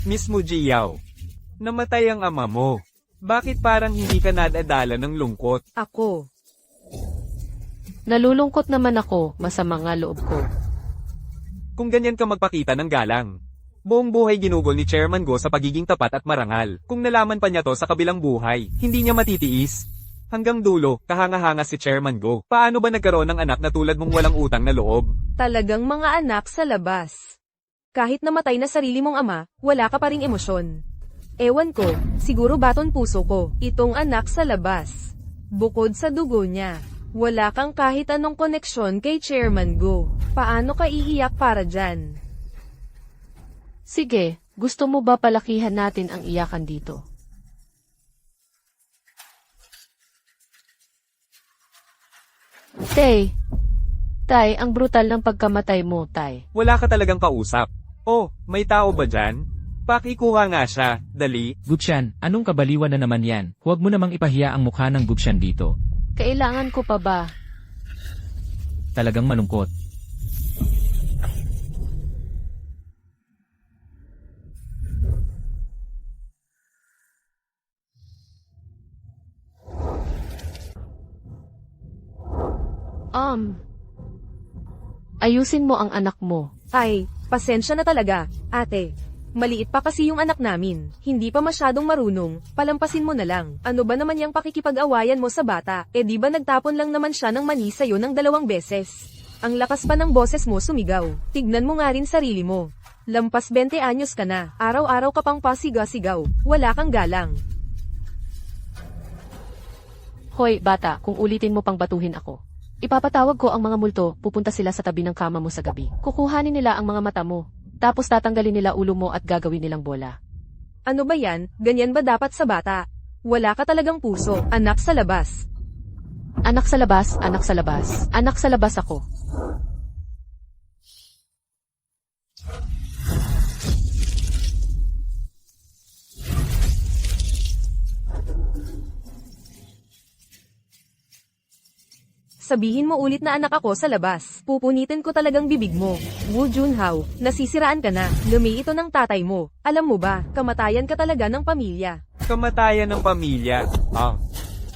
Miss Mujiao, namatay ang ama mo. Bakit parang hindi ka nadadala ng lungkot? Ako. Nalulungkot naman ako, masama nga loob ko. Kung ganyan ka magpakita ng galang. Buong buhay ginugol ni Chairman Go sa pagiging tapat at marangal. Kung nalaman pa niya to sa kabilang buhay, hindi niya matitiis. Hanggang dulo, kahanga-hanga si Chairman Go. Paano ba nagkaroon ng anak na tulad mong walang utang na loob? Talagang mga anak sa labas. Kahit namatay na sarili mong ama, wala ka pa ring emosyon. Ewan ko, siguro baton puso ko, itong anak sa labas. Bukod sa dugo niya, wala kang kahit anong koneksyon kay Chairman Go. Paano ka iiyak para dyan? Sige, gusto mo ba palakihan natin ang iyakan dito? Tay, ang brutal ng pagkamatay mo, Tay. Wala ka talagang kausap. Oh, may tao ba dyan? Pakikuha nga siya, dali. Gutsyan, anong kabaliwan na naman yan? Huwag mo namang ipahiya ang mukha ng Gutsyan dito. Kailangan ko pa ba? Talagang malungkot. Ayusin mo ang anak mo. Ay, pasensya na talaga, ate. Maliit pa kasi yung anak namin, hindi pa masyadong marunong, palampasin mo na lang. Ano ba naman yung pakikipag-awayan mo sa bata? Di ba nagtapon lang naman siya ng mani sa'yo ng 2 beses? Ang lakas pa ng boses mo sumigaw. Tignan mo nga rin sarili mo. Lampas 20 anyos ka na, araw-araw ka pang pasigaw-sigaw, wala kang galang. Hoy, bata, kung ulitin mo pang batuhin ako. Ipapatawag ko ang mga multo, pupunta sila sa tabi ng kama mo sa gabi. Kukuhanin nila ang mga mata mo, tapos tatanggalin nila ulo mo at gagawin nilang bola. Ano ba yan? Ganyan ba dapat sa bata? Wala ka talagang puso, anak sa labas. Anak sa labas, anak sa labas. Anak sa labas ako. Sabihin mo ulit na anak ako sa labas. Pupunitin ko talagang bibig mo. Woo Junhao, nasisiraan ka na. Lumi ito ng tatay mo. Alam mo ba, kamatayan ka talaga ng pamilya. Kamatayan ng pamilya.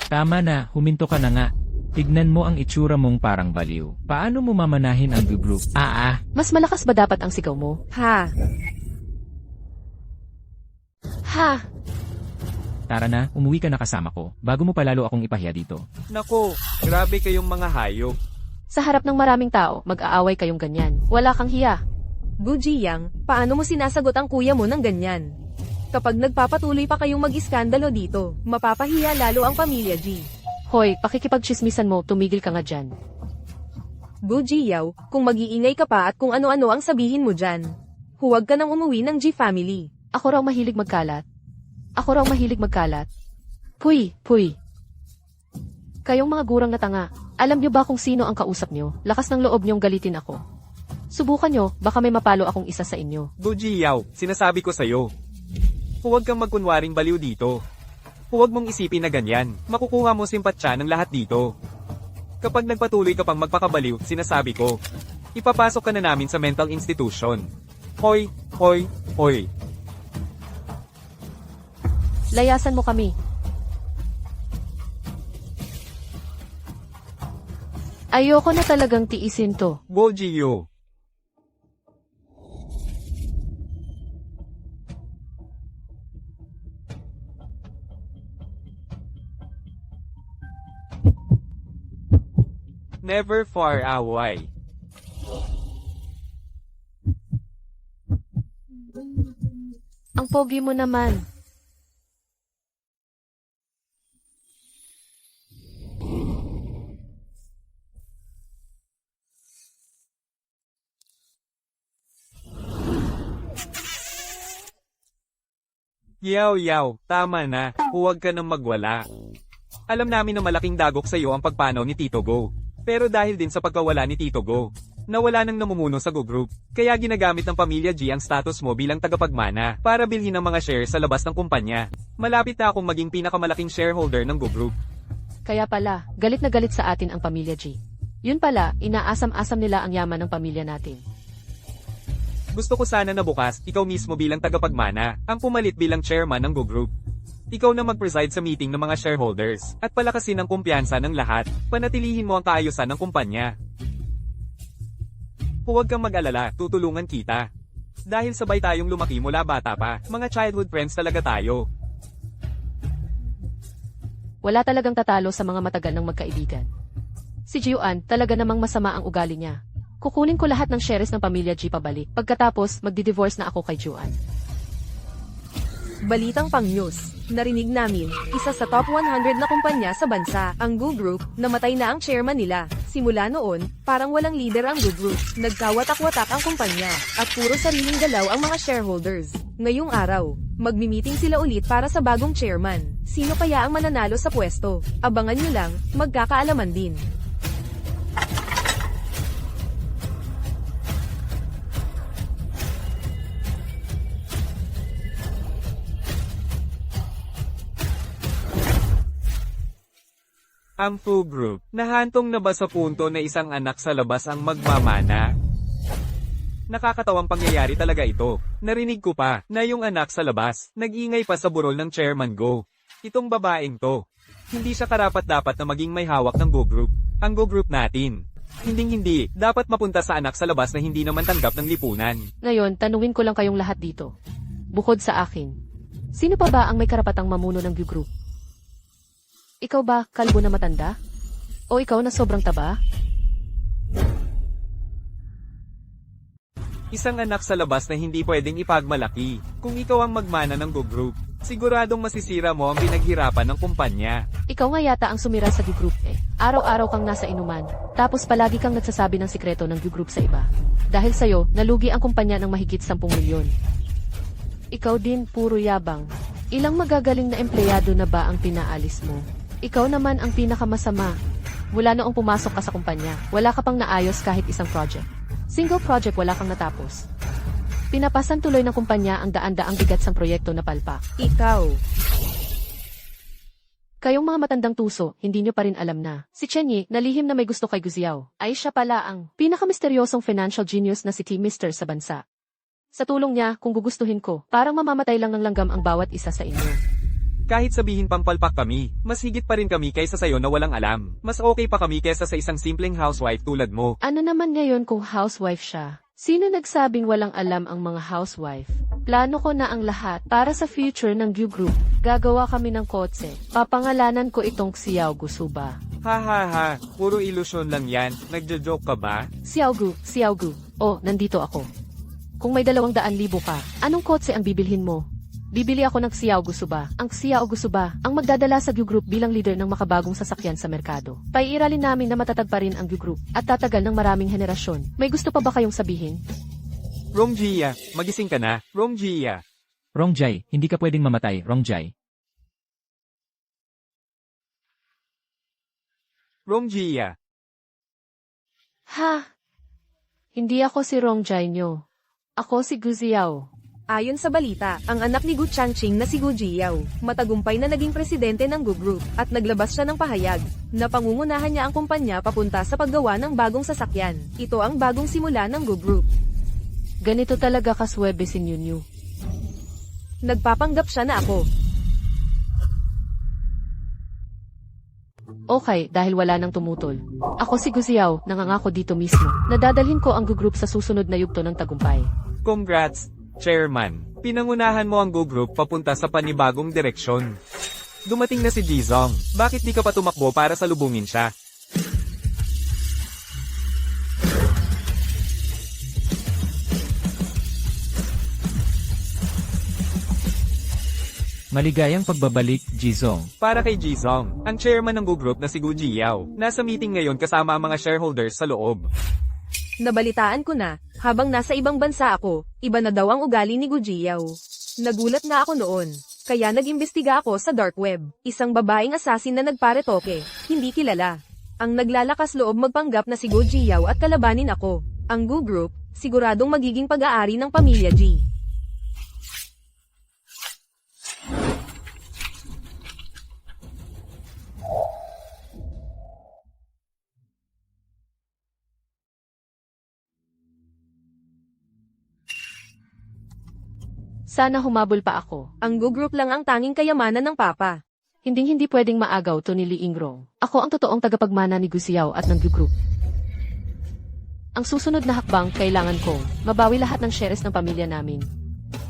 Tama na, huminto ka na nga. Tignan mo ang itsura mong parang baliw. Paano mo mamanahin ang group? Mas malakas ba dapat ang sigaw mo? Ha? Ha! Tara na, umuwi ka na kasama ko, bago mo palalo akong ipahiya dito. Nako, grabe kayong mga hayop. Sa harap ng maraming tao, mag-aaway kayong ganyan. Wala kang hiya. Gu Jiyang, paano mo sinasagot ang kuya mo ng ganyan? Kapag nagpapatuloy pa kayong mag-iskandalo dito, mapapahiya lalo ang pamilya G. Hoy, pakikipagchismisan mo, tumigil ka nga dyan. Gu Jiyaw, kung mag-iingay ka pa at kung ano-ano ang sabihin mo dyan, huwag ka nang umuwi ng G family. Ako raw mahilig magkalat. Puy. Kayong mga gurang na tanga, alam nyo ba kung sino ang kausap nyo? Lakas ng loob nyong galitin ako. Subukan nyo, baka may mapalo akong isa sa inyo. Gujiyaw, sinasabi ko sa'yo. Huwag kang magkunwaring baliw dito. Huwag mong isipin na ganyan, makukuha mo simpatsya ng lahat dito. Kapag nagpatuloy ka pang magpakabaliw, sinasabi ko, ipapasok ka na namin sa mental institution. Hoy. Layasan mo kami. Ayoko na talagang tiisin to. Gojiyo. Never far away. Ang pogi mo naman. Yaw, tama na, huwag ka nang magwala. Alam namin na malaking dagok sa iyo ang pagpanaw ni Tito Go. Pero dahil din sa pagkawala ni Tito Go, nawala nang namumuno sa Go Group. Kaya ginagamit ng pamilya G ang status mo bilang tagapagmana para bilhin ng mga shares sa labas ng kumpanya. Malapit na akong maging pinakamalaking shareholder ng Go Group. Kaya pala, galit na galit sa atin ang pamilya G. Yun pala, inaasam-asam nila ang yaman ng pamilya natin. Gusto ko sana na bukas, ikaw mismo bilang tagapagmana, ang pumalit bilang chairman ng Go Group. Ikaw na mag-preside sa meeting ng mga shareholders, at palakasin ang kumpiyansa ng lahat, panatilihin mo ang kaayusan ng kumpanya. Huwag kang mag-alala, tutulungan kita. Dahil sabay tayong lumaki mula bata pa, mga childhood friends talaga tayo. Wala talagang tatalo sa mga matagal ng magkaibigan. Si Jiuan, talaga namang masama ang ugali niya. Kukunin ko lahat ng shares ng pamilya Ji pabalik. Pagkatapos, magdi-divorce na ako kay Jiuan. Balitang pang-news. Narinig namin, isa sa top 100 na kumpanya sa bansa, ang Go Group, namatay na ang chairman nila. Simula noon, parang walang leader ang Go Group. Nagkawatak-watak ang kumpanya, at puro sariling galaw ang mga shareholders. Ngayong araw, magmi-meeting sila ulit para sa bagong chairman. Sino kaya ang mananalo sa pwesto? Abangan nyo lang, magkakaalaman din. Ang Fu Group, nahantong na ba sa punto na isang anak sa labas ang magmamana? Nakakatawang pangyayari talaga ito. Narinig ko pa, na yung anak sa labas, nag-ingay pa sa burol ng Chairman Go. Itong babaeng to. Hindi siya karapat-dapat na maging may hawak ng Go Group. Ang Go Group natin. Hinding-hindi, dapat mapunta sa anak sa labas na hindi naman tanggap ng lipunan. Ngayon, tanungin ko lang kayong lahat dito. Bukod sa akin, sino pa ba ang may karapatang mamuno ng Go Group? Ikaw ba, kalbo na matanda? O ikaw na sobrang taba? Isang anak sa labas na hindi pwedeng ipagmalaki. Kung ikaw ang magmana ng Go Group, siguradong masisira mo ang pinaghirapan ng kumpanya. Ikaw nga yata ang sumira sa Go Group eh. Araw-araw kang nasa inuman, tapos palagi kang nagsasabi ng sikreto ng Go Group sa iba. Dahil sa'yo, nalugi ang kumpanya ng mahigit 10 milyon. Ikaw din, puro yabang. Ilang magagaling na empleyado na ba ang pinaalis mo? Ikaw naman ang pinakamasama. Mula noong pumasok ka sa kumpanya, wala ka pang naayos kahit isang project. Single project wala kang natapos. Pinapasan tuloy ng kumpanya ang daan-daang bigat sang proyekto na palpak. Ikaw. Kayong mga matandang tuso, hindi nyo pa rin alam na si Chenyi, nalihim na may gusto kay Guziao, ay siya pala ang pinakamisteryosong financial genius na si T-Mister sa bansa. Sa tulong niya, kung gugustuhin ko, parang mamamatay lang ng langgam ang bawat isa sa inyo. Kahit sabihin pampalpak kami, mas higit pa rin kami kaysa sayo na walang alam. Mas okay pa kami kaysa sa isang simpleng housewife tulad mo. Ano naman ngayon kung housewife siya? Sino nagsabing walang alam ang mga housewife? Plano ko na ang lahat para sa future ng Go Group. Gagawa kami ng kotse. Papangalanan ko itong Xiao Gusuba. Ha ha ha, puro ilusyon lang yan. Nagjo-joke ka ba? Xiao Gu. Oh, nandito ako. Kung may 200,000 ka, anong kotse ang bibilhin mo? Bibili ako ng Xiao Gusuba. Ang Xiao Gusuba ang magdadala sa Go Group bilang leader ng makabagong sasakyan sa merkado. Paiiralin namin na matatag pa rin ang Go Group at tatagal ng maraming henerasyon. May gusto pa ba kayong sabihin? Rongjia, magising ka na. Rongjia. Rongjai, hindi ka pwedeng mamatay, Rongjai. Rongjia. Ha? Hindi ako si Rongjai nyo. Ako si Guziao. Ayon sa balita, ang anak ni Gu Changqing na si Gu Jiao, matagumpay na naging presidente ng Go Group, at naglabas siya ng pahayag, na pangungunahan niya ang kumpanya papunta sa paggawa ng bagong sasakyan. Ito ang bagong simula ng Go Group. Ganito talaga kaswebe si Nyunyu. Nagpapanggap siya na ako. Okay, dahil wala nang tumutol. Ako si Guziao, nangangako dito mismo. Nadadalhin ko ang Go Group sa susunod na yugto ng tagumpay. Congrats, Chairman. Pinangunahan mo ang Go Group papunta sa panibagong direksyon. Dumating na si Jizong. Bakit di ka pa tumakbo para salubungin siya? Maligayang pagbabalik, Jizong. Para kay Jizong, ang chairman ng Go Group na si Gu Jiao, nasa meeting ngayon kasama ang mga shareholders sa loob. Nabalitaan ko na, habang nasa ibang bansa ako, iba na daw ang ugali ni Gu Jiao. Nagulat nga ako noon, kaya nag-imbestiga ako sa dark web. Isang babaeng assassin na nagparetoke, hindi kilala. Ang naglalakas loob magpanggap na si Gu Jiao at kalabanin ako. Ang Go Group, siguradong magiging pag-aari ng pamilya G. Sana humabol pa ako. Ang Go Group lang ang tanging kayamanan ng Papa. Hindi pwedeng maagaw to ni Li Ingrong. Ako ang totoong tagapagmana ni Gu Xiao at ng Gu Group. Ang susunod na hakbang, kailangan kong mabawi lahat ng shares ng pamilya namin.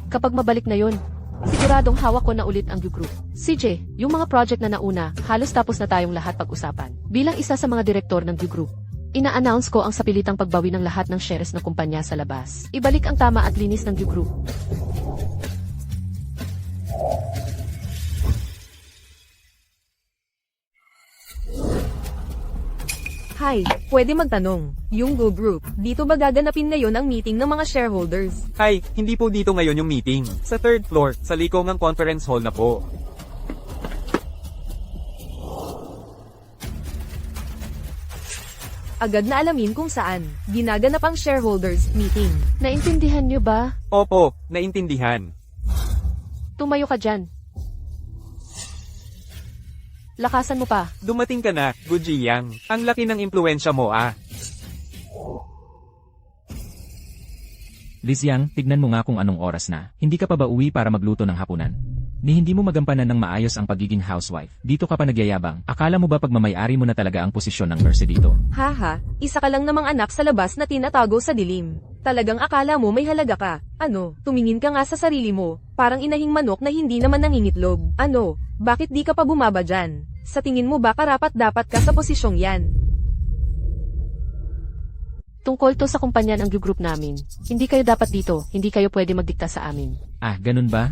Kapag mabalik na yon, siguradong hawak ko na ulit ang Gu Group. CJ, yung mga project na nauna, halos tapos na tayong lahat pag-usapan. Bilang isa sa mga direktor ng Gu Group, ina-announce ko ang sapilitang pagbawi ng lahat ng shares ng kumpanya sa labas. Ibalik ang tama at linis ng Gu Group. Hi, pwede magtanong. Yung Go Group, dito ba gaganapin ngayon ang meeting ng mga shareholders? Hi, hindi po dito ngayon yung meeting. Sa third floor, sa Likongang Conference Hall na po. Agad na alamin kung saan ginaganap ang shareholders meeting. Naintindihan niyo ba? Opo, naintindihan. Tumayo ka dyan. Lakasan mo pa. Dumating ka na, Gujiyang. Ang laki ng impluensya mo ah. Lisyang, tignan mo nga kung anong oras na. Hindi ka pa ba uwi para magluto ng hapunan? Ni hindi mo magampanan ng maayos ang pagiging housewife. Dito ka pa nagyayabang. Akala mo ba pagmamayari mo na talaga ang posisyon ng nurse dito? Haha, isa ka lang namang anak sa labas na tinatago sa dilim. Talagang akala mo may halaga ka. Ano, tumingin ka nga sa sarili mo, parang inahing manok na hindi naman nangingitlog. Ano, bakit di ka pa bumaba dyan? Sa tingin mo ba karapat-dapat ka sa posisyong yan? Tungkol to sa kumpanya ng Gu Group namin. Hindi kayo dapat dito, hindi kayo pwede magdikta sa amin. Ah, ganun ba?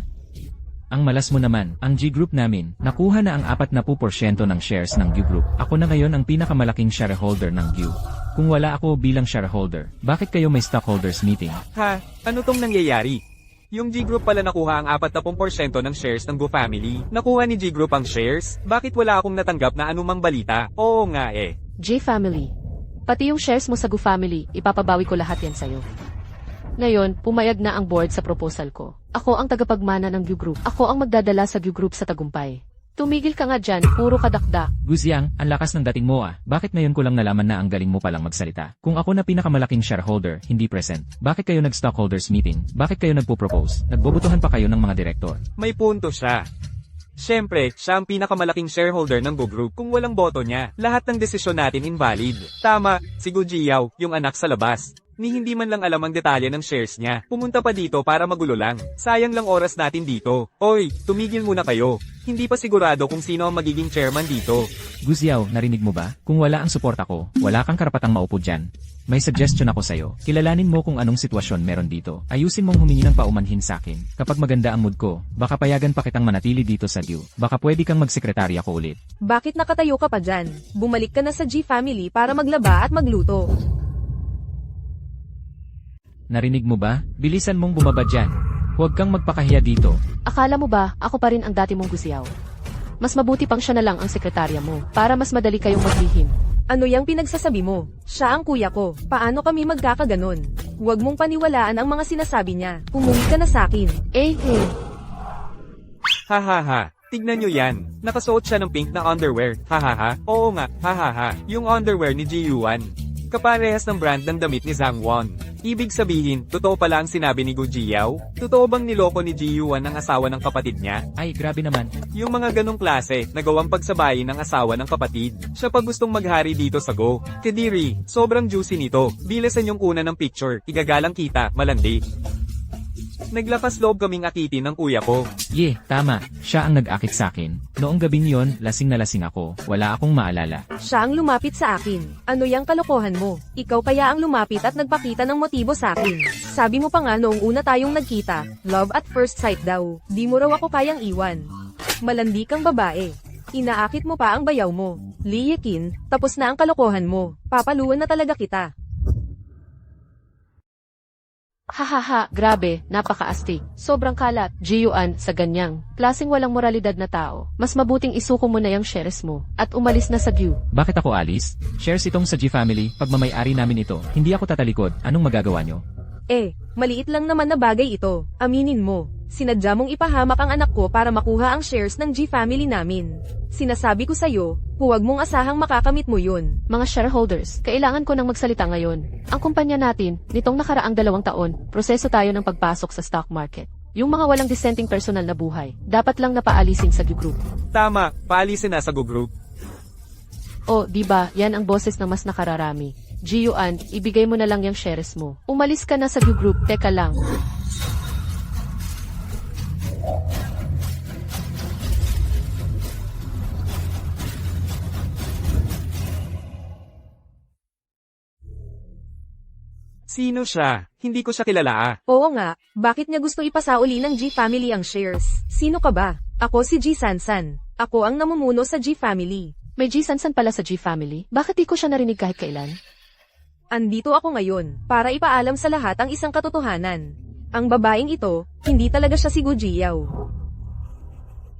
Ang malas mo naman, ang G Group namin, nakuha na ang 40% ng shares ng Gu Group. Ako na ngayon ang pinakamalaking shareholder ng Gu. Kung wala ako bilang shareholder, bakit kayo may stockholders meeting? Ha, ano tong nangyayari? Yung G Group pala nakuha ang 40% ng shares ng Go Family. Nakuha ni G Group ang shares? Bakit wala akong natanggap na anumang balita? Oo nga eh. J Family. Pati yung shares mo sa Gu Family, ipapabawi ko lahat yan sa'yo. Ngayon, pumayag na ang board sa proposal ko. Ako ang tagapagmana ng Gu Group. Ako ang magdadala sa Gu Group sa tagumpay. Tumigil ka nga dyan, puro kadakdak. Guzyang, ang lakas ng dating mo ah. Bakit ngayon ko lang nalaman na ang galing mo palang magsalita? Kung ako na pinakamalaking shareholder, hindi present. Bakit kayo nag-stockholders meeting? Bakit kayo nagpo-propose? Nagbobotohan pa kayo ng mga direktor? May punto siya. Siyempre, siya ang pinakamalaking shareholder ng Go Group. Kung walang boto niya, lahat ng desisyon natin invalid. Tama, si Gu Jiao, yung anak sa labas. Ni hindi man lang alam ang detalye ng shares niya. Pumunta pa dito para magulo lang. Sayang lang oras natin dito. Oy, tumigil muna kayo. Hindi pa sigurado kung sino ang magiging chairman dito. Guzyaw, narinig mo ba? Kung wala ang suporta ko, wala kang karapatang maupo dyan. May suggestion ako sa'yo. Kilalanin mo kung anong sitwasyon meron dito. Ayusin mong humingi ng paumanhin sa'kin. Kapag maganda ang mood ko, baka payagan pa kitang manatili dito sa Gu. Baka pwede kang magsekretarya ko ulit. Bakit nakatayo ka pa dyan? Bumalik ka na sa G Family para maglaba at magluto. Narinig mo ba? Bilisan mong bumaba dyan. Huwag kang magpakahiya dito. Akala mo ba, ako pa rin ang dati mong Gusiyaw? Mas mabuti pang siya na lang ang sekretarya mo, para mas madali kayong maglihim. Ano yang pinagsasabi mo? Siya ang kuya ko. Paano kami magkakaganon? Huwag mong paniwalaan ang mga sinasabi niya. Umuwi ka na sakin. Hahaha. Tignan nyo yan. Nakasuot siya ng pink na underwear. Hahaha. Oo nga. Hahaha. Yung underwear ni Ji Yuan. Kaparehas ng brand ng damit ni Zhang Won. Ibig sabihin, totoo pala ang sinabi ni Gu Jiao? Totoo bang niloko ni Ji Yuan ang asawa ng kapatid niya? Ay, grabe naman. Yung mga ganong klase, nagawang pagsabayin ng asawa ng kapatid. Siya pa gustong maghari dito sa Go. Kediri, sobrang juicy nito. Bilasan yung kuna ng picture, igagalang kita, malandi. Naglakas loob kaming akitin ng kuya ko. Tama. Siya ang nag-akit sa'kin. Noong gabing yon, lasing na lasing ako. Wala akong maalala. Siya ang lumapit sa akin. Ano yang kalokohan mo? Ikaw kaya ang lumapit at nagpakita ng motibo sa akin. Sabi mo pa nga noong una tayong nagkita, love at first sight daw. Di mo raw ako kayang iwan. Malandi kang babae. Inaakit mo pa ang bayaw mo. Liyekin, tapos na ang kalokohan mo. Papaluan na talaga kita. Hahaha, grabe, napakaastig. Sobrang kalat, Jiyuan, sa ganyang klaseng walang moralidad na tao. Mas mabuting isuko mo na yung shares mo, at umalis na sa Gu. Bakit ako alis? Shares itong sa G Family, pagmamayari namin ito. Hindi ako tatalikod. Anong magagawa nyo? Maliit lang naman na bagay ito. Aminin mo. Sinadya mong ipahamak ang anak ko para makuha ang shares ng G Family namin. Sinasabi ko sa'yo, huwag mong asahang makakamit mo yun. Mga shareholders, kailangan ko nang magsalita ngayon. Ang kumpanya natin, nitong nakaraang 2 taon, proseso tayo ng pagpasok sa stock market. Yung mga walang dissenting personal na buhay, dapat lang napaalisin sa group. Tama, paalisin na sa group. O, di ba, yan ang boses ng mas nakararami. Jiyuan, ibigay mo na lang yung shares mo. Umalis ka na sa group, teka lang. Sino siya? Hindi ko siya kilala. Oo nga, bakit niya gusto ipasauli ng G-Family ang shares? Sino ka ba? Ako si G Sansan. Ako ang namumuno sa G-Family. May G-Sansan pala sa G-Family? Bakit di ko siya narinig kahit kailan? Andito ako ngayon, para ipaalam sa lahat ang isang katotohanan. Ang babaeng ito, hindi talaga siya si Gu Jiao.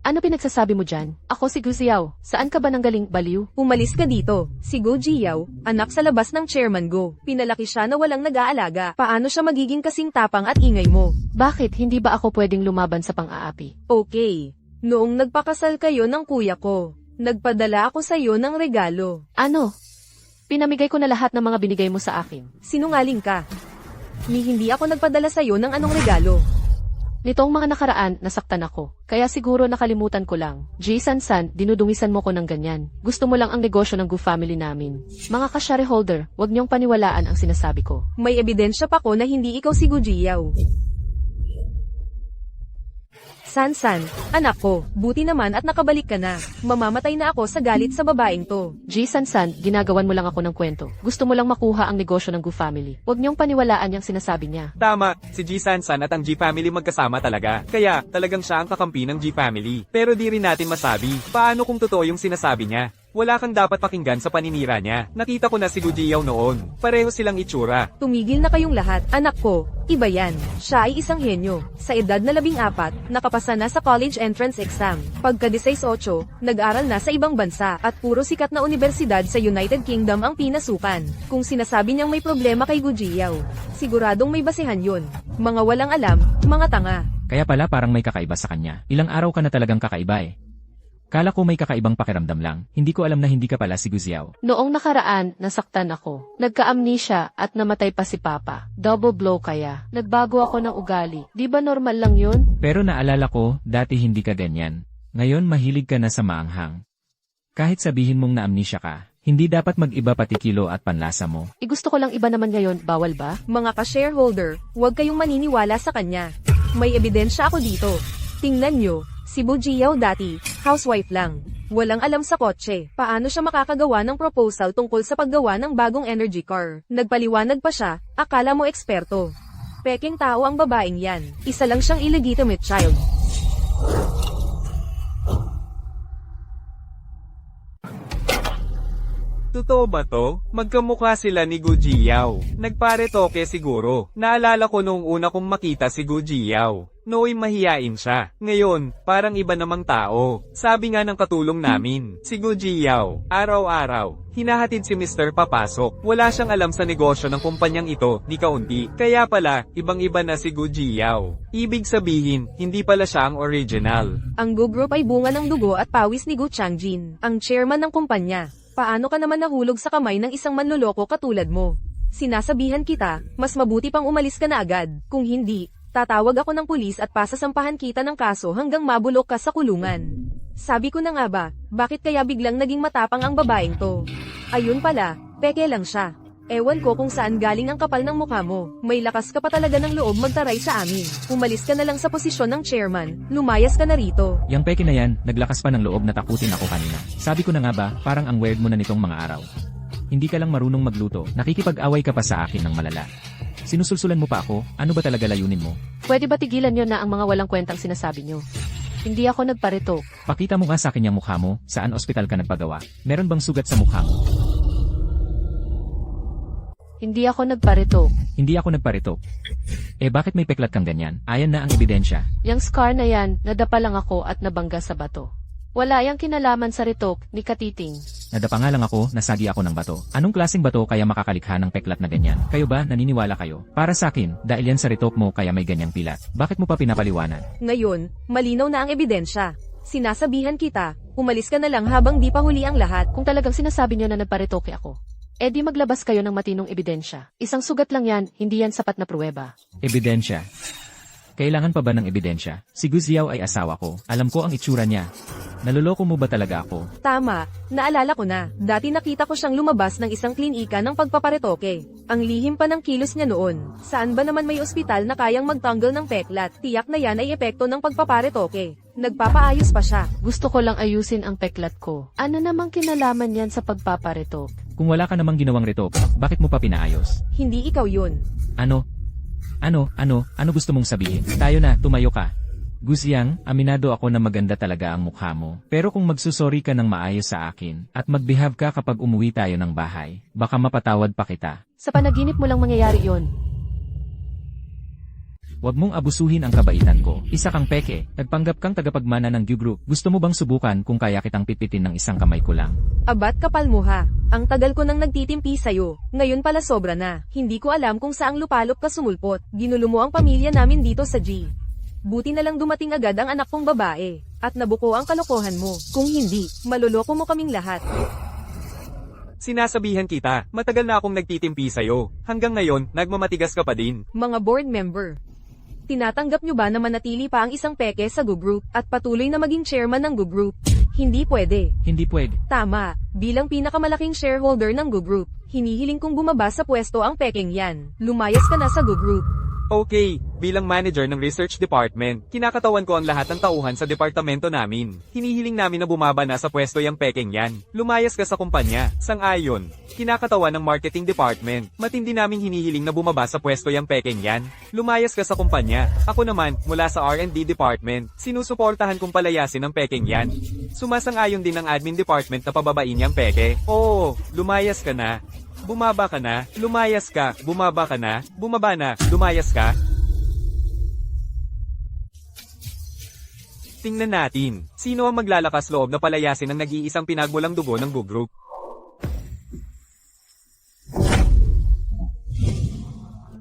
Ano pinagsasabi mo dyan? Ako si Gu Xiao. Saan ka ba nanggaling, baliw? Umalis ka dito. Si Gu Jiao, anak sa labas ng Chairman Go. Pinalaki siya na walang nag-aalaga. Paano siya magiging kasing tapang at ingay mo? Bakit hindi ba ako pwedeng lumaban sa pang-aapi? Okay. Noong nagpakasal kayo ng kuya ko, nagpadala ako sa iyo ng regalo. Ano? Pinamigay ko na lahat ng mga binigay mo sa akin. Sinungaling ka. Hindi ako nagpadala sa iyo ng anong regalo. Nitong mga nakaraan, nasaktan ako. Kaya siguro nakalimutan ko lang. G Sansan, dinudungisan mo ko ng ganyan. Gusto mo lang ang negosyo ng Gu family namin. Mga ka-shareholder, huwag niyong paniwalaan ang sinasabi ko. May ebidensya pa ko na hindi ikaw si Gu Jiao. Sansan, anak ko, buti naman at nakabalik ka na. Mamamatay na ako sa galit sa babaeng to. G Sansan, ginagawan mo lang ako ng kwento. Gusto mo lang makuha ang negosyo ng Gu family. Huwag niyong paniwalaan yung sinasabi niya. Tama, si G Sansan at ang G Family magkasama talaga. Kaya, talagang siya ang kakampi ng G Family. Pero di rin natin masabi, paano kung totoo yung sinasabi niya? Wala kang dapat pakinggan sa paninira niya. Nakita ko na si Gu Jiao noon. Pareho silang itsura. Tumigil na kayong lahat, anak ko. Iba yan. Siya ay isang henyo. Sa edad na 14, nakapasa na sa college entrance exam. Pagka 18, nag-aral na sa ibang bansa at puro sikat na universidad sa United Kingdom ang pinasukan. Kung sinasabi niyang may problema kay Gu Jiao, siguradong may basehan yun. Mga walang alam, mga tanga. Kaya pala parang may kakaiba sa kanya. Ilang araw ka na talagang kakaiba eh. Kala ko may kakaibang pakiramdam lang. Hindi ko alam na hindi ka pala si Gu Xiao. Noong nakaraan, nasaktan ako. Nagka-amnesia at namatay pa si Papa. Double blow kaya. Nagbago ako ng ugali. Di ba normal lang yun? Pero naalala ko, dati hindi ka ganyan. Ngayon mahilig ka na sa maanghang. Kahit sabihin mong na-amnesia ka, hindi dapat mag-iba pati kilo at panlasa mo. Gusto ko lang iba naman ngayon, bawal ba? Mga ka-shareholder, huwag kayong maniniwala sa kanya. May ebidensya ako dito. Tingnan nyo, si Gu Jiao dati, housewife lang. Walang alam sa kotse. Paano siya makakagawa ng proposal tungkol sa paggawa ng bagong energy car? Nagpaliwanag pa siya, akala mo eksperto. Peking tao ang babaeng yan. Isa lang siyang illegitimate child. Totoo ba to? Magkamukha sila ni Gu Jiao. Nagpare-toke siguro. Naalala ko noong una kong makita si Gu Jiao. Nooy mahiyain siya. Ngayon, parang iba namang tao. Sabi nga ng katulong namin, si Gu Jiao, araw-araw, hinahatid si Mr. papasok. Wala siyang alam sa negosyo ng kumpanyang ito, ni kaunti. Kaya pala, ibang-iba na si Gu Jiao. Ibig sabihin, hindi pala siya ang original. Ang Gu Group ay bunga ng dugo at pawis ni Gu Changjin, ang chairman ng kumpanya. Paano ka naman nahulog sa kamay ng isang manloloko katulad mo? Sinasabihan kita, mas mabuti pang umalis ka na agad. Kung hindi, tatawag ako ng pulis at pasasampahan kita ng kaso hanggang mabulok ka sa kulungan. Sabi ko na nga ba, bakit kaya biglang naging matapang ang babaeng to? Ayun pala, peke lang siya. Ewan ko kung saan galing ang kapal ng mukha mo. May lakas ka pa talaga ng loob magtaray sa amin. Umalis ka na lang sa posisyon ng chairman, lumayas ka na rito. Yang peke na yan, naglakas pa ng loob na takutin ako kanina. Sabi ko na nga ba, parang ang weird mo na nitong mga araw. Hindi ka lang marunong magluto, nakikipag-away ka pa sa akin ng malala. Sinusulsulan mo pa ako, ano ba talaga layunin mo? Pwede ba tigilan nyo na ang mga walang kwentang sinasabi nyo? Hindi ako nagparito. Pakita mo nga sa akin yung mukha mo, saan ospital ka nagpagawa? Meron bang sugat sa mukha mo? Hindi ako nagparito. Hindi ako nagparito. Eh bakit may peklat kang ganyan? Ayan na ang ebidensya. Yang scar na yan, nadapa lang ako at nabangga sa bato. Wala yang kinalaman sa ritok ni Katiting. Nadapa nga lang ako, nasagi ako ng bato. Anong klaseng bato kaya makakalikha ng peklat na ganyan? Kayo ba, naniniwala kayo? Para sa akin, dahil yan sa ritok mo kaya may ganyang pilat. Bakit mo pa pinapaliwanag? Ngayon, malinaw na ang ebidensya. Sinasabihan kita, umalis ka na lang habang di pa huli ang lahat. Kung talagang sinasabi nyo na nagparitoke ako, eh di maglabas kayo ng matinong ebidensya. Isang sugat lang yan, hindi yan sapat na pruweba. Ebidensya. Kailangan pa ba ng ebidensya? Si Gu Xiao ay asawa ko. Alam ko ang itsura niya. Naloloko mo ba talaga ako? Tama, naalala ko na. Dati nakita ko siyang lumabas ng isang klinika ng pagpaparetoke. Ang lihim pa ng kilos niya noon. Saan ba naman may ospital na kayang magtanggal ng peklat? Tiyak na yan ay epekto ng pagpaparetoke. Nagpapaayos pa siya. Gusto ko lang ayusin ang peklat ko. Ano namang kinalaman yan sa pagpapareto? Kung wala ka namang ginawang retoke, bakit mo pa pinaayos? Hindi ikaw yun. Ano gusto mong sabihin? Tayo na, tumayo ka. Gu Xiang, aminado ako na maganda talaga ang mukha mo. Pero kung magsusorry ka ng maayos sa akin, at magbehave ka kapag umuwi tayo ng bahay, baka mapatawad pa kita. Sa panaginip mo lang mangyayari yon. Huwag mong abusuhin ang kabaitan ko. Isa kang peke, nagpanggap kang tagapagmana ng Gu Group. Gusto mo bang subukan kung kaya kitang pipitin ng isang kamay ko lang? Abat kapal mo ha. Ang tagal ko nang nagtitimpi sa'yo. Ngayon pala sobra na. Hindi ko alam kung saang lupalop ka sumulpot. Ginulo mo ang pamilya namin dito sa G. Buti na lang dumating agad ang anak kong babae. At nabuko ang kalokohan mo. Kung hindi, maloloko mo kaming lahat. Sinasabihan kita, matagal na akong nagtitimpi sa'yo. Hanggang ngayon, nagmamatigas ka pa din. Mga board member. Tinatanggap nyo ba na manatili pa ang isang peke sa Gu Group at patuloy na maging chairman ng Gu Group? Hindi pwede. Hindi pwede. Tama, bilang pinakamalaking shareholder ng Gu Group, hinihiling kong bumaba sa pwesto ang pekeng yan. Lumayas ka na sa Gu Group. Okay, bilang manager ng research department, kinakatawan ko ang lahat ng tauhan sa departamento namin. Hinihiling namin na bumaba na sa pwesto yung pekeng yan. Lumayas ka sa kumpanya. Sang-ayon. Kinakatawan ng marketing department. Matindi namin hinihiling na bumaba sa pwesto yung pekeng yan. Lumayas ka sa kumpanya. Ako naman, mula sa R&D department, sinusuportahan kong palayasin ang pekeng yan. Sumasang-ayon din ng admin department na pababain yung peke. Oo, lumayas ka na. Bumaba ka na, lumayas ka, bumaba ka na, bumaba na, lumayas ka. Tingnan natin, sino ang maglalakas loob na palayasin ang nag-iisang pinagmulang dugo ng Gu Group?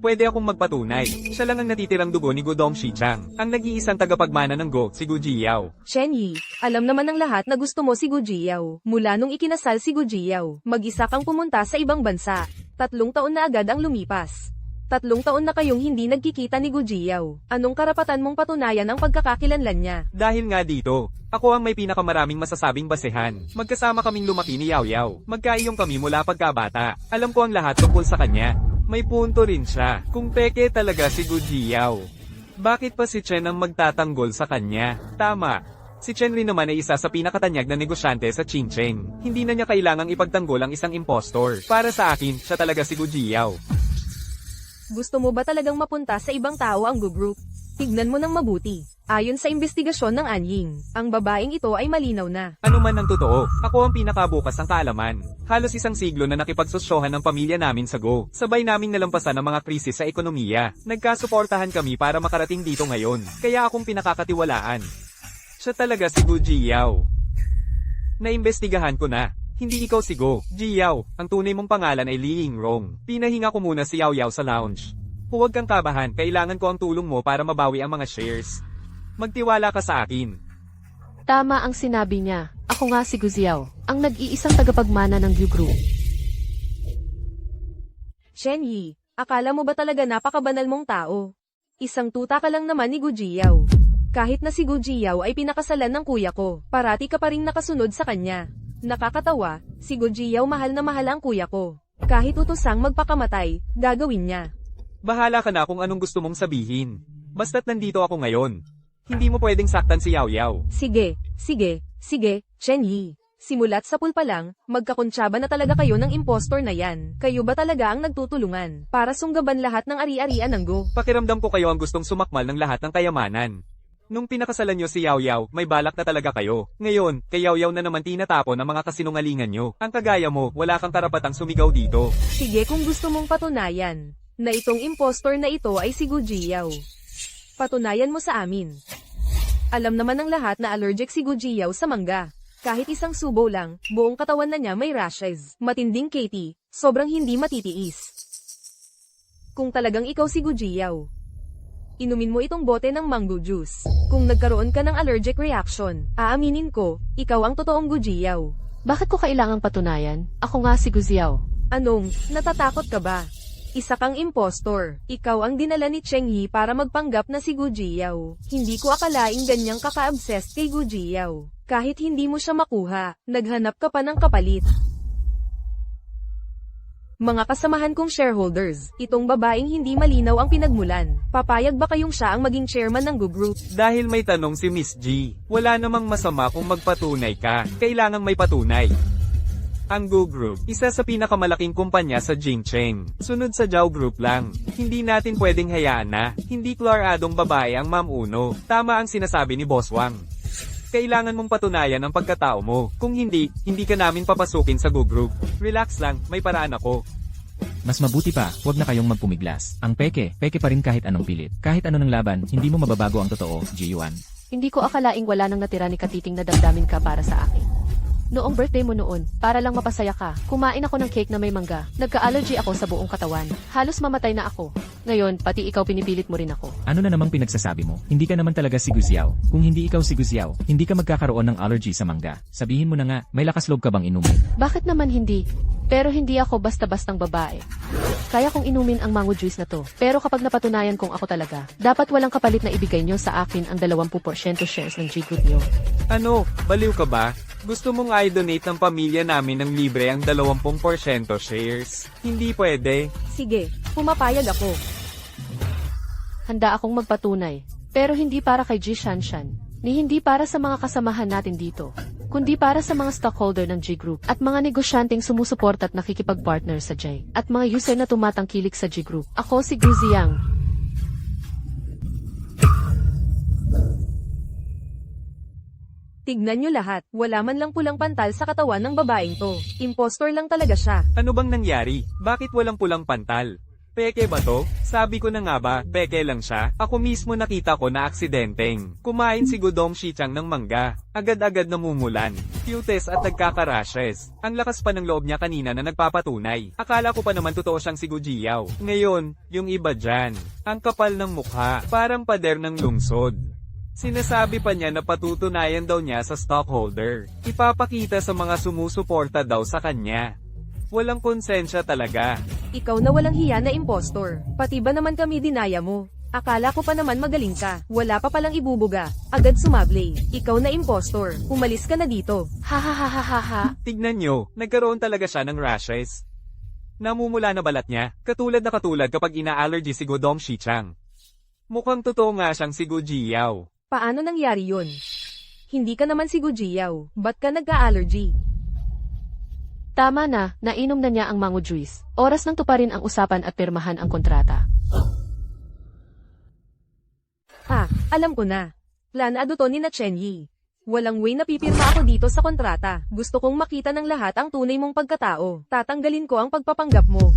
Pwede akong magpatunay. Siya lang ang natitirang dugo ni Gudong Shichang, ang nag-iisang tagapagmana ng Go, si Gu Jiao. Shen Yi, alam naman ng lahat na gusto mo si Gu Jiao. Mula nung ikinasal si Gu Jiao, mag-isa kang pumunta sa ibang bansa. 3 taon na agad ang lumipas. 3 taon na kayong hindi nagkikita ni Gu Jiao. Anong karapatan mong patunayan ang pagkakakilanlan niya? Dahil nga dito, ako ang may pinakamaraming masasabing basehan. Magkasama kaming lumaki ni Yao Yao. Magkaiyong kami mula pagkabata. Alam ko ang lahat tungkol sa kanya. May punto rin siya. Kung peke talaga si Gu Jiao, bakit pa si Chen ang magtatanggol sa kanya? Tama. Si Chen rin naman ay isa sa pinakatanyag na negosyante sa Qingcheng. Hindi na niya kailangang ipagtanggol ang isang impostor. Para sa akin, siya talaga si Gu Jiao. Gusto mo ba talagang mapunta sa ibang tao ang Gu Group? Tignan mo ng mabuti. Ayon sa investigasyon ng Anying, ang babaeng ito ay malinaw na. Ano man ang totoo, ako ang pinakabukas ng kaalaman. Halos 1 siglo na nakipagsosyohan ng pamilya namin sa Go. Sabay naming nalampasan ang mga krisis sa ekonomiya. Nagkasuportahan kami para makarating dito ngayon. Kaya akong pinakakatiwalaan. Siya talaga si Gu Jiao. Naimbestigahan ko na. Hindi ikaw si Go Jiao. Ang tunay mong pangalan ay Li Yingrong. Pinahinga ko muna si Yao Yao sa lounge. Huwag kang kabahan, kailangan ko ang tulong mo para mabawi ang mga shares. Magtiwala ka sa akin. Tama ang sinabi niya. Ako nga si Gu Xiao, ang nag-iisang tagapagmana ng Gu Group. Shen Yi, akala mo ba talaga napakabanal mong tao? Isang tuta ka lang naman ni Gu Jiao. Kahit na si Gu Jiao ay pinakasalan ng kuya ko, parati ka pa rin nakasunod sa kanya. Nakakatawa, si Gu Jiao mahal na mahal ang kuya ko. Kahit utusang magpakamatay, gagawin niya. Bahala ka na kung anong gusto mong sabihin. Basta't nandito ako ngayon. Hindi mo pwedeng saktan si Yao Yao. Sige, Shen Yi. Simulat sa pool pa lang, magkakontsaba na talaga kayo ng impostor na yan. Kayo ba talaga ang nagtutulungan para sunggaban lahat ng ari-arian ng Go? Pakiramdam ko kayo ang gustong sumakmal ng lahat ng kayamanan. Nung pinakasalan nyo si Yao Yao, may balak na talaga kayo. Ngayon, kay Yao Yao na naman tinatapon ang mga kasinungalingan nyo. Ang kagaya mo, wala kang karapatang sumigaw dito. Sige kung gusto mong patunayan na itong impostor na ito ay si Gu Jiao. Patunayan mo sa amin. Alam naman ng lahat na allergic si Gu Jiao sa mangga. Kahit isang subo lang, buong katawan na niya may rashes. Matinding Katie, sobrang hindi matitiis. Kung talagang ikaw si Gu Jiao, inumin mo itong bote ng mango juice. Kung nagkaroon ka ng allergic reaction, aaminin ko, ikaw ang totoong Gu Jiao. Bakit ko kailangang patunayan? Ako nga si Gu Xiao. Anong, natatakot ka ba? Isa kang impostor. Ikaw ang dinala ni Cheng Yi para magpanggap na si Gu Jiao. Hindi ko akalaing ganyang kaka-obsessed kay Gu Jiao. Kahit hindi mo siya makuha, naghanap ka pa ng kapalit. Mga kasamahan kong shareholders, itong babaeng hindi malinaw ang pinagmulan. Papayag ba kayong siya ang maging chairman ng Gu Group? Dahil may tanong si Miss G, wala namang masama kung magpatunay ka, kailangang may patunay. Ang Gu Group, isa sa pinakamalaking kumpanya sa Jingcheng. Sunod sa Zhao Group lang. Hindi natin pwedeng hayaan na, hindi klaradong babae ang Ma'am Uno. Tama ang sinasabi ni Boss Wang. Kailangan mong patunayan ang pagkatao mo. Kung hindi, hindi ka namin papasukin sa Gu Group. Relax lang, may paraan ako. Mas mabuti pa, huwag na kayong magpumiglas. Ang peke pa rin kahit anong pilit. Kahit ano ng laban, hindi mo mababago ang totoo, Ji-Yuan. Hindi ko akalaing wala nang natira ni Katiting na damdamin ka para sa akin. Noong birthday mo noon, para lang mapasaya ka, kumain ako ng cake na may mangga. Nagka-allergy ako sa buong katawan. Halos mamatay na ako. Ngayon, pati ikaw pinipilit mo rin ako. Ano na namang pinagsasabi mo? Hindi ka naman talaga si Gu Xiao. Kung hindi ikaw si Gu Xiao, hindi ka magkakaroon ng allergy sa mangga. Sabihin mo na nga, may lakas loob ka bang inumin? Bakit naman hindi? Pero hindi ako basta-bastang babae. Kaya kong inumin ang mango juice na to. Pero kapag napatunayan kong ako talaga, dapat walang kapalit na ibigay nyo sa akin ang 20% shares ng G Group nyo. Ano, baliw ka ba? Gusto mong i-donate ng pamilya namin ng libre ang 20% shares? Hindi pwede. Sige, pumapayag ako. Handa akong magpatunay. Pero hindi para kay Ji Shanshan, ni hindi para sa mga kasamahan natin dito, kundi para sa mga stockholder ng G Group at mga negosyanteng sumusuport at nakikipag-partner sa J, at mga user na tumatangkilik sa G Group. Ako si Gu Ziyang. Tignan nyo lahat, wala man lang pulang pantal sa katawan ng babaeng to. Impostor lang talaga siya. Ano bang nangyari? Bakit walang pulang pantal? Peke ba to? Sabi ko na nga ba, peke lang siya? Ako mismo nakita ko na aksidenteng. Kumain si Gudong Shichang ng mangga. Agad-agad namumulan. Cutes at nagkaka-rashes. Ang lakas pa ng loob niya kanina na nagpapatunay. Akala ko pa naman totoo siyang si Gu Jiao. Ngayon, yung iba dyan. Ang kapal ng mukha. Parang pader ng lungsod. Sinasabi pa niya na patutunayan daw niya sa stockholder. Ipapakita sa mga sumusuporta daw sa kanya. Walang konsensya talaga. Ikaw na walang hiya na impostor. Pati ba naman kami dinaya mo? Akala ko pa naman magaling ka. Wala pa palang ibubuga. Agad sumablay. Ikaw na impostor. Umalis ka na dito. Ha ha ha ha ha ha. Tignan nyo, nagkaroon talaga siya ng rashes. Namumula na balat niya, katulad kapag ina-allergy si Gudong Shichang. Mukhang totoo nga siyang si Gu Jiao. Paano nangyari yun? Hindi ka naman si Gu Jiao. Ba't ka nagka-allergy? Tama na, nainom na niya ang mango juice. Oras nang tuparin ang usapan at pirmahan ang kontrata. Ah, alam ko na. Planado to ni na Chen Yi. Walang way na pipirma ako dito sa kontrata. Gusto kong makita ng lahat ang tunay mong pagkatao. Tatanggalin ko ang pagpapanggap mo.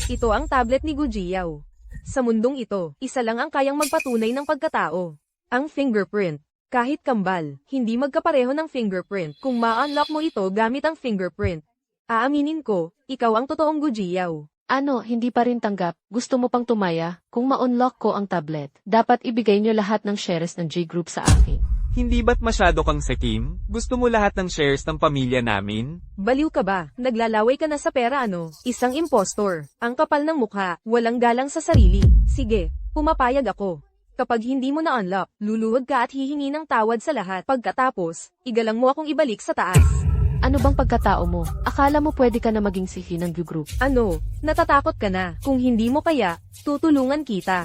Ito ang tablet ni Gu Jiao. Sa mundong ito, isa lang ang kayang magpatunay ng pagkatao. Ang fingerprint. Kahit kambal, hindi magkapareho ng fingerprint kung ma-unlock mo ito gamit ang fingerprint. Aaminin ko, ikaw ang totoong Gu Jiao. Ano, hindi pa rin tanggap? Gusto mo pang tumaya? Kung ma-unlock ko ang tablet, dapat ibigay niyo lahat ng shares ng G Group sa akin. Hindi ba't masyado kang sekim? Gusto mo lahat ng shares ng pamilya namin? Baliw ka ba? Naglalaway ka na sa pera ano? Isang impostor. Ang kapal ng mukha, walang galang sa sarili. Sige, pumapayag ako. Kapag hindi mo na-unlock, luluhod ka at hihingi ng tawad sa lahat. Pagkatapos, igalang mo akong ibalik sa taas. Ano bang pagkatao mo? Akala mo pwede ka na maging sihi ng Gu Group? Ano, natatakot ka na? Kung hindi mo kaya, tutulungan kita.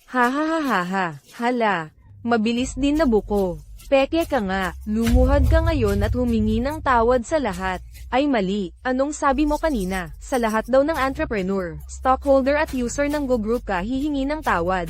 Ha ha ha ha ha. Hala, mabilis din na buko. Peke ka nga, lumuhad ka ngayon at humingi ng tawad sa lahat. Ay mali, anong sabi mo kanina? Sa lahat daw ng entrepreneur, stockholder at user ng Gu Group ka hihingi ng tawad.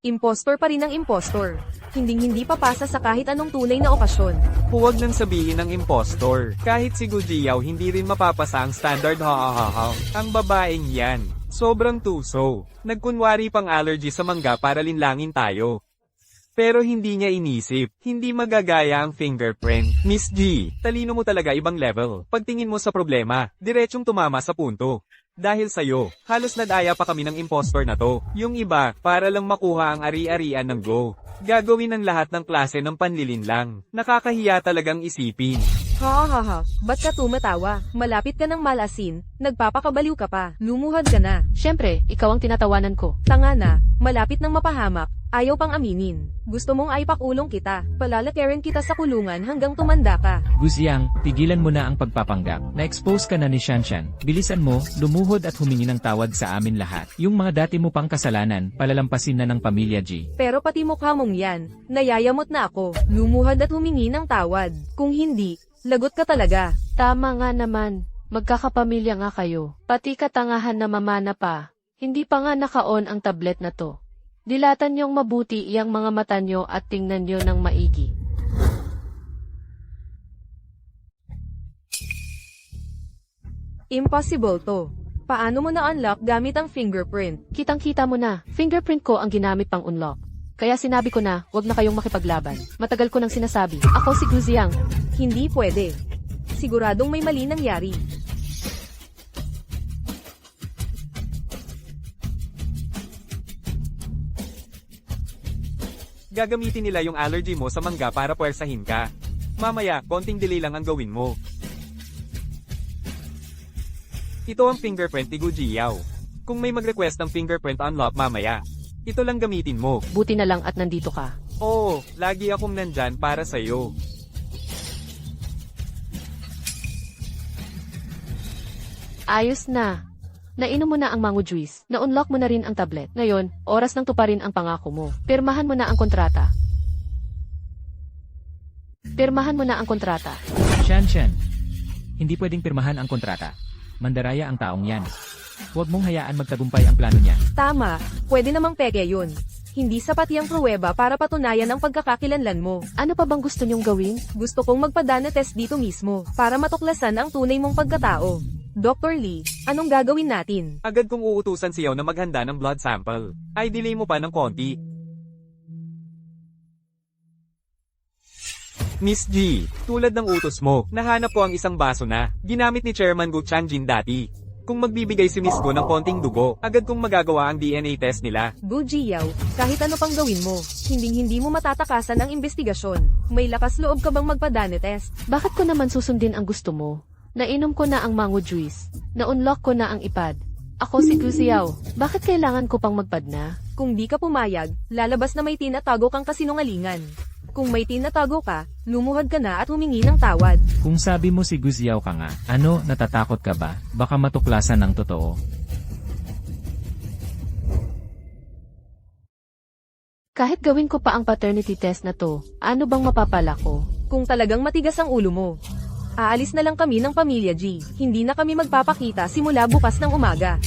Impostor pa rin ang impostor. Hinding-hindi papasa sa kahit anong tunay na okasyon. Huwag nang sabihin ng impostor. Kahit si Gu Jiao hindi rin mapapasa ang standard ha. Ang babaeng yan. Sobrang tuso. Nagkunwari pang allergy sa mangga para linlangin tayo. Pero hindi niya inisip, hindi magagaya ang fingerprint. Miss G, talino mo talaga ibang level. Pagtingin mo sa problema, diretsong tumama sa punto. Dahil sa'yo, halos nadaya pa kami ng impostor na to. Yung iba, para lang makuha ang ari-arian ng Go. Gagawin ng lahat ng klase ng panlilinlang. Nakakahiya talagang isipin. Ha ha ha, ba't ka tumatawa? Malapit ka ng malasin, nagpapakabaliw ka pa. Lumuhad ka na. Siyempre, ikaw ang tinatawanan ko. Tanga na, malapit ng mapahamak, ayaw pang aminin. Gusto mong aipakulong kita, palalakarin kita sa kulungan hanggang tumanda ka. Guziang, tigilan mo na ang pagpapanggap. Na-expose ka na ni Shanshan. Bilisan mo, lumuhod at humingi ng tawad sa amin lahat. Yung mga dati mo pang kasalanan, palalampasin na ng pamilya G. Pero pati mukha mong yan, nayayamot na ako. Lumuhad at humingi ng tawad. Kung hindi, lagot ka talaga. Tama nga naman. Magkakapamilya nga kayo. Pati katangahan na mamana pa. Hindi pa nga naka-on ang tablet na to. Dilatan niyong mabuti iyang mga mata niyo at tingnan niyo ng maigi. Impossible to. Paano mo na-unlock gamit ang fingerprint? Kitang-kita mo na, fingerprint ko ang ginamit pang unlock. Kaya sinabi ko na, wag na kayong makipaglaban. Matagal ko nang sinasabi. Ako si Guziang. Hindi pwede. Siguradong may mali nangyari. Gagamitin nila yung allergy mo sa mangga para puwersahin ka. Mamaya, konting delay lang ang gawin mo. Ito ang fingerprint ni Gujiao. Kung may mag-request ng fingerprint unlock mamaya, ito lang gamitin mo. Buti na lang at nandito ka. Oo, lagi akong nandyan para sa'yo. Ayos na. Nainom mo na ang mango juice. Na-unlock mo na rin ang tablet. Ngayon, oras nang tuparin ang pangako mo. Pirmahan mo na ang kontrata. Pirmahan mo na ang kontrata. Shanshan, hindi pwedeng pirmahan ang kontrata. Mandaraya ang taong yan. Huwag mong hayaan magtagumpay ang plano niya. Tama, pwede namang peke yun. Hindi sapat yung pruweba para patunayan ang pagkakakilanlan mo. Ano pa bang gusto niyong gawin? Gusto kong magpadana test dito mismo, para matuklasan ang tunay mong pagkatao. Dr. Lee, anong gagawin natin? Agad kong uutusan siyaw na maghanda ng blood sample. Ay delay mo pa ng konti. Miss G, tulad ng utos mo, nahanap ko ang isang baso na ginamit ni Chairman Gu Changjin dati. Kung magbibigay si Miss Go ng konting dugo, agad kong magagawa ang DNA test nila. Gu Jiao, kahit ano pang gawin mo, hindi mo matatakasan ang investigasyon. May lakas loob ka bang magpadana test? Bakit ko naman susundin ang gusto mo? Nainom ko na ang mango juice. Na-unlock ko na ang ipad. Ako si Guziao. Bakit kailangan ko pang magpad na? Kung di ka pumayag, lalabas na may tinatago kang kasinungalingan. Kung may tinatago ka, lumuhad ka na at humingi ng tawad. Kung sabi mo si Guziao ka nga, ano, natatakot ka ba? Baka matuklasan ng totoo. Kahit gawin ko pa ang paternity test na to, ano bang mapapala ko? Kung talagang matigas ang ulo mo, aalis na lang kami ng pamilya G. Hindi na kami magpapakita simula bukas ng umaga.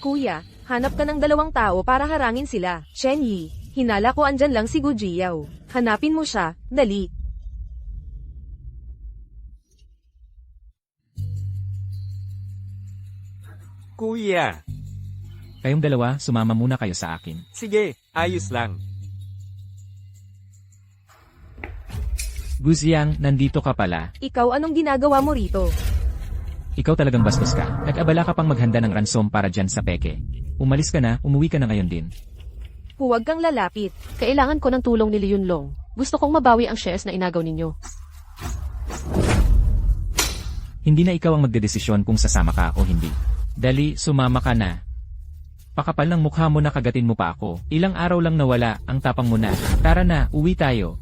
Kuya, hanap ka ng 2 tao para harangin sila. Chen Yi, hinala ko andyan lang si Gu Jiao. Hanapin mo siya, dali. Kuya, Kayong dalawa, sumama muna kayo sa akin. sige, ayos lang. Guziang, nandito ka pala. Ikaw anong ginagawa mo rito? Ikaw talagang bastos ka. Nag-abala ka pang maghanda ng ransom para dyan sa peke. Umalis ka na, umuwi ka na ngayon din. Huwag kang lalapit. Kailangan ko ng tulong ni Leon Long. Gusto kong mabawi ang shares na inagaw ninyo. Hindi na ikaw ang magdedesisyon kung sasama ka o hindi. Dali, sumama ka na. Pakapal ng mukha mo na kagatin mo pa ako. Ilang araw lang nawala, ang tapang mo na. Tara na, uwi tayo.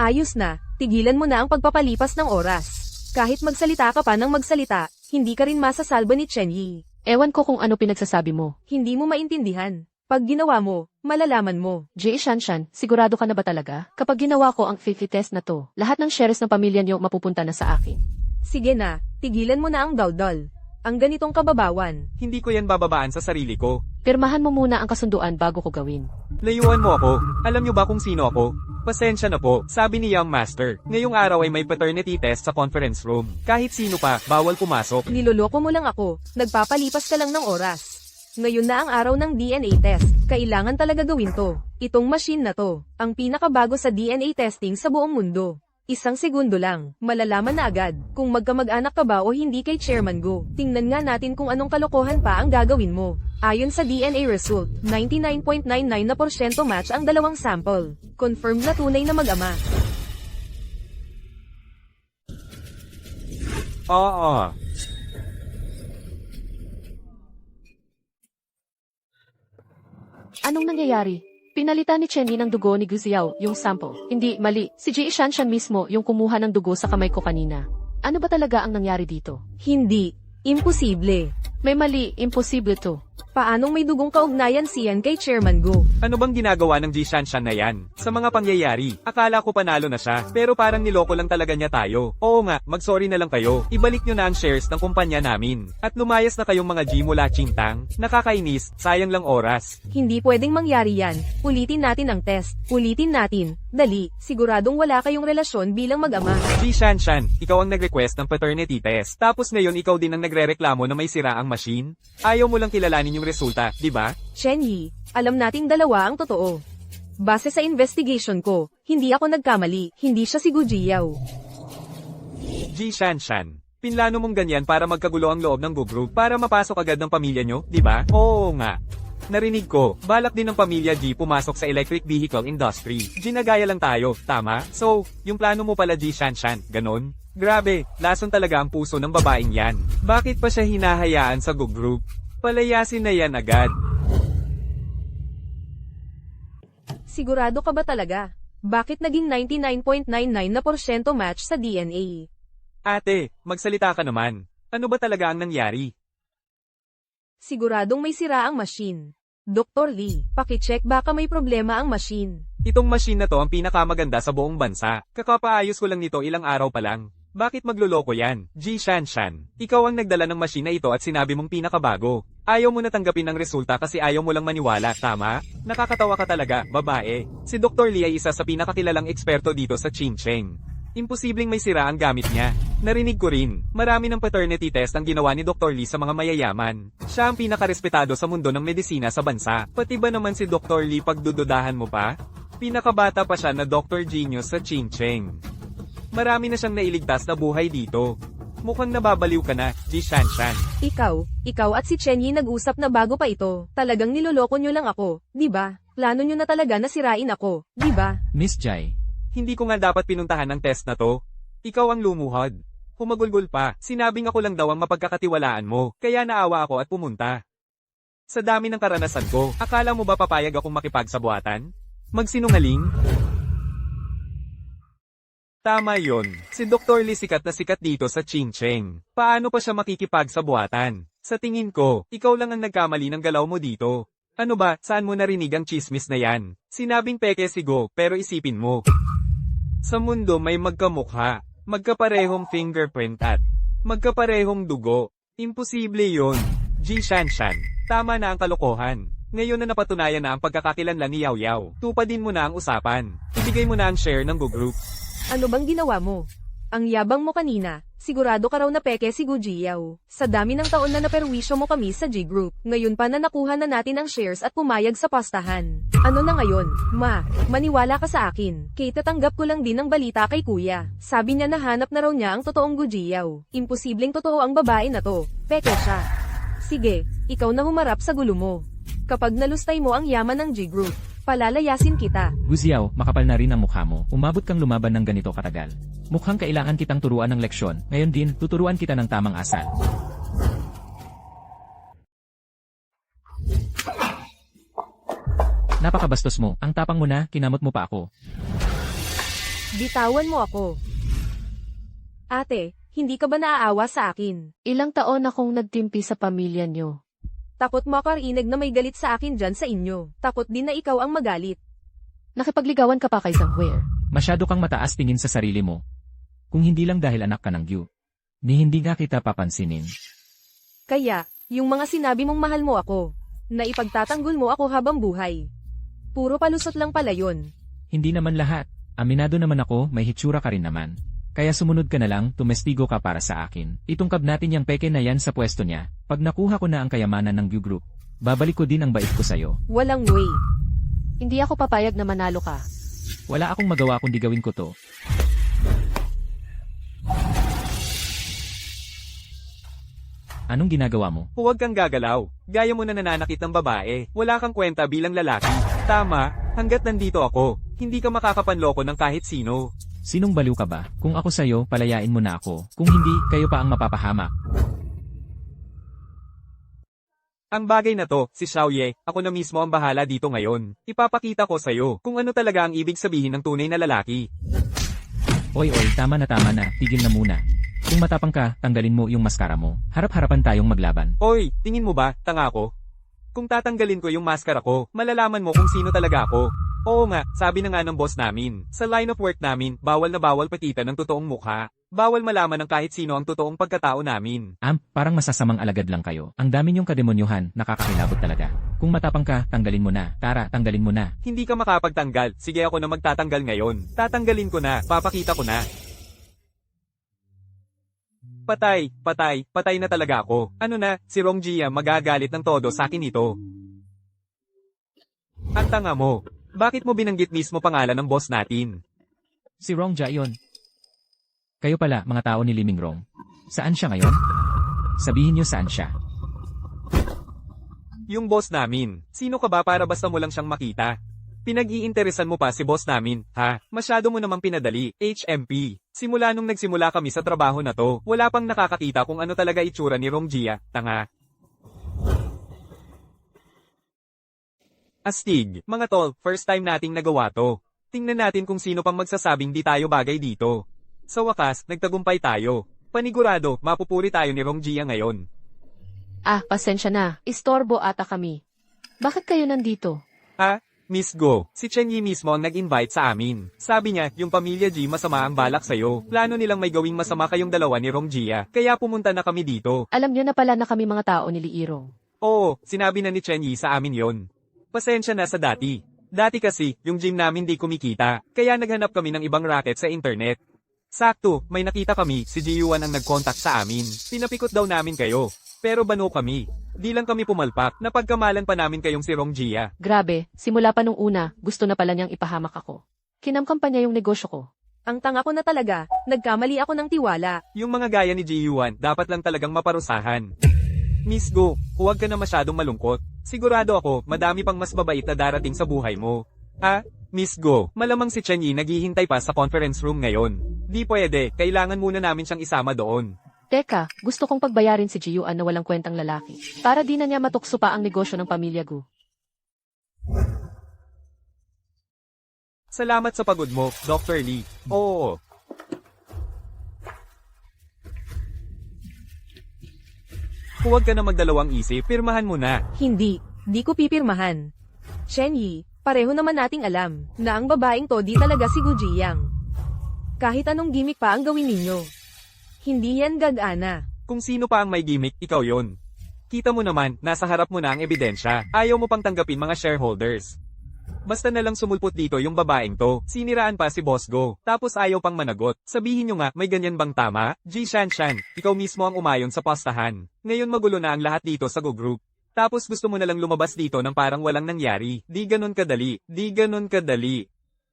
Ayos na, tigilan mo na ang pagpapalipas ng oras. Kahit magsalita ka pa ng magsalita, hindi ka rin masasalba ni Chen Yi. Ewan ko kung ano pinagsasabi mo. Hindi mo maintindihan. Pag ginawa mo, malalaman mo. J. Shanshan, sigurado ka na ba talaga? Kapag ginawa ko ang 50 test na to, lahat ng shares ng pamilya niyo mapupunta na sa akin. Sige na, tigilan mo na ang daldal. Ang ganitong kababawan. Hindi ko yan bababaan sa sarili ko. Pirmahan mo muna ang kasunduan bago ko gawin. Layuan mo ako. Alam niyo ba kung sino ako? Pasensya na po, sabi ni Young Master. Ngayong araw ay may paternity test sa conference room. Kahit sino pa, bawal pumasok. Niloloko mo lang ako, nagpapalipas ka lang ng oras. Ngayon na ang araw ng DNA test, kailangan talaga gawin to. Itong machine na to, ang pinakabago sa DNA testing sa buong mundo. 1 segundo lang, malalaman na agad kung magkamag-anak ka ba o hindi kay Chairman Go. Tingnan nga natin kung anong kalokohan pa ang gagawin mo. Ayon sa DNA result, 99.99% match ang dalawang sample. Confirmed na tunay na mag-ama. Oo. Anong nangyayari? Pinalitan ni Chenny ng dugo ni Guziao, yung sample. Hindi, mali. Si Ji Shanshan mismo yung kumuha ng dugo sa kamay ko kanina. Ano ba talaga ang nangyari dito? Hindi. Imposible. May mali, imposible to. Paanong may dugong kaugnayan siyan kay Chairman Go? Ano bang ginagawa ng Jishanshan na yan? Sa mga pangyayari, akala ko panalo na siya, pero parang niloko lang talaga niya tayo. Oo nga, mag-sorry na lang kayo. Ibalik nyo na ang shares ng kumpanya namin. At lumayas na kayong mga G mula Chingtang. Nakakainis, sayang lang oras. Hindi pwedeng mangyari yan. Ulitin natin ang test. Ulitin natin. Dali, siguradong wala kayong relasyon bilang mag-ama. Jishanshan, ikaw ang nag-request ng paternity test. Tapos ngayon ikaw din ang nagrereklamo na may sira ang machine? Ayaw mo lang kilalanin yung resulta, di ba? Chen Yi, alam nating dalawa ang totoo. Base sa investigation ko, hindi ako nagkamali, hindi siya si Gu Jiao. Jishanshan, pinlano mong ganyan para magkagulo ang loob ng Go Group para mapasok agad ng pamilya nyo, di ba? Oo nga. Narinig ko, balak din ng pamilya G pumasok sa electric vehicle industry. Ginagaya lang tayo, tama? So, yung plano mo pala Jishanshan, ganon? Grabe, lason talaga ang puso ng babaeng yan. Bakit pa siya hinahayaan sa Go Group? Palayasin na yan agad. Sigurado ka ba talaga? Bakit naging 99.99% match sa DNA? Ate, magsalita ka naman. Ano ba talaga ang nangyari? Siguradong may sira ang machine. Dr. Lee, pakicheck baka may problema ang machine. Itong machine na to ang pinakamaganda sa buong bansa. Kakapaayos ko lang nito ilang araw pa lang. Bakit magluloko yan? Jishanshan, ikaw ang nagdala ng machine na ito at sinabi mong pinakabago. Ayaw mo na tanggapin ang resulta kasi ayaw mo lang maniwala, tama? Nakakatawa ka talaga, babae. Si Dr. Lee ay isa sa pinakakilalang eksperto dito sa Qingcheng. Imposibleng may sira ang gamit niya. Narinig ko rin, marami ng paternity test ang ginawa ni Dr. Lee sa mga mayayaman. Siya ang pinakarespetado sa mundo ng medisina sa bansa. Pati ba naman si Dr. Lee pagdududahan mo pa? Pinakabata pa siya na Dr. Genius sa Qingcheng. Marami na siyang nailigtas na buhay dito. Mukhang nababaliw ka na, Jishanshan. Ikaw at si Chen Yi nag-usap na bago pa ito. Talagang niloloko nyo lang ako, di ba? Plano nyo na talaga na sirain ako, di ba? Miss Jai, Hindi ko nga dapat pinuntahan ng test na to. Ikaw ang lumuhod. Humagulgol pa, sinabing ako lang daw ang mapagkakatiwalaan mo, kaya naawa ako at pumunta. Sa dami ng karanasan ko, akala mo ba papayag akong makipagsabuatan? Magsinungaling? Tama yon. Si Dr. Lee sikat na sikat dito sa Qingcheng. Paano pa siya makikipagsabuatan? Sa tingin ko, ikaw lang ang nagkamali ng galaw mo dito. Ano ba, saan mo narinig ang chismis na yan? Sinabing peke si Go, pero isipin mo. Sa mundo may magkamukha, magkaparehong fingerprint at magkaparehong dugo. Imposible yon. Jishanshan, tama na ang kalokohan. Ngayon na napatunayan na ang pagkakakilanlan ni Yao Yao, tupadin mo na ang usapan. Ibigay mo na ang share ng Go Group. Ano bang ginawa mo? Ang yabang mo kanina, sigurado ka raw na peke si Gu Jiao. Sa dami ng taon na naperwisyo mo kami sa G Group, ngayon pa na nakuha na natin ang shares at pumayag sa pastahan. Ano na ngayon? Maniwala ka sa akin. Kay tatanggap ko lang din ang balita kay kuya. Sabi niya nahanap na raw niya ang totoong Gu Jiao. Imposibleng totoo ang babae na to. Peke siya. Sige, ikaw na humarap sa gulo mo. Kapag nalustay mo ang yaman ng G Group, palalayasin kita. Guziao, makapal na rin ang mukha mo. Umabot kang lumaban ng ganito katagal. Mukhang kailangan kitang turuan ng leksyon. Ngayon din, tuturuan kita ng tamang asal. Napakabastos mo. Ang tapang mo na, kinamot mo pa ako. Bitawan mo ako. Ate, hindi ka ba naaawa sa akin? Ilang taon akong nagtimpi sa pamilya nyo. Takot makarinig na may galit sa akin dyan sa inyo. Takot din na ikaw ang magalit. Nakipagligawan ka pa kay Zhang Masyado kang mataas tingin sa sarili mo. Kung hindi lang dahil anak ka ng Gyu, ni hindi nga kita papansinin. Kaya, yung mga sinabi mong mahal mo ako, na ipagtatanggol mo ako habang buhay. Puro palusot lang pala yun. Hindi naman lahat. Aminado naman ako, may hitsura ka rin naman. Kaya sumunod ka na lang, tumestigo ka para sa akin. Itungkab natin yung peke na yan sa pwesto niya. Pag nakuha ko na ang kayamanan ng Gyu Group, babalik ko din ang bait ko sa'yo. Walang way. Hindi ako papayag na manalo ka. Wala akong magawa kundi gawin ko to. Anong ginagawa mo? Huwag kang gagalaw. Gaya mo na nananakit ng babae. Wala kang kwenta bilang lalaki. Tama, hanggat nandito ako, hindi ka makakapanloko ng kahit sino. Sinong baliw ka ba? Kung ako sa'yo, palayain mo na ako. Kung hindi, kayo pa ang mapapahamak. Ang bagay na to, si Xiaoye, ako na mismo ang bahala dito ngayon. Ipapakita ko sa'yo kung ano talaga ang ibig sabihin ng tunay na lalaki. Oy, tama na, tigil na muna. Kung matapang ka, tanggalin mo yung maskara mo. Harap-harapan tayong maglaban. Oy, tingin mo ba, tanga ako? Kung tatanggalin ko yung maskara ko, malalaman mo kung sino talaga ako. Oo nga, sabi na nga ng boss namin, sa line of work namin, bawal na bawal pakita ng totoong mukha. Bawal malaman ng kahit sino ang totoong pagkatao namin. Parang masasamang alagad lang kayo. Ang dami niyong kademonyuhan, nakakakilabot talaga. Kung matapang ka, tanggalin mo na. Tara, tanggalin mo na. Hindi ka makapagtanggal, sige ako na magtatanggal ngayon. Tatanggalin ko na, papakita ko na. Patay na talaga ako. Ano na, si Rong Jia magagalit ng todo sa akin ito. Ang tanga mo. Bakit mo binanggit mismo pangalan ng boss natin? Si Rong Jia yun. Kayo pala, mga tao ni Liming Rong. Saan siya ngayon? Sabihin niyo saan siya. Yung boss namin. Sino ka ba para basta mo lang siyang makita? Pinag-iinteresan mo pa si boss namin, ha? Masyado mo namang pinadali, HMP. Simula nung nagsimula kami sa trabaho na to, wala pang nakakakita kung ano talaga itsura ni Rong Jia, tanga. Astig, mga tol, first time nating nagawa to. Tingnan natin kung sino pang magsasabing di tayo bagay dito. Sa wakas, nagtagumpay tayo. Panigurado, mapupuri tayo ni Rong Jia ngayon. Pasensya na. Istorbo ata kami. Bakit kayo nandito? Miss Go, si Chen Yi mismo ang nag-invite sa amin. Sabi niya, yung pamilya G masama ang balak sa'yo. Plano nilang may gawing masama kayong dalawa ni Rong Jia, kaya pumunta na kami dito. Alam niyo na pala na kami mga tao ni Liirong. Oo, sinabi na ni Chen Yi sa amin yon. Pasensya na sa dati. Dati kasi, yung gym namin di kumikita, kaya naghanap kami ng ibang racket sa internet. Sakto, may nakita kami, si Jiyuan ang nag-contact sa amin. Pinapikot daw namin kayo. Pero bano kami. Di lang kami pumalpak, napagkamalan pa namin kayong si Rong Jia. Grabe, simula pa nung una, gusto na pala niyang ipahamak ako. Kinamkam pa niya yung negosyo ko. Ang tanga ko na talaga, nagkamali ako ng tiwala. Yung mga gaya ni Jiyuan, dapat lang talagang maparusahan. Miss Go, huwag ka na masyadong malungkot. Sigurado ako, madami pang mas babait na darating sa buhay mo. Miss Go, malamang si Chen Yi naghihintay pa sa conference room ngayon. Di pwede, kailangan muna namin siyang isama doon. Teka, gusto kong pagbayarin si Jiyuan na walang kwentang lalaki. Para di na niya matukso pa ang negosyo ng pamilya Gu. Salamat sa pagod mo, Dr. Lee. Oo. Huwag ka na magdalawang isip, pirmahan mo na. Hindi, di ko pipirmahan. Chen Yi, pareho naman nating alam, na ang babaeng to di talaga si Gu Jiyang. Kahit anong gimmick pa ang gawin ninyo. Hindi yan gagana. Kung sino pa ang may gimmick, ikaw yon. Kita mo naman, nasa harap mo na ang ebidensya. Ayaw mo pang tanggapin mga shareholders. Basta na lang sumulpot dito yung babaeng to, siniraan pa si Boss Go, tapos ayaw pang managot. Sabihin nyo nga, may ganyan bang tama? Ji Shanshan, ikaw mismo ang umayon sa postahan. Ngayon magulo na ang lahat dito sa Go Group. Tapos gusto mo na lang lumabas dito ng parang walang nangyari. Di ganun kadali.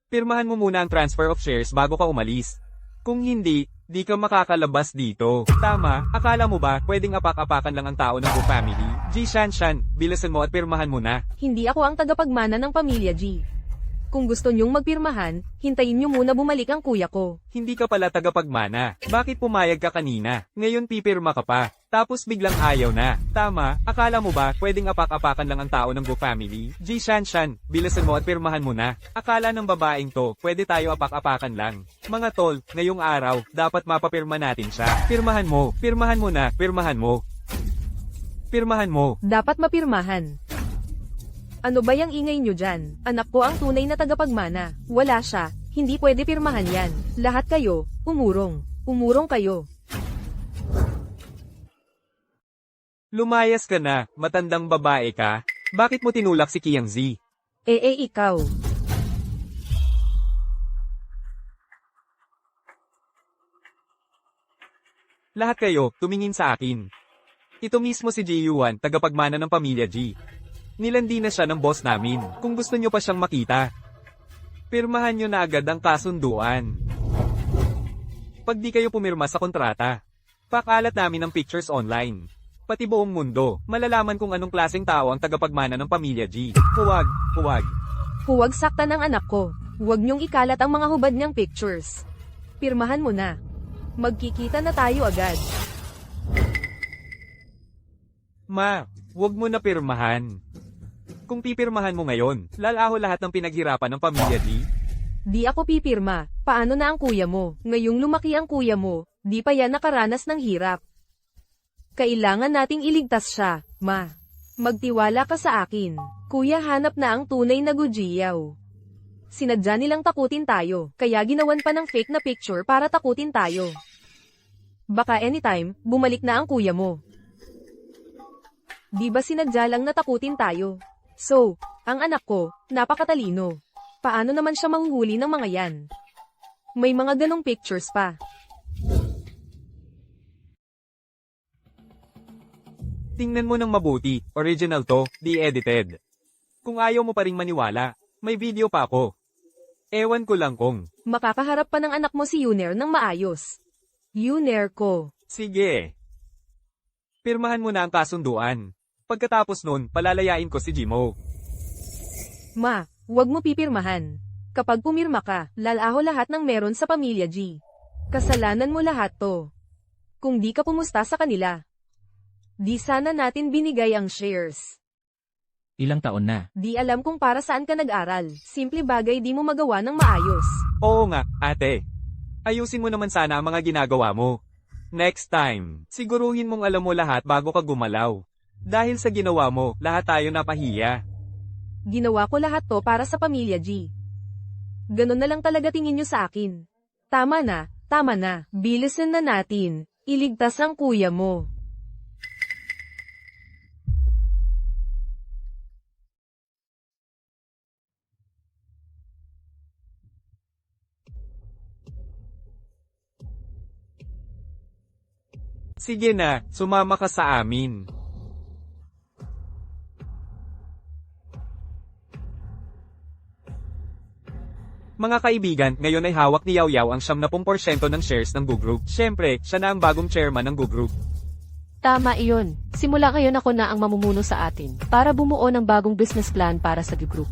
Pirmahan mo muna ang transfer of shares bago ka umalis. Kung hindi, di ka makakalabas dito. Tama, akala mo ba pwedeng apak-apakan lang ang tao ng Go family? Ji Shanshan, bilasan mo at pirmahan mo na. Hindi ako ang tagapagmana ng pamilya G. Kung gusto nyong magpirmahan, hintayin nyo muna bumalik ang kuya ko. Hindi ka pala tagapagmana. Bakit pumayag ka kanina? Ngayon pipirma ka pa. Tapos biglang ayaw na. Tama, akala mo ba pwedeng apak-apakan lang ang tao ng Go family? Ji Shanshan, bilasan mo at pirmahan mo na. Akala ng babaeng to, pwede tayo apak-apakan lang. Mga tol, ngayong araw, dapat mapapirma natin siya. Pirmahan mo na, pirmahan mo. Dapat mapirmahan. Ano ba yung ingay nyo dyan? Anak ko ang tunay na tagapagmana. Wala siya. Hindi pwede pirmahan yan. Lahat kayo, umurong. Umurong kayo. Lumayas ka na, matandang babae ka. Bakit mo tinulak si Qiang Zi? Ikaw. Lahat kayo, tumingin sa akin. Ito mismo si Ji Yuan, tagapagmana ng pamilya Ji. Nilandi na siya ng boss namin, kung gusto nyo pa siyang makita. Pirmahan nyo na agad ang kasunduan. Pag di kayo pumirma sa kontrata, pakalat namin ang pictures online. pati buong mundo, malalaman kung anong klaseng tao ang tagapagmana ng pamilya G. Huwag. Huwag saktan ang anak ko. Huwag niyong ikalat ang mga hubad niyang pictures. Pirmahan mo na. Magkikita na tayo agad. Ma, huwag mo na pirmahan. Kung pipirmahan mo ngayon, lalaho lahat ng pinaghirapan ng pamilya G. Di ako pipirma. Paano na ang kuya mo? Ngayong lumaki ang kuya mo, di pa yan nakaranas ng hirap. Kailangan nating iligtas siya, ma. Magtiwala ka sa akin. Kuya, hanap na ang tunay na Gujiyaw. Sinadya nilang takutin tayo, kaya ginawan pa ng fake na picture para takutin tayo. Baka anytime, bumalik na ang kuya mo. Di ba sinadya lang na takutin tayo? So, ang anak ko, napakatalino. Paano naman siya mahuhuli ng mga yan? May mga ganong pictures pa. Tingnan mo ng mabuti, original to, di edited. Kung ayaw mo pa ring maniwala, may video pa ako. Ewan ko lang kung. Makakaharap pa ng anak mo si Yuner ng maayos. Yuner ko. Sige. Pirmahan mo na ang kasunduan. Pagkatapos nun, palalayain ko si Jimo. Ma, huwag mo pipirmahan. Kapag pumirma ka, lalaho lahat ng meron sa pamilya G. Kasalanan mo lahat to. Kung di ka pumusta sa kanila. Di sana natin binigay ang shares. Ilang taon na. Di alam kung para saan ka nag-aral. Simple bagay di mo magawa ng maayos. Oo nga, ate. Ayusin mo naman sana ang mga ginagawa mo. Next time, siguruhin mong alam mo lahat bago ka gumalaw. Dahil sa ginawa mo, lahat tayo napahiya. Ginawa ko lahat to para sa pamilya G. Ganon na lang talaga tingin nyo sa akin. Tama na. Bilisan na natin. Iligtas ang kuya mo. Sige na, sumama ka sa amin. Mga kaibigan, ngayon ay hawak ni Yaw Yaw ang 70% ng shares ng Go Group. Siyempre, siya na ang bagong chairman ng Go Group. Tama iyon. Simula ngayon ako na ang mamumuno sa atin para bumuo ng bagong business plan para sa group.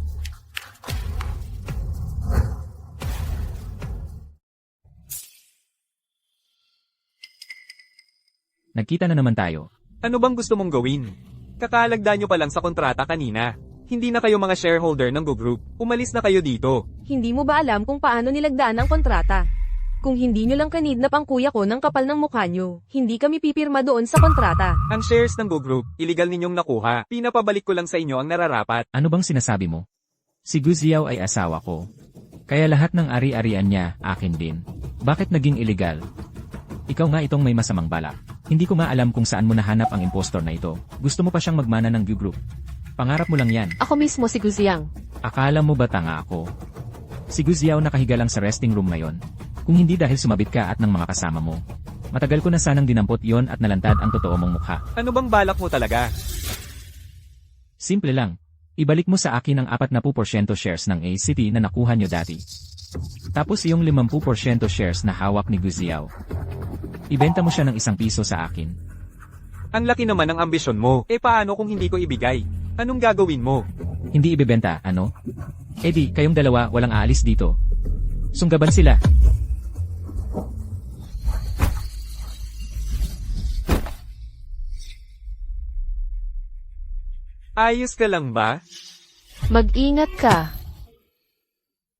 Nagkita na naman tayo. Ano bang gusto mong gawin? Kakalagda nyo pa lang sa kontrata kanina. Hindi na kayo mga shareholder ng Go Group. Umalis na kayo dito. Hindi mo ba alam kung paano nilagdaan ang kontrata? Kung hindi nyo lang kanidnap ang kuya ko ng kapal ng mukha nyo, hindi kami pipirma doon sa kontrata. Ang shares ng Go Group, illegal ninyong nakuha. Pinapabalik ko lang sa inyo ang nararapat. Ano bang sinasabi mo? Si Guziao ay asawa ko. Kaya lahat ng ari-arian niya, akin din. Bakit naging illegal? Ikaw nga itong may masamang balak. Hindi ko nga alam kung saan mo nahanap ang impostor na ito. Gusto mo pa siyang magmana ng Go Group. Pangarap mo lang yan. Ako mismo si Guziang. Akala mo ba tanga ako? Si Guziao nakahiga lang sa resting room ngayon. Kung hindi dahil sumabit ka at ng mga kasama mo. Matagal ko na sanang dinampot yon at nalantad ang totoo mong mukha. Ano bang balak mo talaga? Simple lang. Ibalik mo sa akin ang 40% shares ng ACT na nakuha nyo dati. Tapos yung 50% shares na hawak ni Guziao. Ibenta mo siya ng ₱1 sa akin. Ang laki naman ng ambisyon mo. Paano kung hindi ko ibigay? Anong gagawin mo? Hindi ibebenta, ano? Di, kayong dalawa walang aalis dito. Sunggaban sila. Ayos ka lang ba? Mag-ingat ka.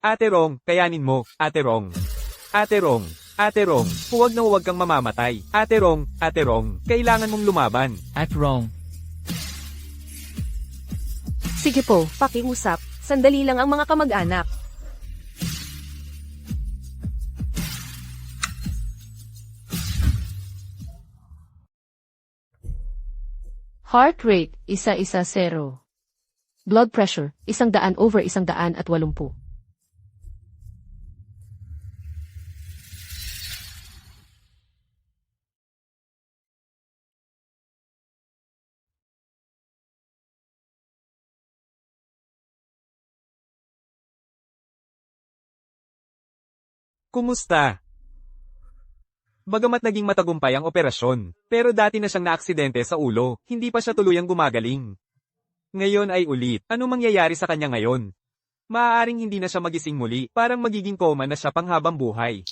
Ate Rong, kayanin mo. Ate Rong. Ate Rong. Ate Rong, huwag na huwag kang mamamatay. Ate Rong, kailangan mong lumaban. At wrong. Sige po, pakiusap. Sandali lang ang mga kamag-anak. Heart rate, 110. Blood pressure, 100/180. Kumusta? Bagamat naging matagumpay ang operasyon, pero dati na siyang naaksidente sa ulo, hindi pa siya tuluyang gumagaling. Ngayon ay ulit, ano mangyayari sa kanya ngayon? Maaaring hindi na siya magising muli, parang magiging coma na siya panghabang buhay.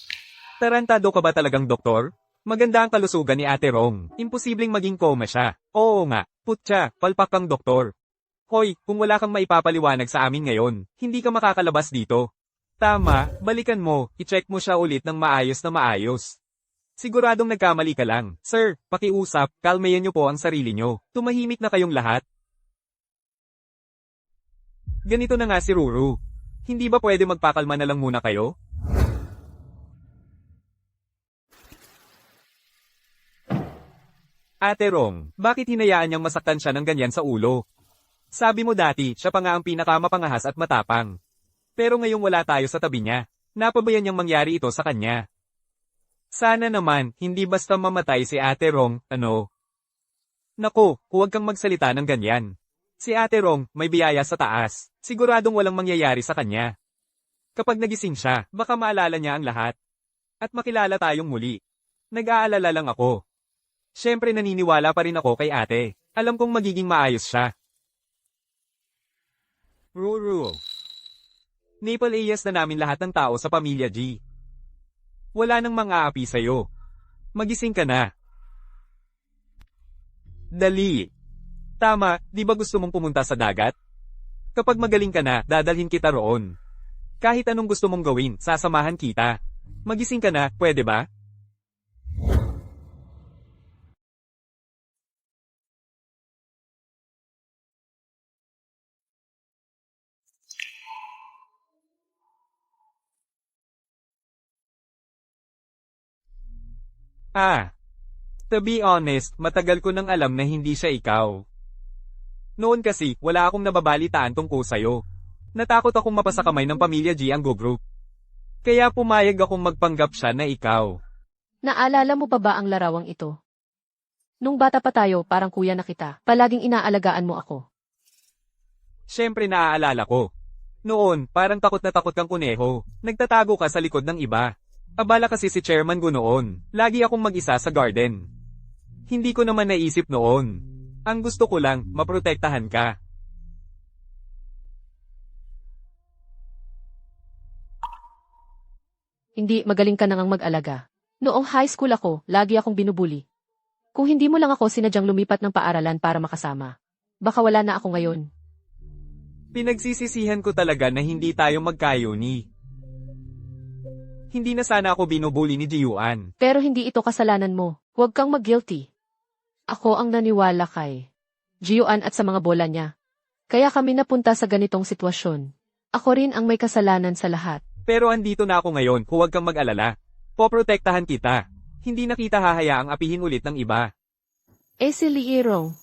Tarantado ka ba talagang doktor? Maganda ang kalusugan ni Ate Rong, imposibleng maging coma siya. Oo nga, putya, palpak kang doktor. Hoy, kung wala kang maipapaliwanag sa amin ngayon, hindi ka makakalabas dito. Tama, balikan mo, i-check mo siya ulit ng maayos na maayos. Siguradong nagkamali ka lang. Sir, pakiusap, kalmayan niyo po ang sarili niyo. Tumahimik na kayong lahat. Ganito na nga si Ruru. Hindi ba pwede magpakalma na lang muna kayo? Ate Rong, bakit hinayaan niyang masaktan siya ng ganyan sa ulo? Sabi mo dati, siya pa nga ang pinakamapangahas at matapang. Pero ngayong wala tayo sa tabi niya, napabayan niyang mangyari ito sa kanya. Sana naman, hindi basta mamatay si Ate Rong, ano? Naku, huwag kang magsalita ng ganyan. Si Ate Rong, may biyaya sa taas. Siguradong walang mangyayari sa kanya. Kapag nagising siya, baka maalala niya ang lahat. At makilala tayong muli. Nag-aalala lang ako. Siyempre naniniwala pa rin ako kay ate. Alam kong magiging maayos siya. Ruru. Napaliyas na namin lahat ng tao sa pamilya G. Wala nang mang-aapi sa'yo. Magising ka na. Dali. Tama, di ba gusto mong pumunta sa dagat? Kapag magaling ka na, dadalhin kita roon. Kahit anong gusto mong gawin, sasamahan kita. Magising ka na, pwede ba? To be honest, matagal ko nang alam na hindi siya ikaw. Noon kasi, wala akong nababalitaan tungkol sa'yo. Natakot akong mapasa kamay ng pamilya G ang Go Group. Kaya pumayag akong magpanggap siya na ikaw. Naalala mo pa ba ang larawang ito? Nung bata pa tayo, parang kuya na kita. Palaging inaalagaan mo ako. Siyempre naaalala ko. Noon, parang takot na takot kang kuneho. Nagtatago ka sa likod ng iba. Abala kasi si Chairman ko noon. Lagi akong mag-isa sa garden. Hindi ko naman naisip noon. Ang gusto ko lang, maprotektahan ka. Hindi, magaling ka nang mag-alaga. Noong high school ako, lagi akong binubuli. Kung hindi mo lang ako sinadyang lumipat ng paaralan para makasama, baka wala na ako ngayon. Pinagsisisihan ko talaga na hindi tayo magkayoni. Hindi na sana ako binubuli ni Jiyuan. Pero hindi ito kasalanan mo. Huwag kang mag-guilty. Ako ang naniwala kay Jiyuan at sa mga bola niya. Kaya kami napunta sa ganitong sitwasyon. Ako rin ang may kasalanan sa lahat. Pero andito na ako ngayon, huwag kang mag-alala. Poprotektahan kita. Hindi na kita hahayaang apihin ulit ng iba. Si Lee Rong.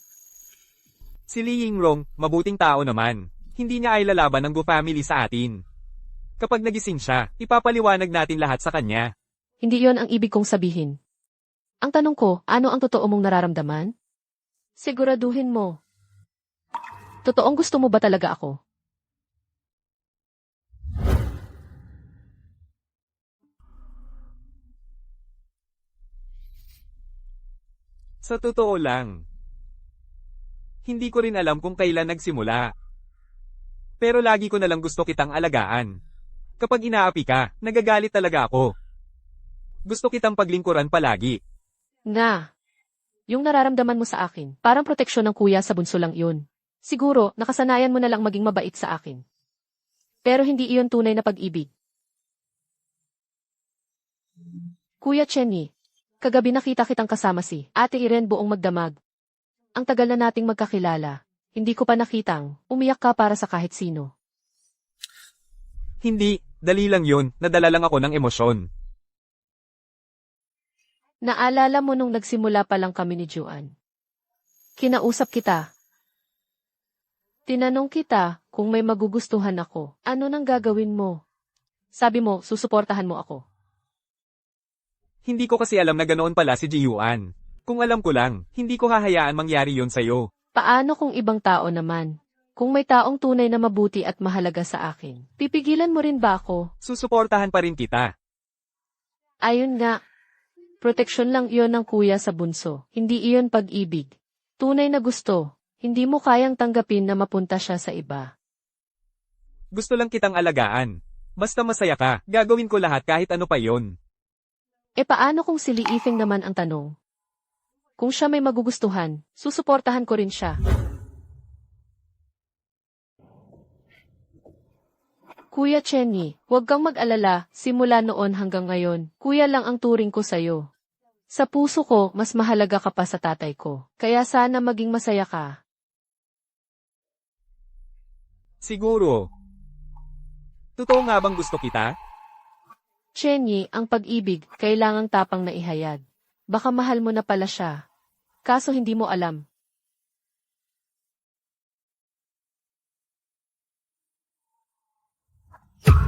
Si Lee Yingrong, mabuting tao naman. Hindi niya ay lalaban ng Gu family sa atin. Kapag nagising siya, ipapaliwanag natin lahat sa kanya. Hindi yon ang ibig kong sabihin. Ang tanong ko, ano ang totoo mong nararamdaman? Siguraduhin mo. Totoong gusto mo ba talaga ako? Sa totoo lang. Hindi ko rin alam kung kailan nagsimula. Pero lagi ko nalang gusto kitang alagaan. Kapag inaapi ka, nagagalit talaga ako. Gusto kitang paglingkuran palagi. Nga. Yung nararamdaman mo sa akin, parang proteksyon ng kuya sa bunso lang yun. Siguro, nakasanayan mo na lang maging mabait sa akin. Pero hindi iyon tunay na pag-ibig. Kuya Chenny, kagabi nakita kitang kasama si Ate Irene buong magdamag. Ang tagal na nating magkakilala. Hindi ko pa nakitang umiyak ka para sa kahit sino. Hindi, dali lang yun, nadala lang ako ng emosyon. Naalala mo nung nagsimula pa lang kami ni Juan. Kinausap kita. Tinanong kita kung may magugustuhan ako. Ano nang gagawin mo? Sabi mo, susuportahan mo ako. Hindi ko kasi alam na ganoon pala si Jiyuan. Kung alam ko lang, hindi ko hahayaan mangyari yon sa'yo. Paano kung ibang tao naman? Kung may taong tunay na mabuti at mahalaga sa akin, pipigilan mo rin ba ako? Susuportahan pa rin kita. Ayun nga. Proteksyon lang iyon ng kuya sa bunso, hindi iyon pag-ibig. Tunay na gusto, hindi mo kayang tanggapin na mapunta siya sa iba. Gusto lang kitang alagaan. Basta masaya ka, gagawin ko lahat kahit ano pa yon. E paano kung si Liifeng naman ang tanong? Kung siya may magugustuhan, susuportahan ko rin siya. Kuya Chenny, huwag kang mag-alala, simula noon hanggang ngayon, kuya lang ang turing ko sa'yo. Sa puso ko, mas mahalaga ka pa sa tatay ko, kaya sana maging masaya ka. Siguro. Totoo nga bang gusto kita? Chenny, ang pag-ibig, kailangang tapang na ihayag. Baka mahal mo na pala siya. Kaso hindi mo alam.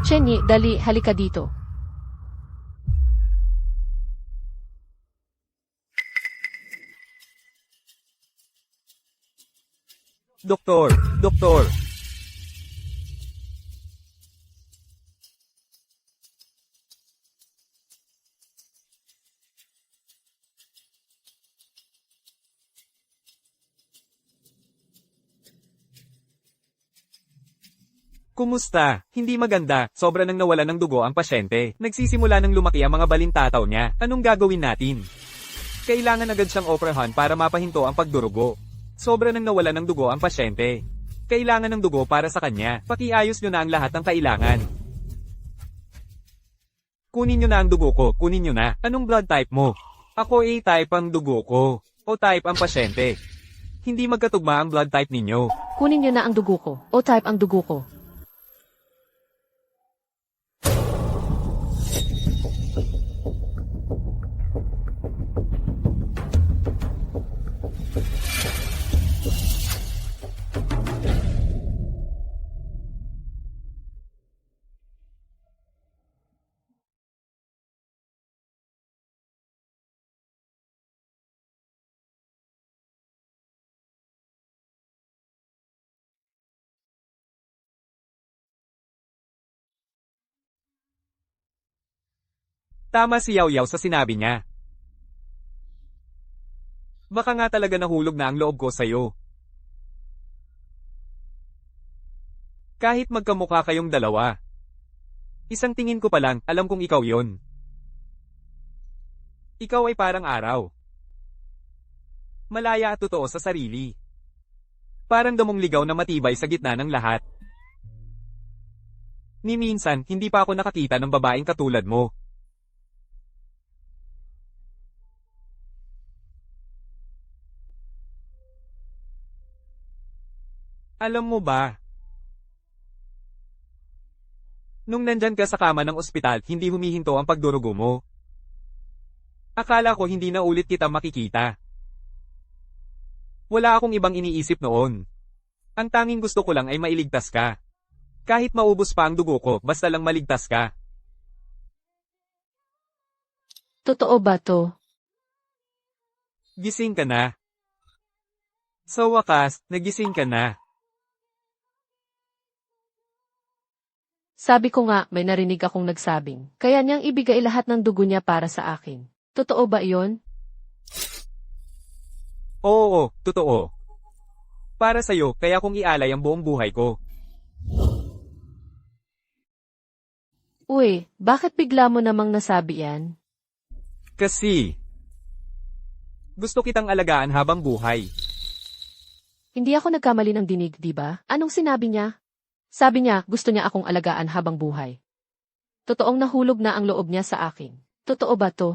Chenny, dali, halika dito. Doktor, doktor. Kumusta? Hindi maganda, sobra nang nawala ng dugo ang pasyente. Nagsisimula nang lumaki ang mga balintataw niya. Anong gagawin natin? Kailangan agad siyang operahan para mapahinto ang pagdurugo. Sobra nang nawala ng dugo ang pasyente. Kailangan ng dugo para sa kanya. Pakiayos nyo na ang lahat ng kailangan. Kunin nyo na ang dugo ko, kunin nyo na. Anong blood type mo? Ako A-type ang dugo ko. O-type ang pasyente. Hindi magkatugma ang blood type ninyo. Kunin niyo na ang dugo ko, o type ang dugo ko. Tama si Yaw Yaw sa sinabi niya. Baka nga talaga nahulog na ang loob ko sa'yo. Kahit magkamukha kayong dalawa. Isang tingin ko pa lang, alam kong ikaw yon. Ikaw ay parang araw. Malaya at totoo sa sarili. Parang damong ligaw na matibay sa gitna ng lahat. Ni minsan, hindi pa ako nakakita ng babaeng katulad mo. Alam mo ba? Nung nandyan ka sa kama ng ospital, hindi humihinto ang pagdurugo mo. Akala ko hindi na ulit kita makikita. Wala akong ibang iniisip noon. Ang tanging gusto ko lang ay mailigtas ka. Kahit maubos pa ang dugo ko, basta lang maligtas ka. Totoo ba to? Gising ka na. Sa wakas, nagising ka na. Sabi ko nga, may narinig akong nagsabing, kaya niyang ibigay lahat ng dugo niya para sa akin. Totoo ba iyon? Oo, totoo. Para sa'yo, kaya kong ialay ang buong buhay ko. Uy, bakit bigla mo namang nasabi yan? Kasi, gusto kitang alagaan habang buhay. Hindi ako nagkamali ng dinig, di ba? Anong sinabi niya? Sabi niya, gusto niya akong alagaan habang buhay. Totoong nahulog na ang loob niya sa akin. Totoo ba to?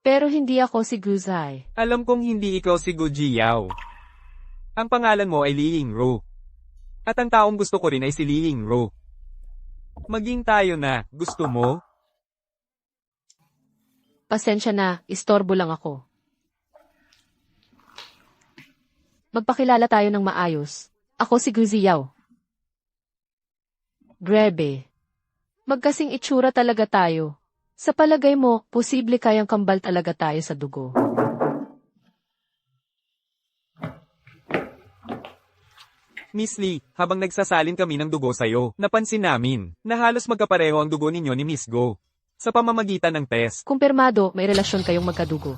Pero hindi ako si Guzai. Alam kong hindi ikaw si Guji Yao. Ang pangalan mo ay Li Yingru. At ang taong gusto ko rin ay si Li Yingru. Maging tayo na, gusto mo? Pasensya na, istorbo lang ako. Magpakilala tayo ng maayos. Ako si Guzi Yao. Grebe. Magkasing itsura talaga tayo. Sa palagay mo, posible kayang kambal talaga tayo sa dugo. Miss Lee, habang nagsasalin kami ng dugo sa'yo, napansin namin na halos magkapareho ang dugo ninyo ni Miss Go. Sa pamamagitan ng test. Kumpirmado, may relasyon kayong magkadugo.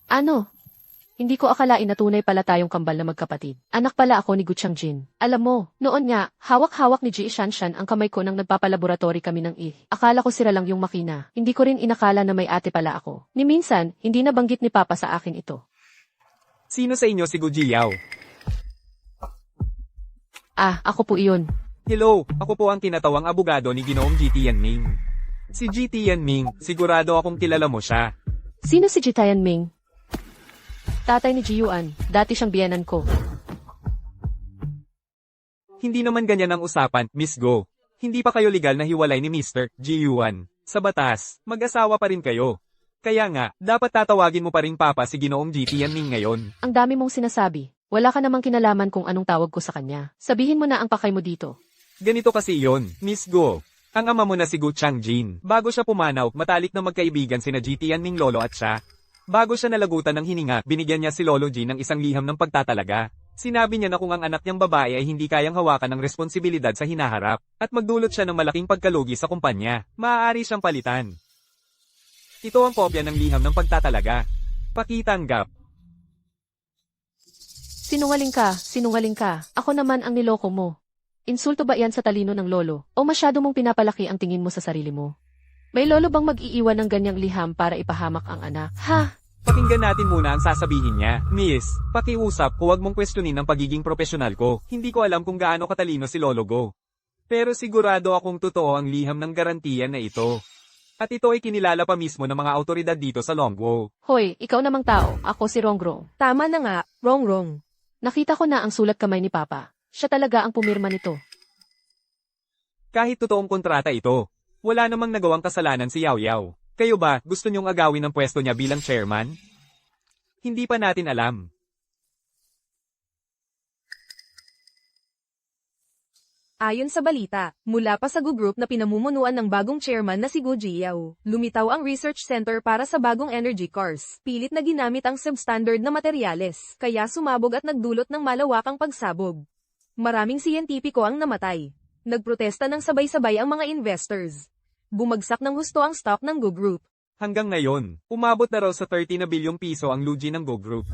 Ano? Hindi ko akalain na tunay pala tayong kambal na magkapatid. Anak pala ako ni Gu Changjin. Alam mo, noon nga, hawak-hawak ni Ji Shanshan ang kamay ko nang nagpapalaboratory kami ng Akala ko sira lang yung makina. Hindi ko rin inakala na may ate pala ako. Ni minsan, hindi nabanggit ni Papa sa akin ito. Sino sa inyo si Gu Jiao? Ah, ako po iyon. Hello, ako po ang tinatawang abogado ni Ginoong G. Tianming. Si G. Tianming, sigurado akong kilala mo siya. Sino si Ji Tianming? Tatay ni Ji Yuan, dati siyang biyenan ko. Hindi naman ganyan ang usapan, Miss Go. Hindi pa kayo legal na hiwalay ni Mr. Ji Yuan. Sa batas, mag-asawa pa rin kayo. Kaya nga, dapat tatawagin mo pa rin Papa si Ginoong G. Tianming ngayon. Ang dami mong sinasabi. Wala ka namang kinalaman kung anong tawag ko sa kanya. Sabihin mo na ang pakay mo dito. Ganito kasi yon, Miss Go. Ang ama mo na si Gu Changjin. Bago siya pumanaw, matalik na magkaibigan sina G. Tianming lolo at siya. Bago siya nalagutan ng hininga, binigyan niya si Lolo G ng isang liham ng pagtatalaga. Sinabi niya na kung ang anak niyang babae ay hindi kayang hawakan ng responsibilidad sa hinaharap, at magdulot siya ng malaking pagkalugi sa kumpanya, maaari siyang palitan. Ito ang kopya ng liham ng pagtatalaga. Pakitanggap. Sinungaling ka. Ako naman ang niloko mo. Insulto ba yan sa talino ng lolo, o masyado mong pinapalaki ang tingin mo sa sarili mo? May lolo bang mag-iiwan ng ganyang liham para ipahamak ang anak? Ha? Pakinggan natin muna ang sasabihin niya. Miss, pakiusap, huwag mong questionin ang pagiging profesional ko. Hindi ko alam kung gaano katalino si Lolo Go. Pero sigurado akong totoo ang liham ng garantiya na ito. At ito ay kinilala pa mismo ng mga autoridad dito sa Longwo. Hoy, ikaw namang tao, ako si Rongrong. Tama na nga, wrong. Nakita ko na ang sulat kamay ni Papa. Siya talaga ang pumirma nito. Kahit totoong kontrata ito, wala namang nagawang kasalanan si Yao Yao. Kayo ba, gusto niyong agawin ang pwesto niya bilang chairman? Hindi pa natin alam. Ayon sa balita, mula pa sa Gu Group na pinamumunuan ng bagong chairman na si Gu Jiao, lumitaw ang research center para sa bagong energy cars. Pilit na ginamit ang substandard na materyales, kaya sumabog at nagdulot ng malawakang pagsabog. Maraming siyentipiko ang namatay. Nagprotesta ng sabay-sabay ang mga investors. Bumagsak ng husto ang stock ng Gu Group. Hanggang ngayon, umabot na raw sa 30 na bilyong piso ang lugi ng Go Group.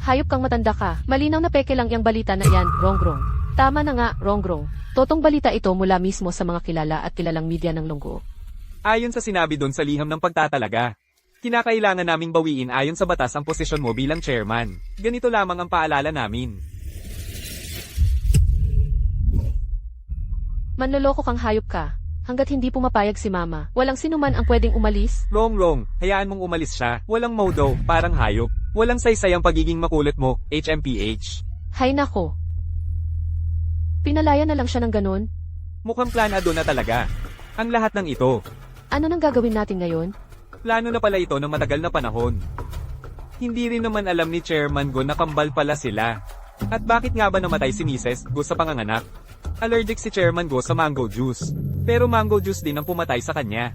Hayop kang matanda ka. Malinaw na peke lang yung balita na yan, Rongrong. Tama na nga, Rongrong. Totong balita ito mula mismo sa mga kilala at kilalang media ng Longgo. Ayon sa sinabi doon sa liham ng pagtatalaga, kinakailangan naming bawiin ayon sa batas ang posisyon mo bilang chairman. Ganito lamang ang paalala namin. Manloloko kang hayop ka. Hanggat hindi pumapayag si Mama, walang sinuman ang pwedeng umalis. Wrong. Hayaan mong umalis siya. Walang modo, parang hayop. Walang saysay ang pagiging makulit mo, HMPH. Hay nako. Pinalaya na lang siya ng ganun. Mukhang planado na talaga. Ang lahat ng ito. Ano nang gagawin natin ngayon? Plano na pala ito ng matagal na panahon. Hindi rin naman alam ni Chairman Go na kambal pala sila. At bakit nga ba namatay si Mrs. Go sa panganganak? Allergic si Chairman Go sa mango juice. Pero mango juice din ang pumatay sa kanya.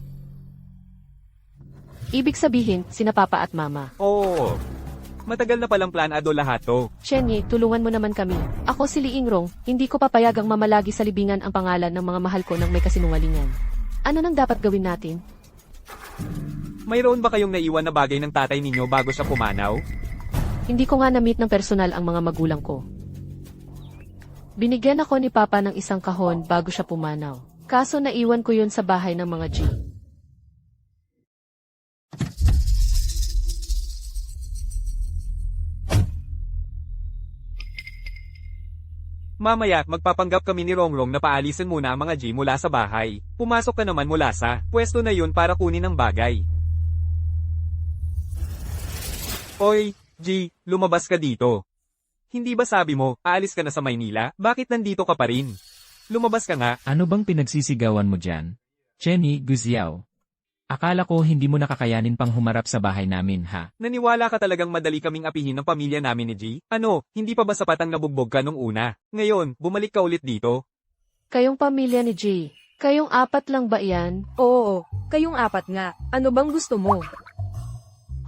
Ibig sabihin, sina Papa at Mama. Oo. Matagal na palang planado lahat to. Shenye, tulungan mo naman kami. Ako si Liing Rong, hindi ko papayagang mamalagi sa libingan ang pangalan ng mga mahal ko nang may kasinungalingan. Ano nang dapat gawin natin? Mayroon ba kayong naiwan na bagay ng tatay ninyo bago siya pumanaw? Hindi ko nga na-meet ng personal ang mga magulang ko. Binigyan ako ni Papa ng isang kahon bago siya pumanaw. Kaso naiwan ko yun sa bahay ng mga G. Mamaya, magpapanggap kami ni Rongrong na paalisin muna ang mga G mula sa bahay. Pumasok ka naman mula sa pwesto na yun para kunin ang bagay. Oy, G, lumabas ka dito. Hindi ba sabi mo, aalis ka na sa Maynila? Bakit nandito ka pa rin? Lumabas ka nga. Ano bang pinagsisigawan mo dyan? Chenny, Guziao. Akala ko hindi mo nakakayanin pang humarap sa bahay namin, ha? Naniwala ka talagang madali kaming apihin ng pamilya namin ni G? Ano, hindi pa ba sapat ang nabugbog ka nung una? Ngayon, bumalik ka ulit dito? Kayong pamilya ni G. Kayong apat lang ba yan? Oo, kayong apat nga. Ano bang gusto mo?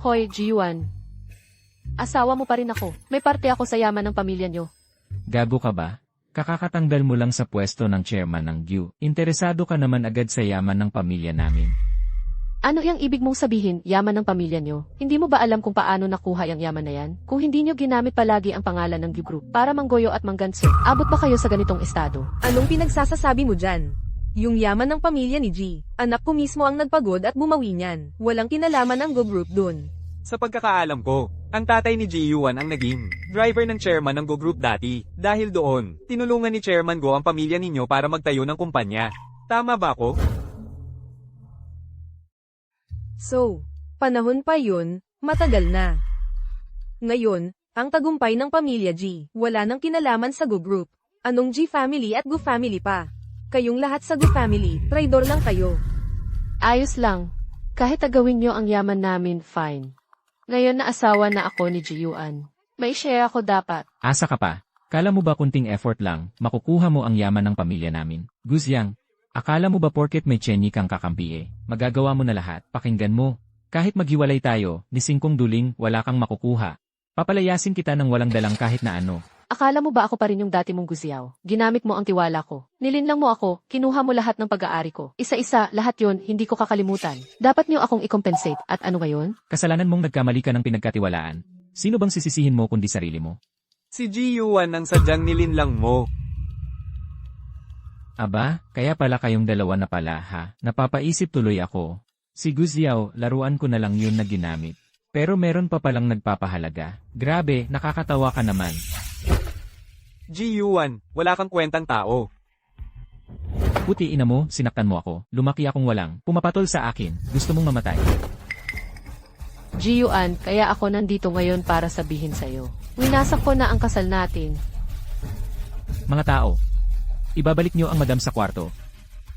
Hoy, G1. Asawa mo pa rin ako. May parte ako sa yaman ng pamilya nyo. Gago ka ba? Kakakatanggal mo lang sa pwesto ng chairman ng GU. Interesado ka naman agad sa yaman ng pamilya namin. Ano yung ibig mong sabihin, yaman ng pamilya nyo? Hindi mo ba alam kung paano nakuha yung yaman na yan? Kung hindi nyo ginamit palagi ang pangalan ng GU Group para manggoyo at mangganso, abot ba kayo sa ganitong estado? Anong pinagsasasabi mo dyan? Yung yaman ng pamilya ni G, anak ko mismo ang nagpagod at bumawi niyan. Walang kinalaman ang Go Group dun. Sa pagkakaalam ko, ang tatay ni Ji Yuan ang naging driver ng chairman ng Go Group dati. Dahil doon, tinulungan ni Chairman Go ang pamilya ninyo para magtayo ng kumpanya. Tama ba ako? So, panahon pa yun, matagal na. Ngayon, ang tagumpay ng pamilya G, wala nang kinalaman sa Go Group. Anong G family at Go family pa? Kayong lahat sa Go family, traidor lang kayo. Ayos lang. Kahit agawin nyo ang yaman namin, fine. Ngayon na asawa na ako ni Jiyuan. May share ako dapat. Asa ka pa? Kala mo ba kunting effort lang, makukuha mo ang yaman ng pamilya namin? Guzyang, akala mo ba porket may chenyi kang kakampi magagawa mo na lahat? Pakinggan mo. Kahit maghiwalay tayo, ni singkong duling, wala kang makukuha. Papalayasin kita ng walang dalang kahit na ano. Akala mo ba ako pa rin yung dati mong gusyaw? Ginamit mo ang tiwala ko. Nilinlang mo ako, kinuha mo lahat ng pag-aari ko. Isa-isa, lahat yon hindi ko kakalimutan. Dapat niyo akong i-compensate. At ano ngayon? Kasalanan mong nagkamali ka ng pinagkatiwalaan. Sino bang sisisihin mo kundi sarili mo? Si Ji Yuan ang sadyang nilinlang mo. Aba, kaya pala kayong dalawa na pala ha. Napapaisip tuloy ako. Si Guziao, laruan ko na lang yun na ginamit. Pero meron pa palang nagpapahalaga. Grabe, nakakatawa ka naman. Ji Yuan, wala kang kwentang tao. Puti ina mo, sinaktan mo ako. Lumaki akong walang pumapatol sa akin. Gusto mong mamatay. Jiyuan, kaya ako nandito ngayon para sabihin sa'yo. Winasak ko na ang kasal natin. Mga tao, ibabalik niyo ang madam sa kwarto.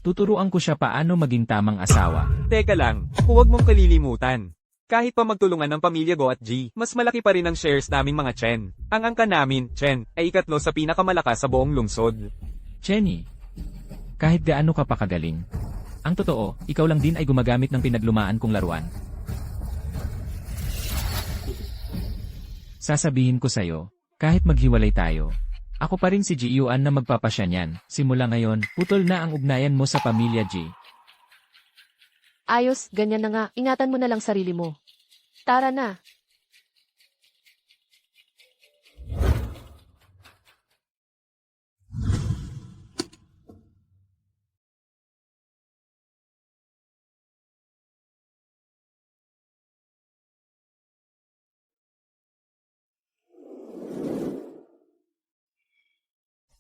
Tuturuan ko siya paano maging tamang asawa. Teka lang, huwag mong kalilimutan. Kahit pa magtulungan ng pamilya Go at G, mas malaki pa rin ang shares naming mga Chen. Ang angka namin, Chen, ay ikatlo sa pinakamalakas sa buong lungsod. Chenny, kahit gaano ka pa kagaling. Ang totoo, ikaw lang din ay gumagamit ng pinaglumaan kong laruan. Sasabihin ko sa'yo, kahit maghiwalay tayo, ako pa rin si Ji Yuan na magpapasya niyan. Simula ngayon, putol na ang ugnayan mo sa pamilya G. Ayos, ganyan na nga. Ingatan mo na lang sarili mo. Tara na.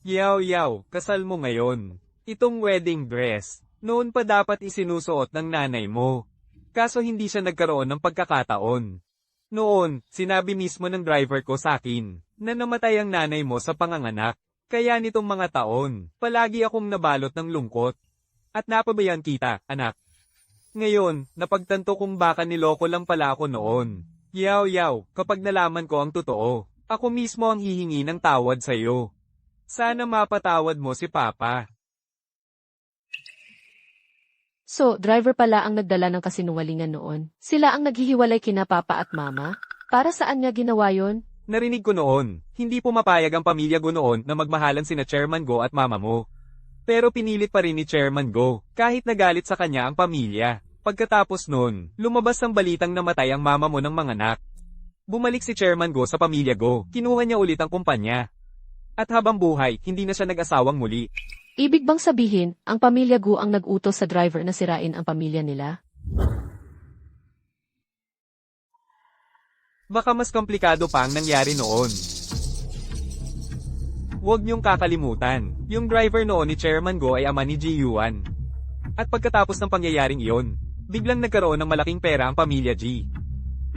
Yaw, kasal mo ngayon. Itong wedding dress, noon pa dapat isinusuot ng nanay mo. Kaso hindi siya nagkaroon ng pagkakataon. Noon, sinabi mismo ng driver ko sa akin, na namatay ang nanay mo sa panganganak. Kaya nitong mga taon, palagi akong nabalot ng lungkot. At napabayan kita, anak. Ngayon, napagtanto kong baka niloko lang pala ako noon. Yaw, kapag nalaman ko ang totoo, ako mismo ang hihingi ng tawad sa'yo. Sana mapatawad mo si Papa. So, driver pala ang nagdala ng kasinungalingan noon. Sila ang naghihiwalay kina Papa at Mama? Para saan niya ginawa yon? Narinig ko noon, hindi pumapayag ang pamilya Go noon na magmahalan sina Chairman Go at Mama mo. Pero pinilit pa rin ni Chairman Go, kahit nagalit sa kanya ang pamilya. Pagkatapos noon, lumabas ang balitang namatay ang mama mo ng manganak. Bumalik si Chairman Go sa pamilya Go, kinuha niya ulit ang kumpanya. At habang buhay, hindi na siya nag-asawang muli. Ibig bang sabihin, ang pamilya Gu ang nag-utos sa driver na sirain ang pamilya nila? Baka mas komplikado pa ang nangyari noon. Huwag niyong kakalimutan, yung driver noon ni Chairman Go ay ama ni Ji Yuan. At pagkatapos ng pangyayaring iyon, biglang nagkaroon ng malaking pera ang pamilya G.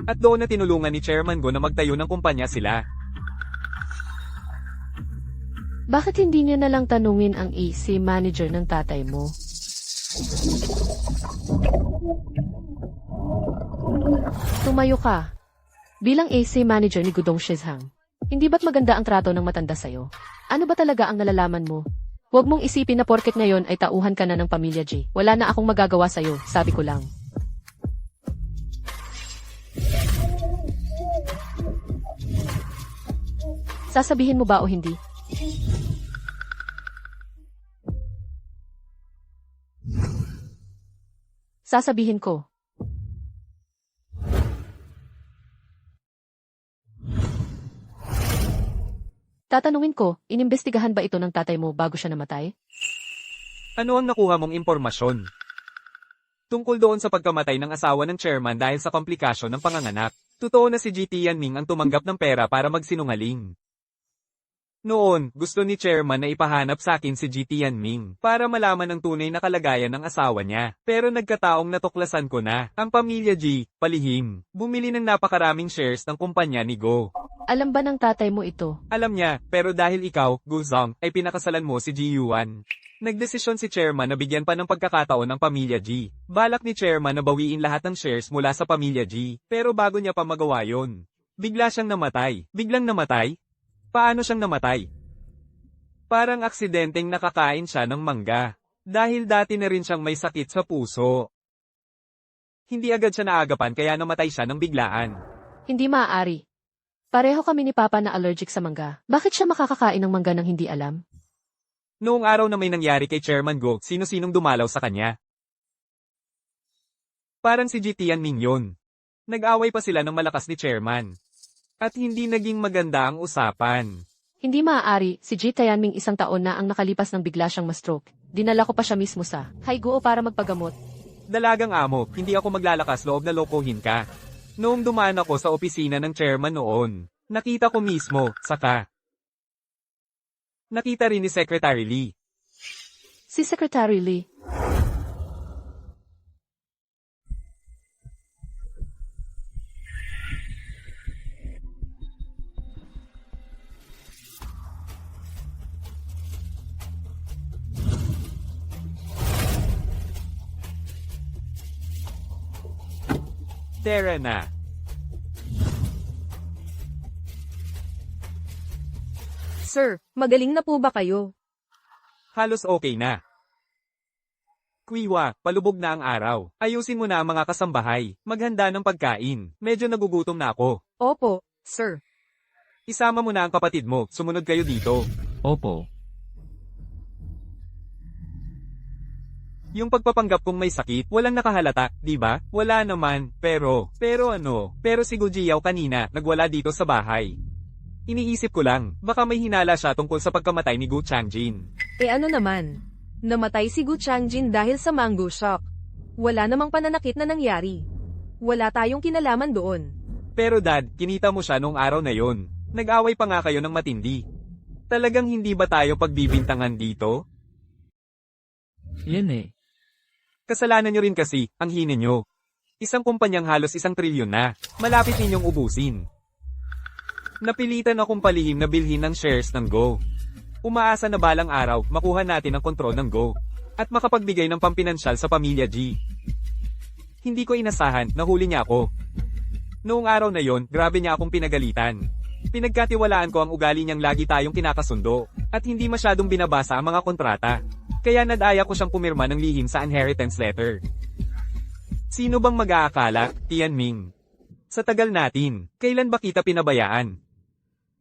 At doon na tinulungan ni Chairman Go na magtayo ng kumpanya sila. Bakit hindi niyo na lang tanungin ang AC manager ng tatay mo? Tumayo ka. Bilang AC manager ni Gudong Shizhang, hindi ba't maganda ang trato ng matanda sa'yo? Ano ba talaga ang nalalaman mo? Huwag mong isipin na porket ngayon ay tauhan ka na ng pamilya G. Wala na akong magagawa sa'yo, sabi ko lang. Sasabihin mo ba o hindi? Sasabihin ko. Tatanungin ko, inimbestigahan ba ito ng tatay mo bago siya namatay? Ano ang nakuha mong impormasyon? Tungkol doon sa pagkamatay ng asawa ng chairman dahil sa komplikasyon ng panganganak. Totoo na si GT Yanming ang tumanggap ng pera para magsinungaling. Noon, gusto ni chairman na ipahanap sa akin si GT Yanming para malaman ang tunay na kalagayan ng asawa niya. Pero nagkataong natuklasan ko na, ang pamilya G, palihim, bumili ng napakaraming shares ng kumpanya ni Go. Alam ba ng tatay mo ito? Alam niya, pero dahil ikaw, Guzong, ay pinakasalan mo si Ji Yuan. Nagdesisyon si chairman na bigyan pa ng pagkakataon ng pamilya G. Balak ni chairman na bawiin lahat ng shares mula sa pamilya G. Pero bago niya pa magawa yon, bigla siyang namatay. Biglang namatay? Paano siyang namatay? Parang aksidenteng nakakain siya ng mangga. Dahil dati na rin siyang may sakit sa puso. Hindi agad siya naagapan kaya namatay siya ng biglaan. Hindi maaari. Pareho kami ni Papa na allergic sa mangga. Bakit siya makakakain ng mangga nang hindi alam? Noong araw na may nangyari kay Chairman Go, sino-sinong dumalaw sa kanya? Parang si GT Yanming yun. Nag-away pa sila ng malakas ni Chairman. At hindi naging maganda ang usapan. Hindi maaari, si G. Tianming 1 taon na ang nakalipas nang bigla siyang ma-stroke. Dinala ko pa siya mismo sa Haiguo para magpagamot. Dalagang amo, hindi ako maglalakas loob na lokohin ka. Noong dumaan ako sa opisina ng chairman noon, nakita ko mismo, saka. Nakita rin ni Secretary Lee. Si Secretary Lee. Tara na. Sir, magaling na po ba kayo? Halos okay na. Kuiwa, palubog na ang araw. Ayusin mo na ang mga kasambahay. Maghanda ng pagkain. Medyo nagugutom na ako. Opo, sir. Isama mo na ang kapatid mo. Sumunod kayo dito. Opo. Yung pagpapanggap kong may sakit, walang nakahalata, di ba? Wala naman, pero si Gujiao kanina, nagwala dito sa bahay. Iniisip ko lang, baka may hinala siya tungkol sa pagkamatay ni Gu Changjin. Ano naman? Namatay si Gu Changjin dahil sa mango shock. Wala namang pananakit na nangyari. Wala tayong kinalaman doon. Pero dad, kinita mo siya nung araw na yon. Nag-away pa nga kayo ng matindi. Talagang hindi ba tayo pagbibintangan dito? Yan eh. Kasalanan nyo rin kasi, ang hina nyo. Isang kumpanyang halos 1 trilyon na, malapit ninyong ubusin. Napilitan akong palihim na bilhin ng shares ng Go. Umaasa na balang araw, makuha natin ang kontrol ng Go. At makapagbigay ng pampinansyal sa pamilya G. Hindi ko inasahan, nahuli niya ako. Noong araw na yon, grabe niya akong pinagalitan. Pinagkatiwalaan ko ang ugali niyang lagi tayong kinakasundo, at hindi masyadong binabasa ang mga kontrata. Kaya nadaya ko siyang pumirma ng lihim sa inheritance letter. Sino bang mag-aakala, Tianming? Sa tagal natin, kailan ba kita pinabayaan?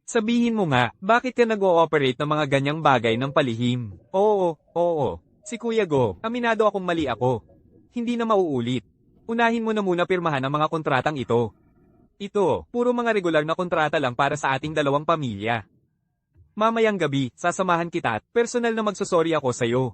Sabihin mo nga, bakit ka nag-ooperate ng mga ganyang bagay ng palihim? Oo. Si Kuya Go, aminado akong mali ako. Hindi na mauulit. Unahin mo na muna pirmahan ang mga kontratang ito. Ito, puro mga regular na kontrata lang para sa ating dalawang pamilya. Mamayang gabi, sasamahan kita at personal na magsusorry ako sa'yo.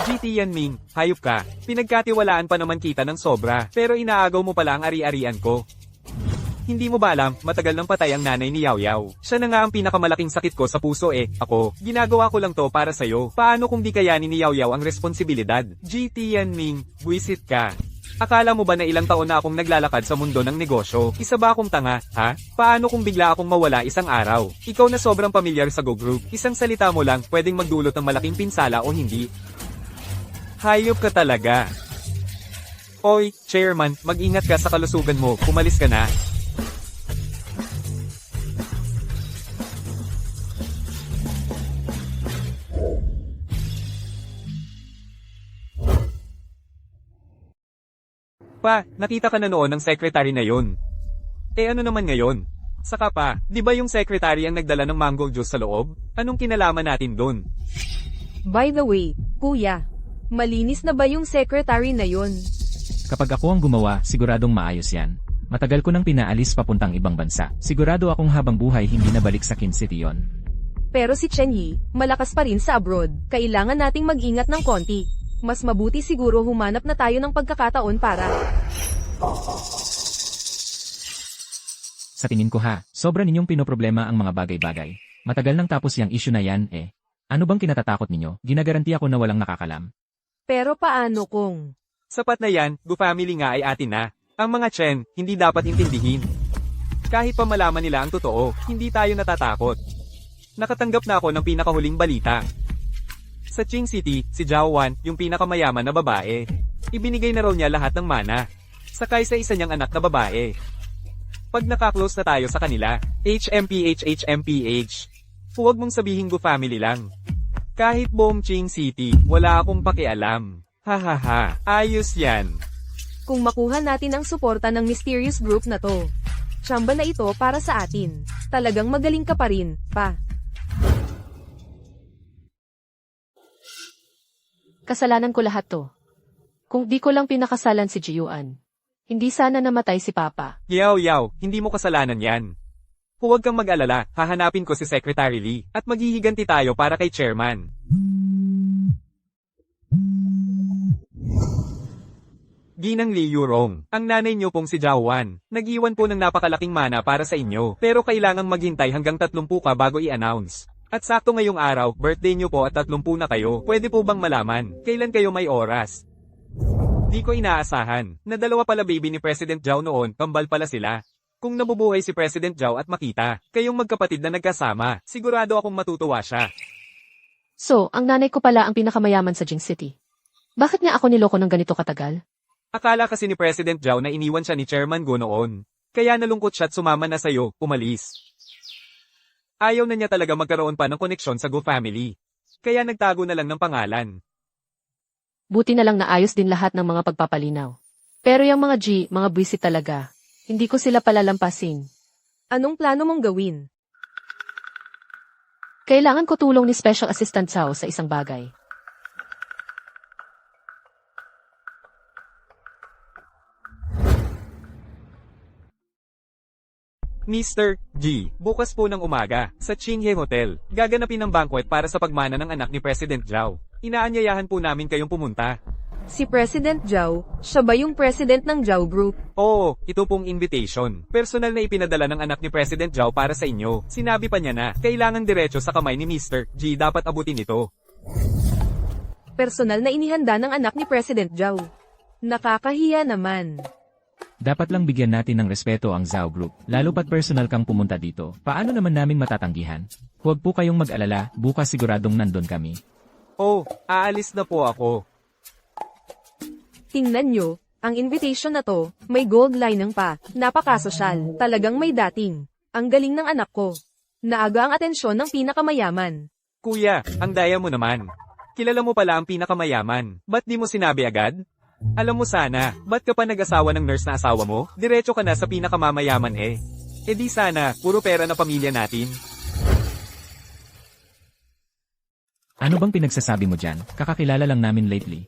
GT Yanming, hayop ka. Pinagkatiwalaan pa naman kita ng sobra, pero inaagaw mo pala ang ari-arian ko. Hindi mo ba alam, matagal nang patay ang nanay ni Yao Yao. Siya na nga ang pinakamalaking sakit ko sa puso ako. Ginagawa ko lang to para sa'yo. Paano kung di kayanin ni Yao Yao ang responsibilidad? GT Yanming, buwisit ka. Akala mo ba na ilang taon na akong naglalakad sa mundo ng negosyo? Isa ba akong tanga, ha? Paano kung bigla akong mawala isang araw? Ikaw na sobrang pamilyar sa Go Group, isang salita mo lang pwedeng magdulot ng malaking pinsala o hindi. Hayop ka talaga. Oy, Chairman, mag-ingat ka sa kalusugan mo, umalis ka na. Pa, nakita ka na noon ng secretary na yon. Ano naman ngayon? Saka pa, di ba yung secretary ang nagdala ng mango juice sa loob? Anong kinalaman natin dun? By the way, kuya, malinis na ba yung secretary na yon? Kapag ako ang gumawa, siguradong maayos yan. Matagal ko nang pinaalis papuntang ibang bansa. Sigurado akong habang buhay hindi nabalik sa Kin City yon. Pero si Chen Yi, malakas pa rin sa abroad. Kailangan nating mag-ingat ng konti. Mas mabuti siguro humanap na tayo ng pagkakataon para... Sa tingin ko ha, sobra ninyong pinoproblema ang mga bagay-bagay. Matagal nang tapos yung issue na yan eh. Ano bang kinatatakot ninyo? Ginagaranti ako na walang nakakalam. Pero paano kung... Sapat na yan, Go Family nga ay atin na. Ang mga Chen, hindi dapat intindihin. Kahit pa malaman nila ang totoo, hindi tayo natatakot. Nakatanggap na ako ng pinakahuling balita. Sa Qing City, si Zhao Wan, yung pinakamayaman na babae. Ibinigay na raw niya lahat ng mana. Sakay sa isa niyang anak na babae. Pag nakaklose na tayo sa kanila, HMPH. Huwag mong sabihin Go Family lang. Kahit buong Qing City, wala akong pakialam. Hahaha, ayos yan. Kung makuha natin ang suporta ng mysterious group na to. Tsamba na ito para sa atin. Talagang magaling ka pa rin, pa. Kasalanan ko lahat to. Kung di ko lang pinakasalan si Jiyuan, hindi sana namatay si Papa. Yaw, hindi mo kasalanan yan. Huwag kang mag-alala, hahanapin ko si Secretary Lee, at maghihiganti tayo para kay Chairman. Ginang Lee Yurong, ang nanay niyo pong si Zhao Wan, nag-iwan po ng napakalaking mana para sa inyo, pero kailangang maghintay hanggang 30 ka bago i-announce. At sakto ngayong araw, birthday niyo po at 30 na kayo, pwede po bang malaman, kailan kayo may oras? Di ko inaasahan, na dalawa pala baby ni President Zhao noon, kambal pala sila. Kung nabubuhay si President Zhao at makita, kayong magkapatid na nagkasama, sigurado akong matutuwa siya. So, ang nanay ko pala ang pinakamayaman sa Jing City. Bakit niya ako niloko ng ganito katagal? Akala kasi ni President Zhao na iniwan siya ni Chairman Go noon. Kaya nalungkot siya at sumama na sa'yo, umalis. Ayaw na niya talaga magkaroon pa ng koneksyon sa Go Family. Kaya nagtago na lang ng pangalan. Buti na lang naayos din lahat ng mga pagpapalinaw. Pero yung mga G, mga buwisit talaga. Hindi ko sila palalampasin. Anong plano mong gawin? Kailangan ko tulong ni Special Assistant Zhao sa isang bagay. Mr. G, bukas po ng umaga, sa Qinghe Hotel, gaganapin ang banquet para sa pagmana ng anak ni President Zhao. Inaanyayahan po namin kayong pumunta. Si President Zhao, siya ba yung president ng Zhao Group? Oo, ito pong invitation. Personal na ipinadala ng anak ni President Zhao para sa inyo. Sinabi pa niya na, kailangan diretso sa kamay ni Mr. G dapat abutin ito. Personal na inihanda ng anak ni President Zhao. Nakakahiya naman. Dapat lang bigyan natin ng respeto ang Zhao Group, lalo pat personal kang pumunta dito. Paano naman namin matatanggihan? Huwag po kayong mag-alala, bukas siguradong nandun kami. Oh, aalis na po ako. Tingnan nyo, ang invitation na to, may gold lining pa, napakasosyal, talagang may dating. Ang galing ng anak ko. Naaga ang atensyon ng pinakamayaman. Kuya, ang daya mo naman. Kilala mo pala ang pinakamayaman. Ba't di mo sinabi agad? Alam mo sana, ba't ka pa nag-asawa ng nurse na asawa mo? Diretso ka na sa pinakamamayaman eh. E di sana, puro pera na pamilya natin. Ano bang pinagsasabi mo dyan? Kakakilala lang namin lately.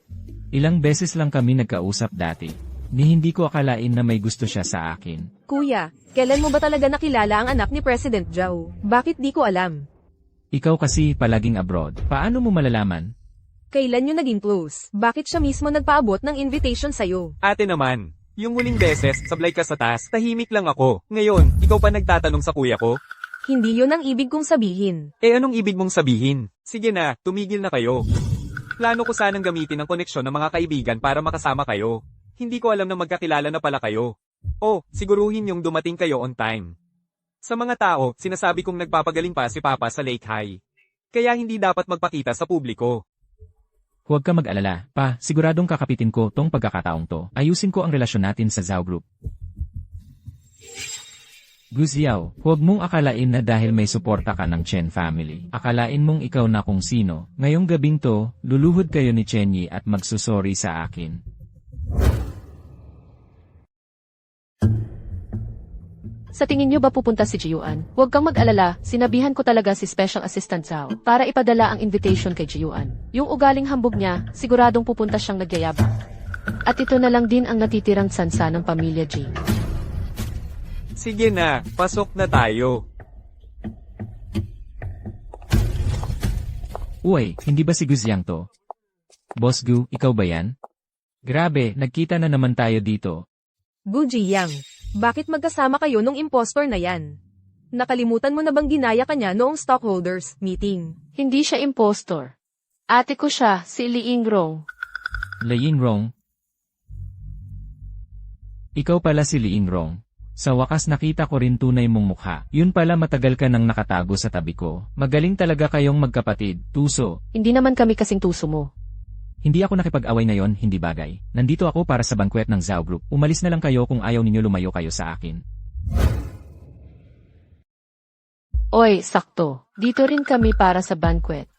Ilang beses lang kami nagkausap dati. Ni hindi ko akalain na may gusto siya sa akin. Kuya, kailan mo ba talaga nakilala ang anak ni President Zhao? Bakit di ko alam? Ikaw kasi palaging abroad. Paano mo malalaman? Kailan nyo naging close? Bakit siya mismo nagpaabot ng invitation sa'yo? Ate naman, yung huling beses, sablay ka sa taas, tahimik lang ako. Ngayon, ikaw pa nagtatanong sa kuya ko? Hindi yun ang ibig kong sabihin. Anong ibig mong sabihin? Sige na, tumigil na kayo. Plano ko sanang gamitin ang koneksyon ng mga kaibigan para makasama kayo. Hindi ko alam na magkakilala na pala kayo. Oh, siguruhin yung dumating kayo on time. Sa mga tao, sinasabi kong nagpapagaling pa si Papa sa Lake High. Kaya hindi dapat magpakita sa publiko. Huwag ka mag-alala, pa, siguradong kakapitin ko tong pagkakataong to. Ayusin ko ang relasyon natin sa Zhao Group. Guziao, huwag mong akalain na dahil may suporta ka ng Chen family. Akalain mong ikaw na kung sino. Ngayong gabing to, luluhod kayo ni Chenyi at magsusori sa akin. Sa tingin nyo ba pupunta si Jiyuan? Huwag kang mag-alala, sinabihan ko talaga si Special Assistant Zhao para ipadala ang invitation kay Jiyuan. Yung ugaling hambog niya, siguradong pupunta siyang nagyayabang. At ito na lang din ang natitirang sansa ng pamilya Ji. Sige na, pasok na tayo. Uy, hindi ba si Guziang to? Boss Gu, ikaw ba yan? Grabe, nagkita na naman tayo dito. Gu Jiyang, bakit magkasama kayo nung impostor na yan? Nakalimutan mo na bang ginaya ka niya noong stockholders meeting? Hindi siya impostor. Ate ko siya, si Li Yingrong. Li Yingrong? Ikaw pala si Li Yingrong. Sa wakas nakita ko rin tunay mong mukha. Yun pala matagal ka nang nakatago sa tabi ko. Magaling talaga kayong magkapatid, tuso. Hindi naman kami kasing tuso mo. Hindi ako nakipag-away ngayon, hindi bagay. Nandito ako para sa banquet ng Zhao Group. Umalis na lang kayo kung ayaw ninyo lumayo kayo sa akin. Oy, sakto. Dito rin kami para sa banquet.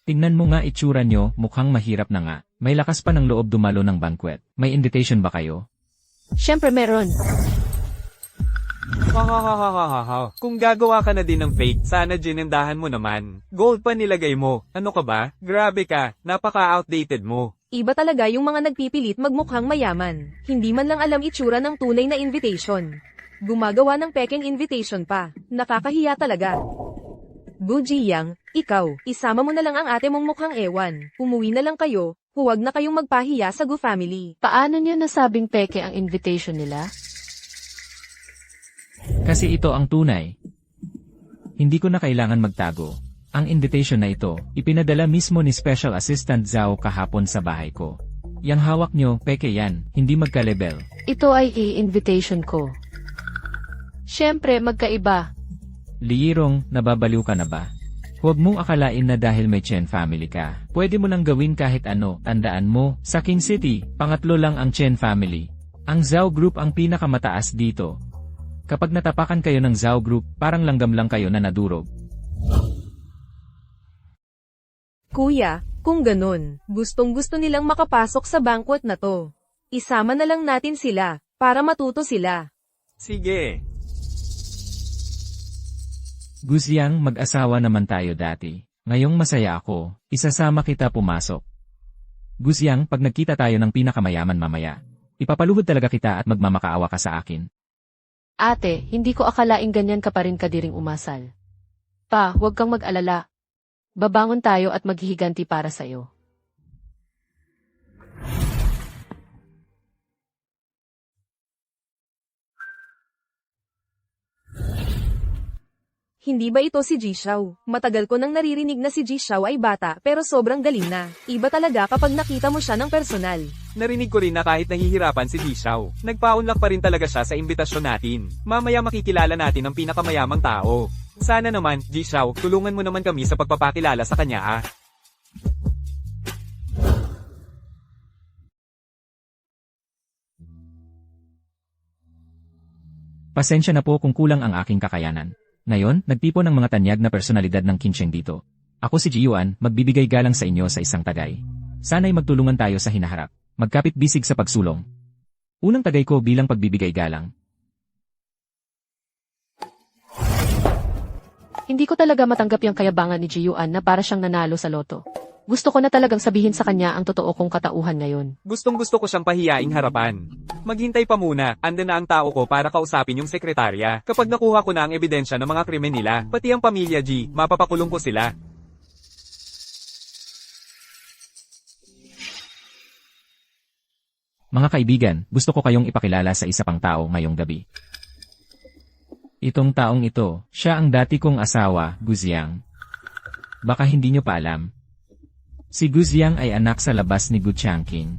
Tingnan mo nga itsura nyo, mukhang mahirap na nga. May lakas pa ng loob dumalo ng banquet. May invitation ba kayo? Siyempre meron. Hahahahaha. Kung gagawa ka na din ng fake, sana ginendahan mo naman. Gold pa nilagay mo. Ano ka ba? Grabe ka. Napaka-outdated mo. Iba talaga yung mga nagpipilit magmukhang mayaman. Hindi man lang alam itsura ng tunay na invitation. Gumagawa ng peking invitation pa. Nakakahiya talaga. Gu Jiyang, ikaw, isama mo na lang ang ate mong mukhang ewan. Umuwi na lang kayo, huwag na kayong magpahiya sa Gu family. Paano niyo nasabing peke ang invitation nila? Kasi ito ang tunay. Hindi ko na kailangan magtago. Ang invitation na ito, ipinadala mismo ni Special Assistant Zhao kahapon sa bahay ko. Yang hawak nyo, peke yan, hindi magka-level. Ito ay i-invitation ko. Siyempre, magkaiba. Li Yirong, nababaliw ka na ba? Huwag mong akalain na dahil may Chen family ka. Pwede mo nang gawin kahit ano, tandaan mo, sa King City, pangatlo lang ang Chen family. Ang Zhao Group ang pinakamataas dito. Kapag natapakan kayo ng Zhao Group, parang langgam lang kayo na nadurog. Kuya, kung ganun, gustong-gusto nilang makapasok sa banquet na to. Isama na lang natin sila, para matuto sila. Sige. Guziang, mag-asawa naman tayo dati. Ngayong masaya ako, isasama kita pumasok. Guziang, pag nagkita tayo ng pinakamayaman mamaya, ipapaluhod talaga kita at magmamakaawa ka sa akin. Ate, hindi ko akalaing ganyan ka pa rin kadiring umasal. Pa, huwag kang mag-alala. Babangon tayo at maghihiganti para sa'yo. Hindi ba ito si Jishao? Matagal ko nang naririnig na si Jishao ay bata pero sobrang galing na. Iba talaga kapag nakita mo siya ng personal. Narinig ko rin na kahit nahihirapan si Jishao, nagpaunlak pa rin talaga siya sa imbitasyon natin. Mamaya makikilala natin ang pinakamayamang tao. Sana naman, Jishao, tulungan mo naman kami sa pagpapakilala sa kanya ah. Pasensya na po kung kulang ang aking kakayanan. Ngayon, nagtipon ng mga tanyag na personalidad ng Qingcheng dito. Ako si Jiyuan, magbibigay galang sa inyo sa isang tagay. Sana'y magtulungan tayo sa hinaharap. Magkapit bisig sa pagsulong. Unang tagay ko bilang pagbibigay galang. Hindi ko talaga matanggap yung kayabangan ni Jiyuan na para siyang nanalo sa loto. Gusto ko na talagang sabihin sa kanya ang totoo kong katauhan ngayon. Gustong-gusto ko siyang pahiyaing harapan. Maghintay pa muna, andun na ang tao ko para kausapin yung sekretarya. Kapag nakuha ko na ang ebidensya ng mga krimen nila, pati ang pamilya G, mapapakulong ko sila. Mga kaibigan, gusto ko kayong ipakilala sa isa pang tao ngayong gabi. Itong taong ito, siya ang dati kong asawa, Guziang. Baka hindi nyo pa alam. Si Guzyang ay anak sa labas ni Gu Changqing.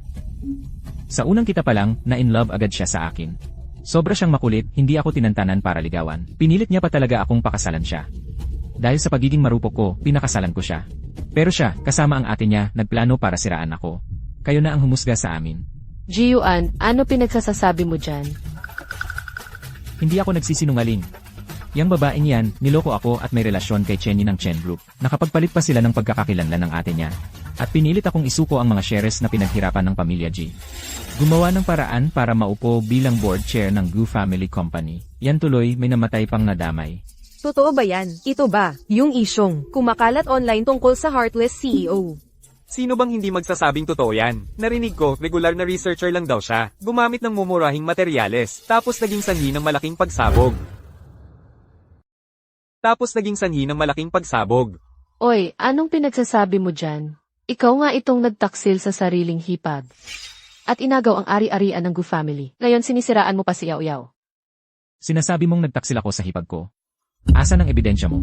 Sa unang kita pa lang, na-in-love agad siya sa akin. Sobra siyang makulit, hindi ako tinantanan para ligawan. Pinilit niya pa talaga akong pakasalan siya. Dahil sa pagiging marupok ko, pinakasalan ko siya. Pero siya, kasama ang ate niya, nagplano para siraan ako. Kayo na ang humusga sa amin. Jiyuan, ano pinagsasasabi mo dyan? Hindi ako nagsisinungaling. Yang babaeng yan, niloko ako at may relasyon kay Chenny ng Chen Group. Nakapagpalit pa sila ng pagkakakilanlan ng ate niya. At pinilit akong isuko ang mga shares na pinaghirapan ng pamilya G. Gumawa ng paraan para maupo bilang board chair ng Gu Family Company. Yan tuloy, may namatay pang nadamay. Totoo ba yan? Ito ba? Yung isyong, kumakalat online tungkol sa Heartless CEO. Sino bang hindi magsasabing totoo yan? Narinig ko, regular na researcher lang daw siya. Gumamit ng mumurahing materyales, tapos naging sanhi ng malaking pagsabog. Oy, anong pinagsasabi mo dyan? Ikaw nga itong nagtaksil sa sariling hipag. At inagaw ang ari-arian ng Gu family. Ngayon sinisiraan mo pa si Yao Yao. Sinasabi mong nagtaksil ako sa hipag ko. Asan ang ebidensya mo?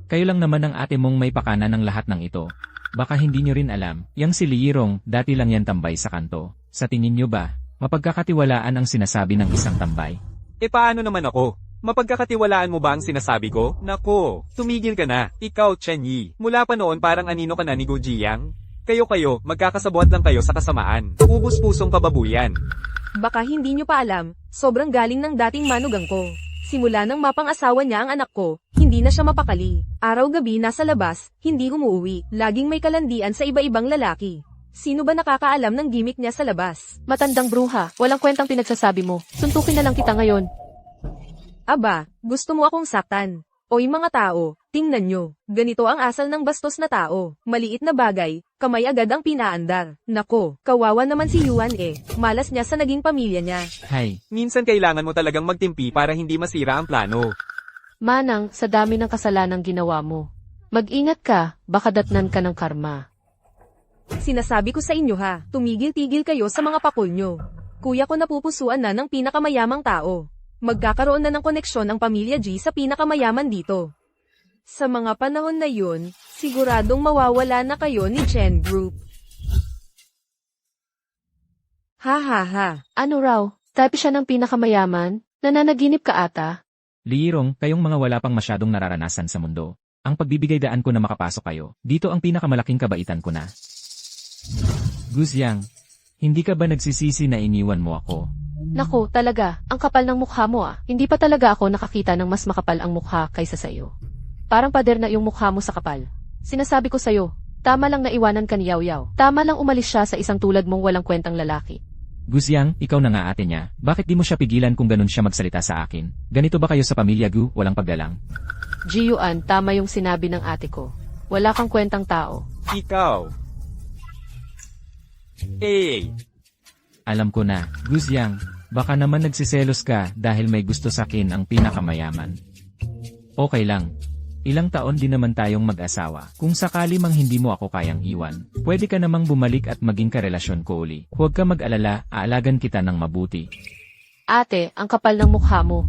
Kayo lang naman ang ate mong may pakana ng lahat ng ito. Baka hindi nyo rin alam, yang si Liyirong, dati lang yan tambay sa kanto. Sa tingin nyo ba, mapagkakatiwalaan ang sinasabi ng isang tambay? E paano naman ako? Mapagkakatiwalaan mo ba ang sinasabi ko? Nako, tumigil ka na. Ikaw, Chen Yi. Mula pa noon parang anino ka na ni Gu Jiyang. Kayo, magkakasabuat lang kayo sa kasamaan. Ubus pusong kababuyan. Baka hindi nyo pa alam, sobrang galing ng dating manugang ko. Simula nang mapang-asawa niya ang anak ko, hindi na siya mapakali. Araw-gabi nasa labas, hindi umuwi, laging may kalandian sa iba-ibang lalaki. Sino ba nakakaalam ng gimmick niya sa labas? Matandang bruha, walang kwentang pinagsasabi mo. Suntukin na lang kita ngayon. Aba, gusto mo akong saktan. Oy mga tao, tingnan nyo. Ganito ang asal ng bastos na tao. Maliit na bagay, kamay agad ang pinaandar. Nako, kawawa naman si Yuan eh. Malas niya sa naging pamilya niya. Hay, Minsan kailangan mo talagang magtimpi para hindi masira ang plano. Manang, sa dami ng kasalanang ginawa mo. Mag-ingat ka, baka datnan ka ng karma. Sinasabi ko sa inyo ha, tumigil-tigil kayo sa mga pakul nyo. Kuya ko napupusuan na ng pinakamayamang tao. Magkakaroon na ng koneksyon ang pamilya G sa pinakamayaman dito. Sa mga panahon na yun, siguradong mawawala na kayo ni Chen Group. Ha ha ha. Ano raw? Type siya ng pinakamayaman? Nananaginip ka ata? Liyirong, kayong mga wala pang masyadong nararanasan sa mundo. Ang pagbibigay daan ko na makapasok kayo, dito ang pinakamalaking kabaitan ko na. Guzyang, hindi ka ba nagsisisi na iniwan mo ako? Naku, talaga, ang kapal ng mukha mo ah. Hindi pa talaga ako nakakita ng mas makapal ang mukha kaysa sayo. Parang pader na yung mukha mo sa kapal. Sinasabi ko sayo, tama lang na iwanan ka ni Yao Yao. Tama lang umalis siya sa isang tulad mong walang kwentang lalaki. Guzyang, ikaw na nga ate niya, bakit di mo siya pigilan kung ganun siya magsalita sa akin? Ganito ba kayo sa pamilya Gu, walang paggalang? Jiyuan, tama yung sinabi ng ate ko. Wala kang kwentang tao. Ikaw. Eh, Alam ko na, Guzyang, baka naman nagsiselos ka dahil may gusto sa akin ang pinakamayaman. Okay lang. Ilang taon din naman tayong mag-asawa. Kung sakali mang hindi mo ako kayang iwan, pwede ka namang bumalik at maging karelasyon ko uli. Huwag ka mag-alala, aalagan kita ng mabuti. Ate, ang kapal ng mukha mo.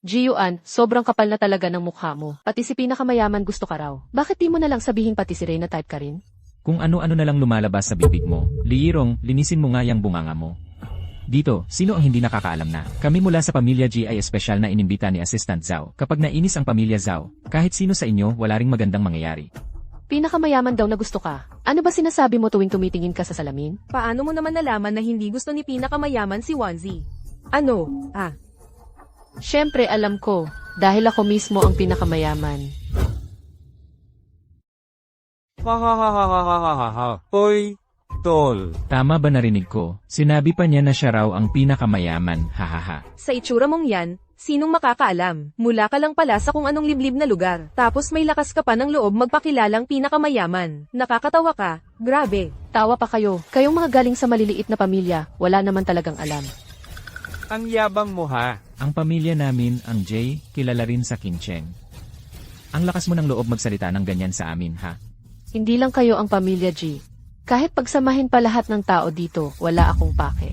Jiyuan, sobrang kapal na talaga ng mukha mo. Pati si pinakamayaman gusto ka raw. Bakit di mo na lang sabihin pati si Reyna type ka rin? Kung ano-ano na lang lumalabas sa bibig mo, Liyirong, linisin mo nga yung bunganga mo. Dito, sino ang hindi nakakaalam na, kami mula sa pamilya G ay espesyal na inimbita ni Assistant Zhao. Kapag nainis ang pamilya Zhao, kahit sino sa inyo, wala ring magandang mangyayari. Pinakamayaman daw na gusto ka. Ano ba sinasabi mo tuwing tumitingin ka sa salamin? Paano mo naman nalaman na hindi gusto ni pinakamayaman si Wanzi? Ano? Siyempre alam ko, dahil ako mismo ang pinakamayaman. ha. Hoy, tol. Tama ba narinig ko? Sinabi pa niya na siya raw ang pinakamayaman, hahaha. Sa itsura mong yan, sinong makakaalam? Mula ka lang pala sa kung anong liblib na lugar, tapos may lakas ka pa ng loob magpakilalang pinakamayaman. Nakakatawa ka, grabe. Tawa pa kayo. Kayong mga galing sa maliliit na pamilya, wala naman talagang alam. Ang yabang mo ha. Ang pamilya namin, ang J, kilala rin sa Kincheng. Ang lakas mo ng loob magsalita ng ganyan sa amin, ha? Hindi lang kayo ang pamilya G. Kahit pagsamahin pa lahat ng tao dito, wala akong pake.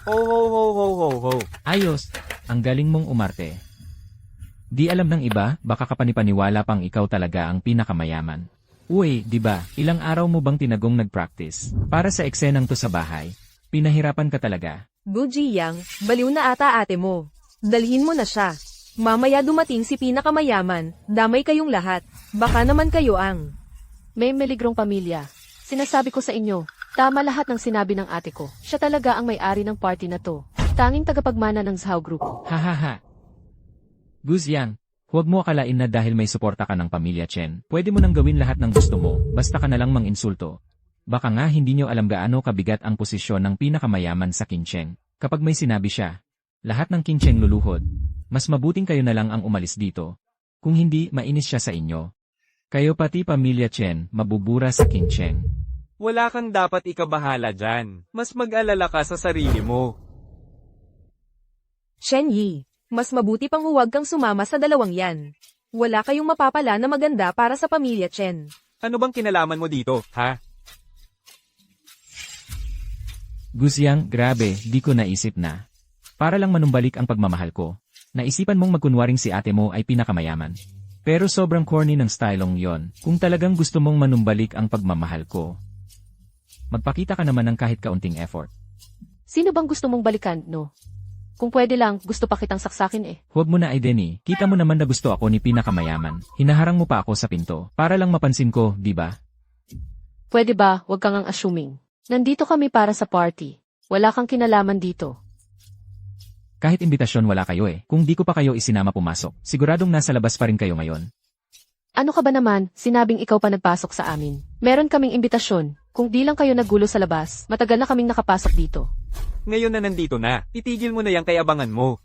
Ho. Ayos, ang galing mong umarte. Di alam ng iba, baka kapanipaniwala pang ikaw talaga ang pinakamayaman. Uy, di ba, ilang araw mo bang tinagong nag-practice? Para sa eksenang to sa bahay. Pinahirapan ka talaga. Gu Jiyang, baliw na ata ate mo. Dalhin mo na siya. Mamaya dumating si pinakamayaman, damay kayong lahat. Baka naman kayo ang... May meligrong pamilya. Sinasabi ko sa inyo, tama lahat ng sinabi ng ate ko. Siya talaga ang may-ari ng party na to. Tanging tagapagmana ng Zhao Group. Hahaha. Guzyang, huwag mo akalain na dahil may suporta ka ng pamilya Chen, pwede mo nang gawin lahat ng gusto mo, basta ka na lang mang-insulto. Baka nga hindi nyo alam gaano kabigat ang posisyon ng pinakamayaman sa Qingcheng. Kapag may sinabi siya, lahat ng Qingcheng luluhod. Mas mabuting kayo na lang ang umalis dito. Kung hindi, mainis siya sa inyo. Kayo pati pamilya Chen, mabubura sa Qingcheng. Wala kang dapat ikabahala dyan. Mas mag-alala ka sa sarili mo. Shen Yi, mas mabuti pang huwag kang sumama sa dalawang yan. Wala kayong mapapala na maganda para sa pamilya Chen. Ano bang kinalaman mo dito, ha? Guzyang, grabe, di ko naisip na. Para lang manumbalik ang pagmamahal ko. Naisipan mong magkunwaring si ate mo ay pinakamayaman. Pero sobrang corny ng stylong yon. Kung talagang gusto mong manumbalik ang pagmamahal ko, magpakita ka naman ng kahit kaunting effort. Sino bang gusto mong balikan, no? Kung pwede lang, gusto pa kitang saksakin eh. Huwag mo na Aideni, kita mo naman na gusto ako ni pinakamayaman. Hinaharang mo pa ako sa pinto, para lang mapansin ko, di ba? Pwede ba, wag kang ang assuming. Nandito kami para sa party. Wala kang kinalaman dito. Kahit imbitasyon wala kayo eh. Kung di ko pa kayo isinama pumasok, siguradong nasa labas pa rin kayo ngayon. Ano ka ba naman, sinabing ikaw pa nagpasok sa amin. Meron kaming imbitasyon. Kung di lang kayo naggulo sa labas, matagal na kaming nakapasok dito. Ngayon na nandito na, itigil mo na yung kayabangan mo.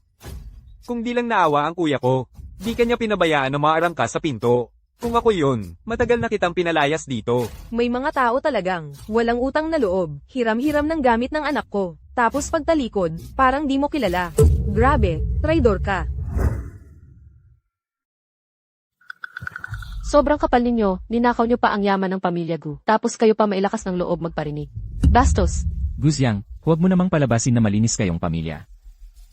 Kung di lang naawa ang kuya ko, di kanya pinabayaan na maarang ka sa pinto. Kung ako yun, matagal na kitang pinalayas dito. May mga tao talagang, walang utang na loob, hiram-hiram ng gamit ng anak ko. Tapos pagtalikod, parang di mo kilala. Grabe, traidor ka. Sobrang kapal ninyo, ninakaw nyo pa ang yaman ng pamilya Gu. Tapos kayo pa mailakas ng loob magparinig. Bastos! Guzyang, huwag mo namang palabasin na malinis kayong pamilya.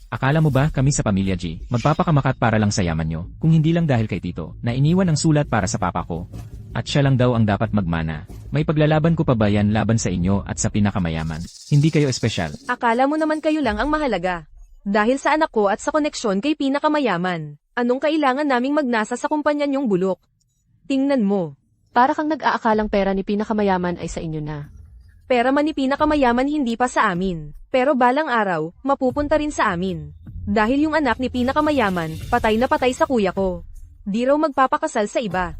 Akala mo ba kami sa pamilya G, magpapakamakat para lang sa yaman nyo, kung hindi lang dahil kay Tito, na iniwan ang sulat para sa papa ko. At siya lang daw ang dapat magmana. May paglalaban ko pa ba yan laban sa inyo at sa pinakamayaman? Hindi kayo espesyal. Akala mo naman kayo lang ang mahalaga. Dahil sa anak ko at sa koneksyon kay pinakamayaman, anong kailangan naming magnasa sa kumpanya niyong bulok? Tingnan mo. Para kang nag-aakalang pera ni pinakamayaman ay sa inyo na. Pera man ni pinakamayaman hindi pa sa amin. Pero balang araw, mapupunta rin sa amin. Dahil yung anak ni pinakamayaman, patay na patay sa kuya ko. Di raw magpapakasal sa iba.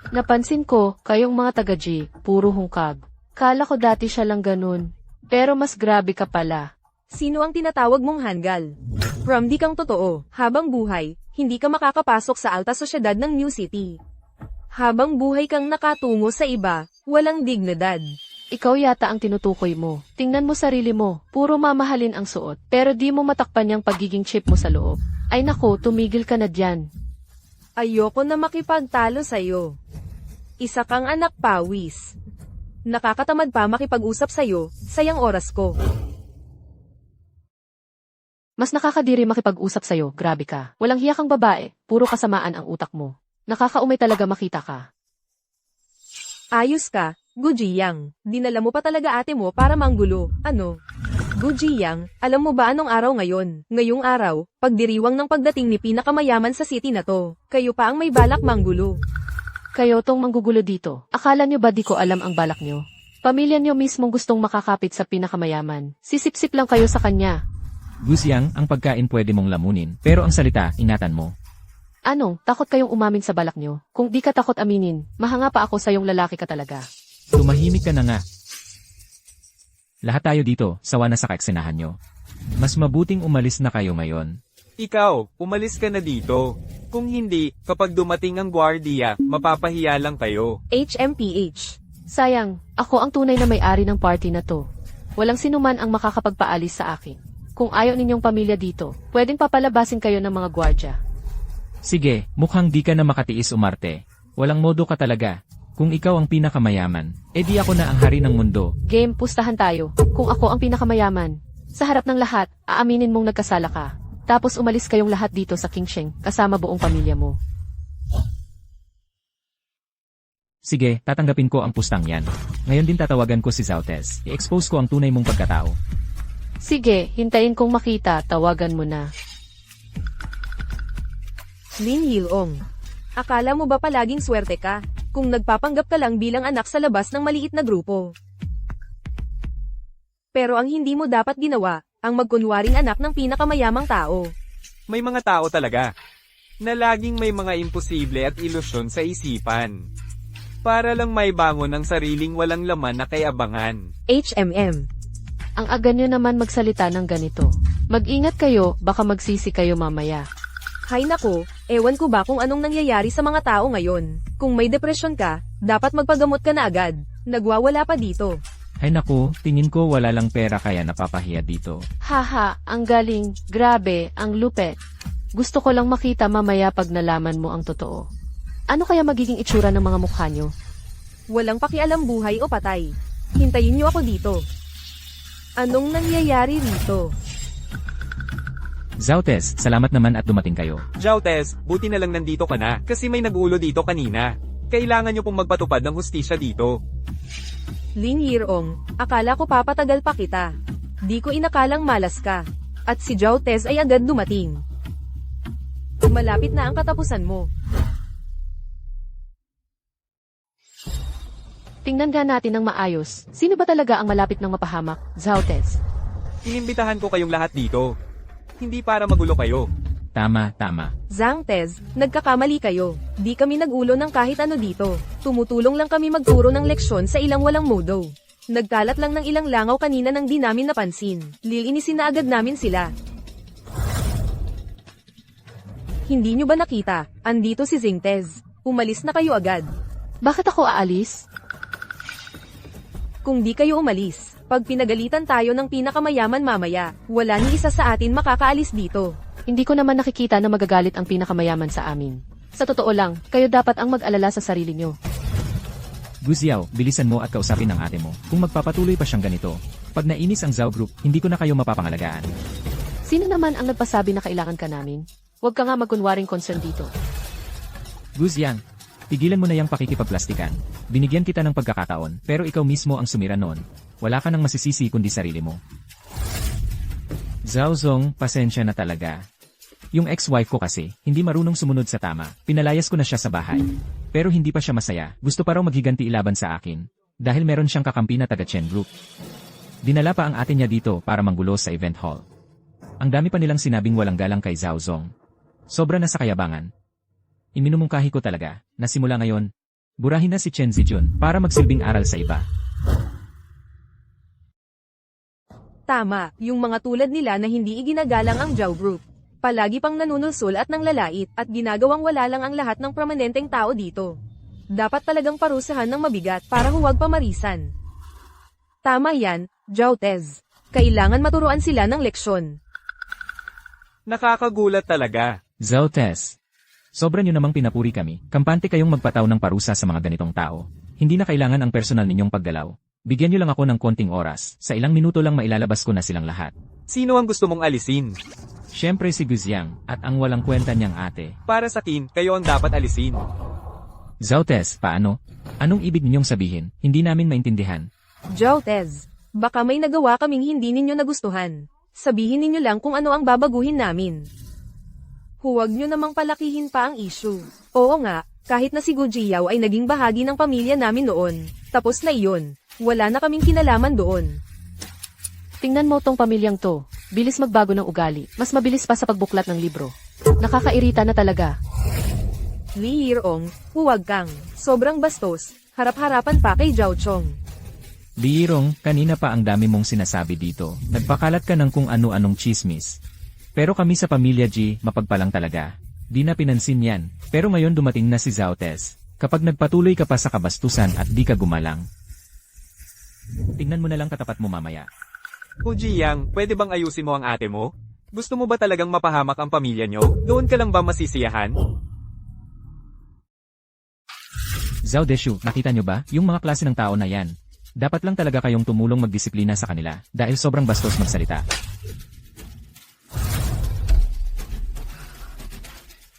Napansin ko, kayong mga taga-G, puro hungkag. Kala ko dati siya lang ganun. Pero mas grabe ka pala. Sino ang tinatawag mong hanggal? From di kang totoo, habang buhay, hindi ka makakapasok sa alta sosyedad ng New City. Habang buhay kang nakatungo sa iba, walang dignidad. Ikaw yata ang tinutukoy mo. Tingnan mo sarili mo, puro mamahalin ang suot. Pero di mo matakpan yung pagiging chip mo sa loob. Ay nako, tumigil ka na dyan. Ayoko na makipagtalo sa'yo. Isa kang anak pawis. Nakakatamad pa makipag-usap sa'yo, sayang oras ko. Mas nakakadiri makipag-usap sa'yo, grabe ka. Walang hiya kang babae, puro kasamaan ang utak mo. Nakakaumay talaga makita ka. Ayos ka, Gu Jiyang. Dinala mo pa talaga ate mo para manggulo. Ano? Gu Jiyang, alam mo ba anong araw ngayon? Ngayong araw, pagdiriwang ng pagdating ni pinakamayaman sa city na to. Kayo pa ang may balak manggulo. Kayo tong manggugulo dito. Akala nyo ba di ko alam ang balak nyo? Pamilya nyo mismong gustong makakapit sa pinakamayaman. Sisip-sip lang kayo sa kanya. Guzyang, ang pagkain pwede mong lamunin, pero ang salita, ingatan mo. Ano, takot kayong umamin sa balak nyo? Kung di ka takot aminin, mahanga pa ako sa yung lalaki ka talaga. Tumahimik ka na nga. Lahat tayo dito, sawa na sa kaeksenahan nyo. Mas mabuting umalis na kayo ngayon. Ikaw, umalis ka na dito. Kung hindi, kapag dumating ang gwardiya, mapapahiya lang kayo. HMPH. Sayang, ako ang tunay na may-ari ng party na to. Walang sinuman ang makakapagpaalis sa akin. Kung ayaw ninyong pamilya dito, pwedeng papalabasin kayo ng mga gwardya. Sige, mukhang di ka na makatiis umarte. Walang modo ka talaga. Kung ikaw ang pinakamayaman, edi ako na ang hari ng mundo. Game, pustahan tayo. Kung ako ang pinakamayaman, sa harap ng lahat, aaminin mong nagkasala ka. Tapos umalis kayong lahat dito sa Qingcheng, kasama buong pamilya mo. Sige, tatanggapin ko ang pustang yan. Ngayon din tatawagan ko si Zautes. I-expose ko ang tunay mong pagkatao. Sige, hintayin kong makita, tawagan mo na. Lin Yilong. Akala mo ba palaging swerte ka, kung nagpapanggap ka lang bilang anak sa labas ng maliit na grupo? Pero ang hindi mo dapat ginawa, ang magkunwaring anak ng pinakamayamang tao. May mga tao talaga na laging may mga imposible at ilusyon sa isipan. Para lang may bangon ang sariling walang laman na kayabangan. HMM. Ang aga nyo naman magsalita ng ganito. Mag-ingat kayo, baka magsisi kayo mamaya. Hay nako, ewan ko ba kung anong nangyayari sa mga tao ngayon. Kung may depresyon ka, dapat magpagamot ka na agad. Nagwawala pa dito. Ay naku, tingin ko wala lang pera kaya napapahiya dito. Haha, ang galing, grabe, ang lupet. Gusto ko lang makita mamaya pag nalaman mo ang totoo. Ano kaya magiging itsura ng mga mukha nyo? Walang pakialam buhay o patay. Hintayin niyo ako dito. Anong nangyayari rito? Zautes, salamat naman at dumating kayo. Joutes, buti na lang nandito ka na, kasi may nag-ulo dito kanina. Kailangan nyo pong magpatupad ng hustisya dito. Lin Yirong, akala ko papatagal pa kita. Di ko inakalang malas ka. At si Joutes ay agad dumating. Malapit na ang katapusan mo. Tingnan nga natin ng maayos. Sino ba talaga ang malapit ng mapahamak? Zautes. Inimbitahan ko kayong lahat dito. Hindi para magulo kayo. Tama, tama. Zhang Tez, nagkakamali kayo. Di kami nagulo ng kahit ano dito. Tumutulong lang kami magturo ng leksyon sa ilang walang modo. Nagkalat lang ng ilang langaw kanina nang di namin napansin. Lilinisin na agad namin sila. Hindi nyo ba nakita? Andito si Zhang Tez. Umalis na kayo agad. Bakit ako aalis? Kung di kayo umalis, pag pinagalitan tayo ng pinakamayaman mamaya, wala ni isa sa atin makakaalis dito. Hindi ko naman nakikita na magagalit ang pinakamayaman sa amin. Sa totoo lang, kayo dapat ang mag-alala sa sarili nyo. Guziao, bilisan mo at kausapin ang ate mo. Kung magpapatuloy pa siyang ganito, pag nainis ang Zhao Group, hindi ko na kayo mapapangalagaan. Sino naman ang nagpasabi na kailangan ka namin? Huwag ka nga magkunwaring concern dito. Guziang, tigilan mo na yung pakikipagplastikan. Binigyan kita ng pagkakataon, pero ikaw mismo ang sumira noon. Wala ka nang masisisi kundi sarili mo. Zhao Zong, pasensya na talaga. Yung ex-wife ko kasi, hindi marunong sumunod sa tama. Pinalayas ko na siya sa bahay. Pero hindi pa siya masaya. Gusto pa raw maghiganti ilaban sa akin. Dahil meron siyang kakampi na taga Chen Group. Dinala pa ang ate niya dito para manggulo sa event hall. Ang dami pa nilang sinabing walang galang kay Zhao Zong. Sobra na sa kayabangan. Iminumungkahi ko talaga, na simula ngayon, burahin na si Chen Zijun para magsilbing aral sa iba. Tama, yung mga tulad nila na hindi iginagalang ang Zhao Group. Palagi pang nanunulsul at nanglalait at ginagawang wala lang ang lahat ng prominenteng tao dito. Dapat talagang parusahan ng mabigat para huwag pamarisan. Tama yan, Joutes. Kailangan maturuan sila ng leksyon. Nakakagulat talaga. Zautes. Sobra nyo namang pinapuri kami. Kampante kayong magpataw ng parusa sa mga ganitong tao. Hindi na kailangan ang personal ninyong paggalaw. Bigyan nyo lang ako ng konting oras. Sa ilang minuto lang mailalabas ko na silang lahat. Sino ang gusto mong alisin? Siyempre si Guziang, at ang walang kwenta niyang ate. Para sa akin, kayo ang dapat alisin. Zautes, paano? Anong ibig ninyong sabihin? Hindi namin maintindihan. Joutes, baka may nagawa kaming hindi ninyo nagustuhan. Sabihin ninyo lang kung ano ang babaguhin namin. Huwag nyo namang palakihin pa ang issue. Oo nga, kahit na si Gujiao ay naging bahagi ng pamilya namin noon. Tapos na iyon. Wala na kaming kinalaman doon. Tingnan mo tong pamilyang to. Bilis magbago ng ugali. Mas mabilis pa sa pagbuklat ng libro. Nakakairita na talaga. Li Yirong, huwag kang. Sobrang bastos. Harap-harapan pa kay Zhao Chong. Biyirong, kanina pa ang dami mong sinasabi dito. Nagpakalat ka ng kung ano-anong chismis. Pero kami sa pamilya G, mapagpalang talaga. Di na pinansin yan. Pero ngayon dumating na si Zautes. Kapag nagpatuloy ka pa sa kabastusan at di ka gumalang. Tingnan mo na lang katapat mo mamaya. Hujiyang, pwede bang ayusin mo ang ate mo? Gusto mo ba talagang mapahamak ang pamilya nyo? Doon ka lang ba masisiyahan? Zhao Deshu, nakita nyo ba? Yung mga klase ng tao na yan. Dapat lang talaga kayong tumulong magdisiplina sa kanila dahil sobrang bastos magsalita.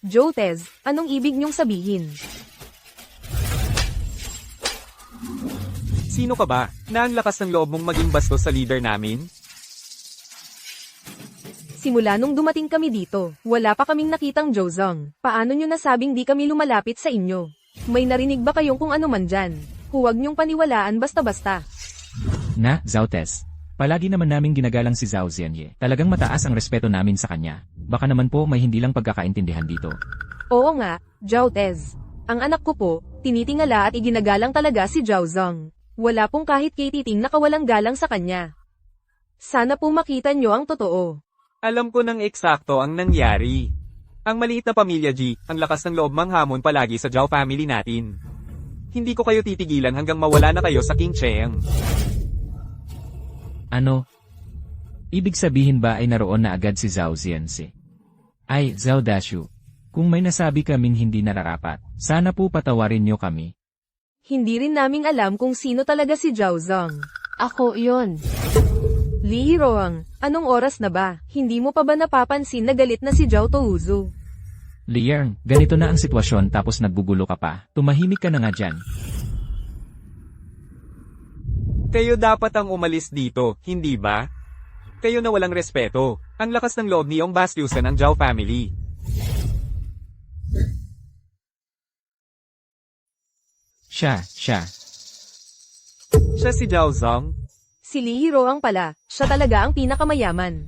Joutes, anong ibig niyong sabihin? Sino ka ba, na ang lakas ng loob mong maging bastos sa leader namin? Simula nung dumating kami dito, wala pa kaming nakitang Jozong. Paano nyo nasabing di kami lumalapit sa inyo? May narinig ba kayong kung ano man dyan? Huwag nyong paniwalaan basta-basta. Na, Zautes. Palagi naman naming ginagalang si Zhao Zianye. Talagang mataas ang respeto namin sa kanya. Baka naman po may hindi lang pagkakaintindihan dito. Oo nga, Joutez. Ang anak ko po, tinitingala at iginagalang talaga si Zhao. Wala pong kahit kititing nakawalang galang sa kanya. Sana po makita nyo ang totoo. Alam ko ng eksakto ang nangyari. Ang maliit na pamilya G, ang lakas ng loob manghamon palagi sa Zhao family natin. Hindi ko kayo titigilan hanggang mawala na kayo sa King Cheng. Ano? Ibig sabihin ba ay naroon na agad si Zhao Ziansi? Ay, Zhao Dashu. Kung may nasabi kaming hindi nararapat, sana po patawarin niyo kami. Hindi rin naming alam kung sino talaga si Zhao. Ako yon. Li Hiroang, anong oras na ba? Hindi mo pa ba napapansin na galit na si Zhao Touzu? Liang, ganito na ang sitwasyon tapos nagbugulo ka pa. Tumahimik ka na nga dyan. Kayo dapat ang umalis dito, hindi ba? Kayo na walang respeto. Ang lakas ng loob niyong bastyusan ang Zhao family. Siya. Siya si Zhao Zong. Si Li Hiroang pala, siya talaga ang pinakamayaman.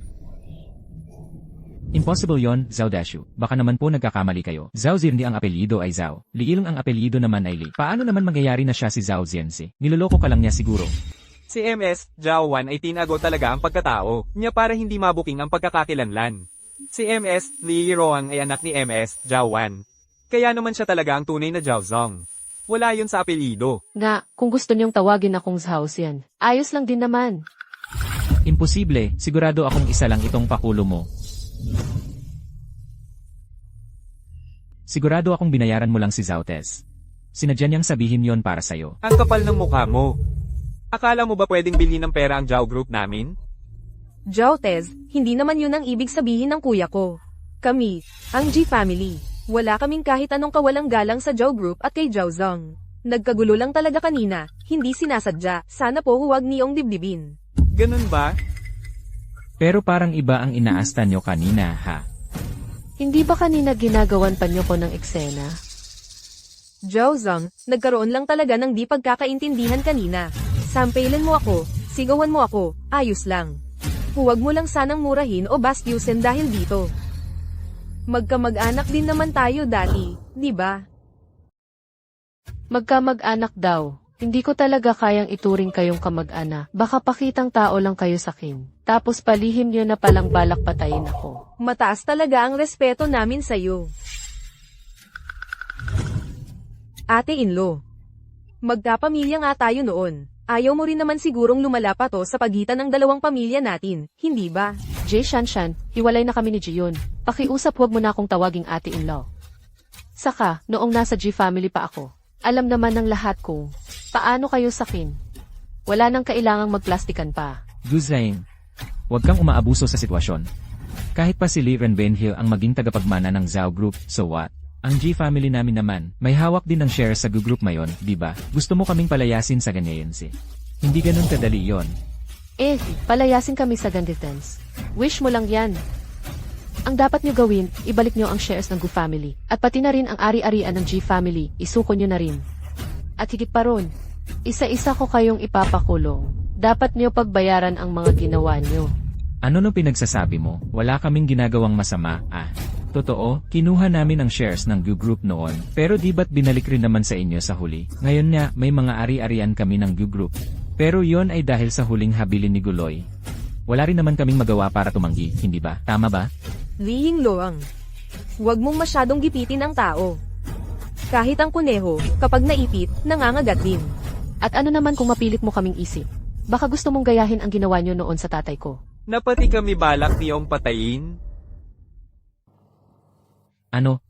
Impossible yon, Zhao Dashu. Baka naman po nagkakamali kayo. Zhao Zirni ang apelyido ay Zhao. Liilong ang apelyido naman ay Li. Paano naman mangyayari na siya si Zhao Ziansi? Niloloko ka lang niya siguro. Si MS, Zhao Wan ay tinago talaga ang pagkatao niya para hindi mabuking ang pagkakakilanlan. Si MS, Li Hiroang ay anak ni MS, Zhao Wan. Kaya naman siya talaga ang tunay na Zhao Zong. Wala yun sa apelyido. Nga, kung gusto niyong tawagin akong Zhao Zian, ayos lang din naman. Imposible, sigurado akong isa lang itong pakulo mo. Sigurado akong binayaran mo lang si Zautes. Sinadya niyang sabihin yon para sa'yo. Ang kapal ng mukha mo. Akala mo ba pwedeng bilhin ng pera ang Zhao Group namin? Joutez, hindi naman yun ang ibig sabihin ng kuya ko. Kami, ang G family. Wala kaming kahit anong kawalang galang sa Zhao Group at kay Zhao Zong. Nagkagulo lang talaga kanina, hindi sinasadya. Sana po huwag niyong dibdibin. Ganun ba? Pero parang iba ang inaasta niyo kanina, ha? Hindi ba kanina ginagawan pa niyo ko ng eksena? Zhao Zong, nagkaroon lang talaga ng di pagkakaintindihan kanina. Sampailan mo ako, sigawan mo ako, ayos lang. Huwag mo lang sanang murahin o bastyusin dahil dito. Magkamag-anak din naman tayo dati, di ba? Magkamag-anak daw. Hindi ko talaga kayang ituring kayong kamag-ana. Baka pakitang tao lang kayo sa akin. Tapos palihim niyo na palang balak patayin ako. Mataas talaga ang respeto namin sa'yo. Ate-in-law. Magkapamilya nga tayo noon. Ayaw mo rin naman sigurong lumala pa to sa pagitan ng dalawang pamilya natin, hindi ba? Jay Shanshan, hiwalay na kami ni Jiyon. Pakiusap huwag mo na akong tawaging ate-in-law. Saka, noong nasa G family pa ako, alam naman ng lahat kung paano kayo sakin. Wala nang kailangang magplastikan pa. Guzain, huwag kang umaabuso sa sitwasyon. Kahit pa si Li Renbenhill ang maging tagapagmana ng Zhao Group, so what? Ang G family namin naman, may hawak din ng shares sa Group ngayon, di ba? Gusto mo kaming palayasin sa ganyayensi. Hindi ganun kadali yon. Palayasin kami sa Ganditans. Wish mo lang yan. Ang dapat nyo gawin, ibalik nyo ang shares ng Gu family. At pati na rin ang ari-arian ng G family, isuko nyo na rin. At higit pa ron, isa-isa ko kayong ipapakulong. Dapat nyo pagbayaran ang mga ginawa nyo. Ano no pinagsasabi mo? Wala kaming ginagawang masama, ah. Totoo, kinuha namin ang shares ng Gu Group noon, pero di ba't binalik rin naman sa inyo sa huli? Ngayon nga, may mga ari-arian kami ng Gu Group. Pero yon ay dahil sa huling habilin ni Guloy. Wala rin naman kaming magawa para tumanggi, hindi ba? Tama ba? Li Yingluang. Huwag mong masyadong gipitin ang tao. Kahit ang kuneho, kapag naipit, nangangagat din. At ano naman kung mapilit mo kaming isip? Baka gusto mong gayahin ang ginawa nyo noon sa tatay ko. Napati kami balak niyong patayin? Ano?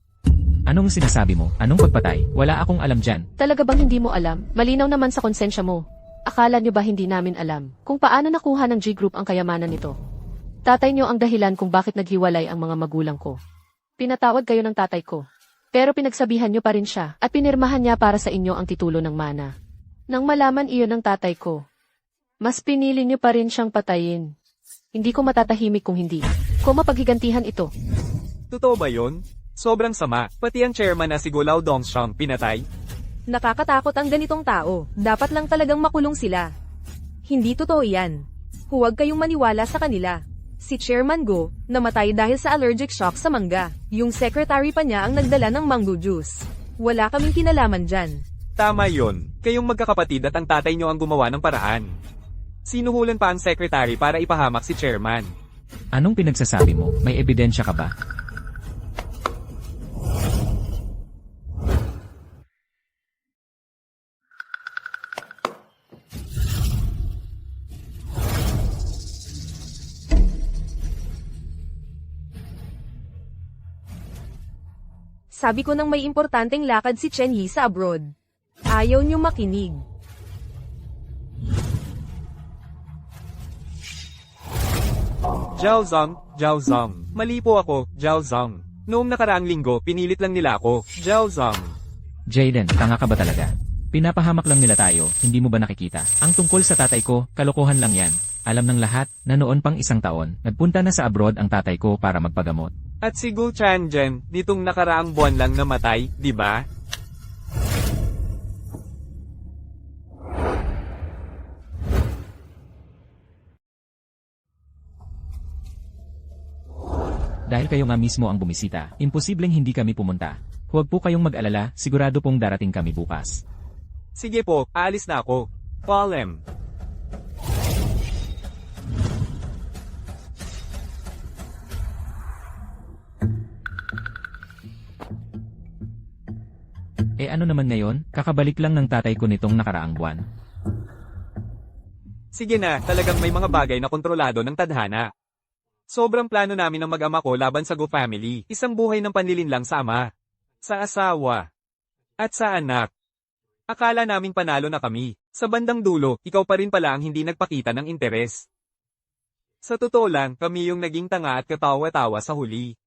Anong sinasabi mo? Anong pagpatay? Wala akong alam dyan. Talaga bang hindi mo alam? Malinaw naman sa konsensya mo. Akala nyo ba hindi namin alam kung paano nakuha ng G Group ang kayamanan nito? Tatay nyo ang dahilan kung bakit naghiwalay ang mga magulang ko. Pinatawad kayo ng tatay ko. Pero pinagsabihan nyo pa rin siya at pinirmahan niya para sa inyo ang titulo ng mana. Nang malaman iyon ng tatay ko, mas pinili niyo pa rin siyang patayin. Hindi ko matatahimik kung hindi ko mapaghigantihan ito. Totoo ba yun? Sobrang sama, pati ang chairman na si Gulao Dongshang pinatay. Nakakatakot ang ganitong tao. Dapat lang talagang makulong sila. Hindi totoo yan. Huwag kayong maniwala sa kanila. Si Chairman Go, namatay dahil sa allergic shock sa mangga. Yung secretary pa niya ang nagdala ng mango juice. Wala kaming kinalaman dyan. Tama yon. Kayong magkakapatid at ang tatay nyo ang gumawa ng paraan. Sinuhulan pa ang secretary para ipahamak si chairman. Anong pinagsasabi mo? May ebidensya ka ba? Sabi ko nang may importanteng lakad si Chen Yi sa abroad. Ayaw niyo makinig. Zhao Zong. Mali po ako, Zhao Zong. Noong nakaraang linggo, pinilit lang nila ako, Zhao Zong. Jaden, tanga ka ba talaga? Pinapahamak lang nila tayo, hindi mo ba nakikita? Ang tungkol sa tatay ko, kalokohan lang yan. Alam ng lahat, na noon pang 1 taon, nagpunta na sa abroad ang tatay ko para magpagamot. At si Gu Chanjen, nitong nakaraang buwan lang namatay, di ba? Dahil kayo nga mismo ang bumisita, imposibleng hindi kami pumunta. Huwag po kayong mag-alala, sigurado pong darating kami bukas. Sige po, aalis na ako. Palem. Ano naman ngayon, kakabalik lang ng tatay ko nitong nakaraang buwan. Sige na, talagang may mga bagay na kontrolado ng tadhana. Sobrang plano namin ng mag-ama ko laban sa Go family. Isang buhay ng panlilinlang sa ama, sa asawa, at sa anak. Akala naming panalo na kami. Sa bandang dulo, ikaw pa rin pala ang hindi nagpakita ng interes. Sa totoo lang, kami yung naging tanga at katawa-tawa sa huli.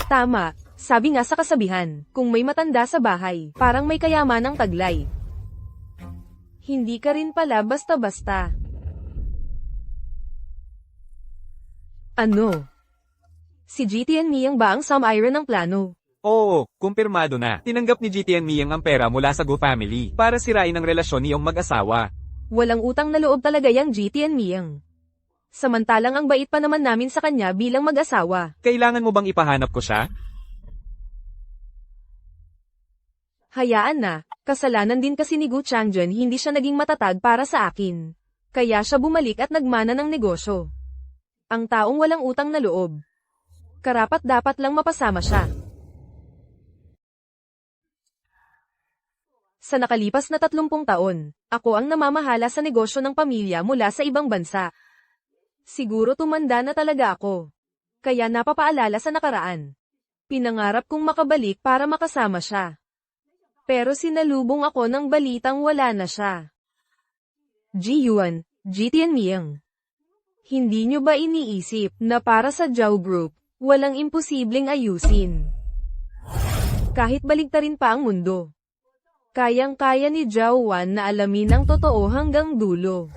Tama, sabi nga sa kasabihan, kung may matanda sa bahay, parang may kayamanang taglay. Hindi ka rin pala basta-basta. Ano? Si GTN Miyang ba ang sum-iron ng plano? Oo, kumpirmado na. Tinanggap ni GTN Miyang ang pera mula sa Go family para sirain ang relasyon niyong mag-asawa. Walang utang na loob talaga yang GTN Miyang. Samantalang ang bait pa naman namin sa kanya bilang mag-asawa. Kailangan mo bang ipahanap ko siya? Hayaan na, kasalanan din kasi ni Gu Changjen hindi siya naging matatag para sa akin. Kaya siya bumalik at nagmana ng negosyo. Ang taong walang utang na loob. Karapat dapat lang mapasama siya. Sa nakalipas na 30 taon, ako ang namamahala sa negosyo ng pamilya mula sa ibang bansa. Siguro tumanda na talaga ako. Kaya napapaalala sa nakaraan. Pinangarap kong makabalik para makasama siya. Pero sinalubong ako ng balitang wala na siya. Ji-Yuan, GTN Miyang. Hindi nyo ba iniisip na para sa Zhao Group, walang imposibleng ayusin? Kahit baligtarin pa ang mundo. Kayang-kaya ni Zhao Wan na alamin ang totoo hanggang dulo.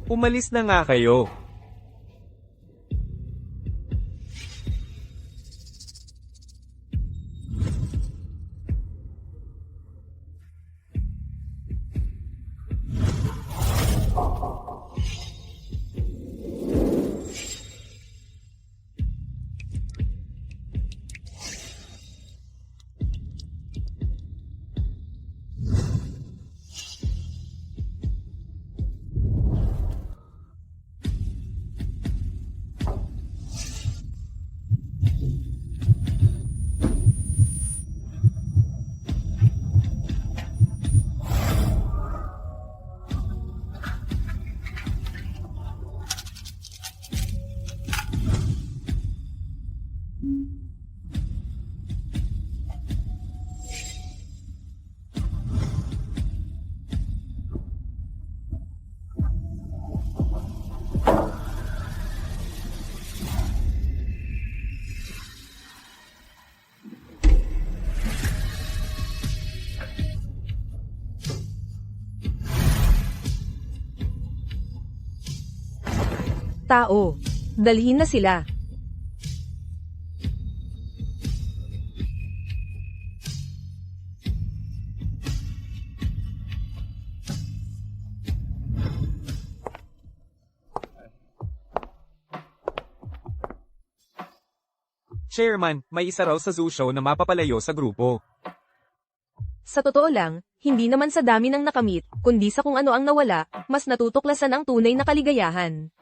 Umalis na nga kayo. Tao. Dalhin na sila. Chairman, may isa raw sa zoo show na mapapalayo sa grupo. Sa totoo lang, hindi naman sa dami ng nakamit, kundi sa kung ano ang nawala, mas natutuklasan ang tunay na kaligayahan.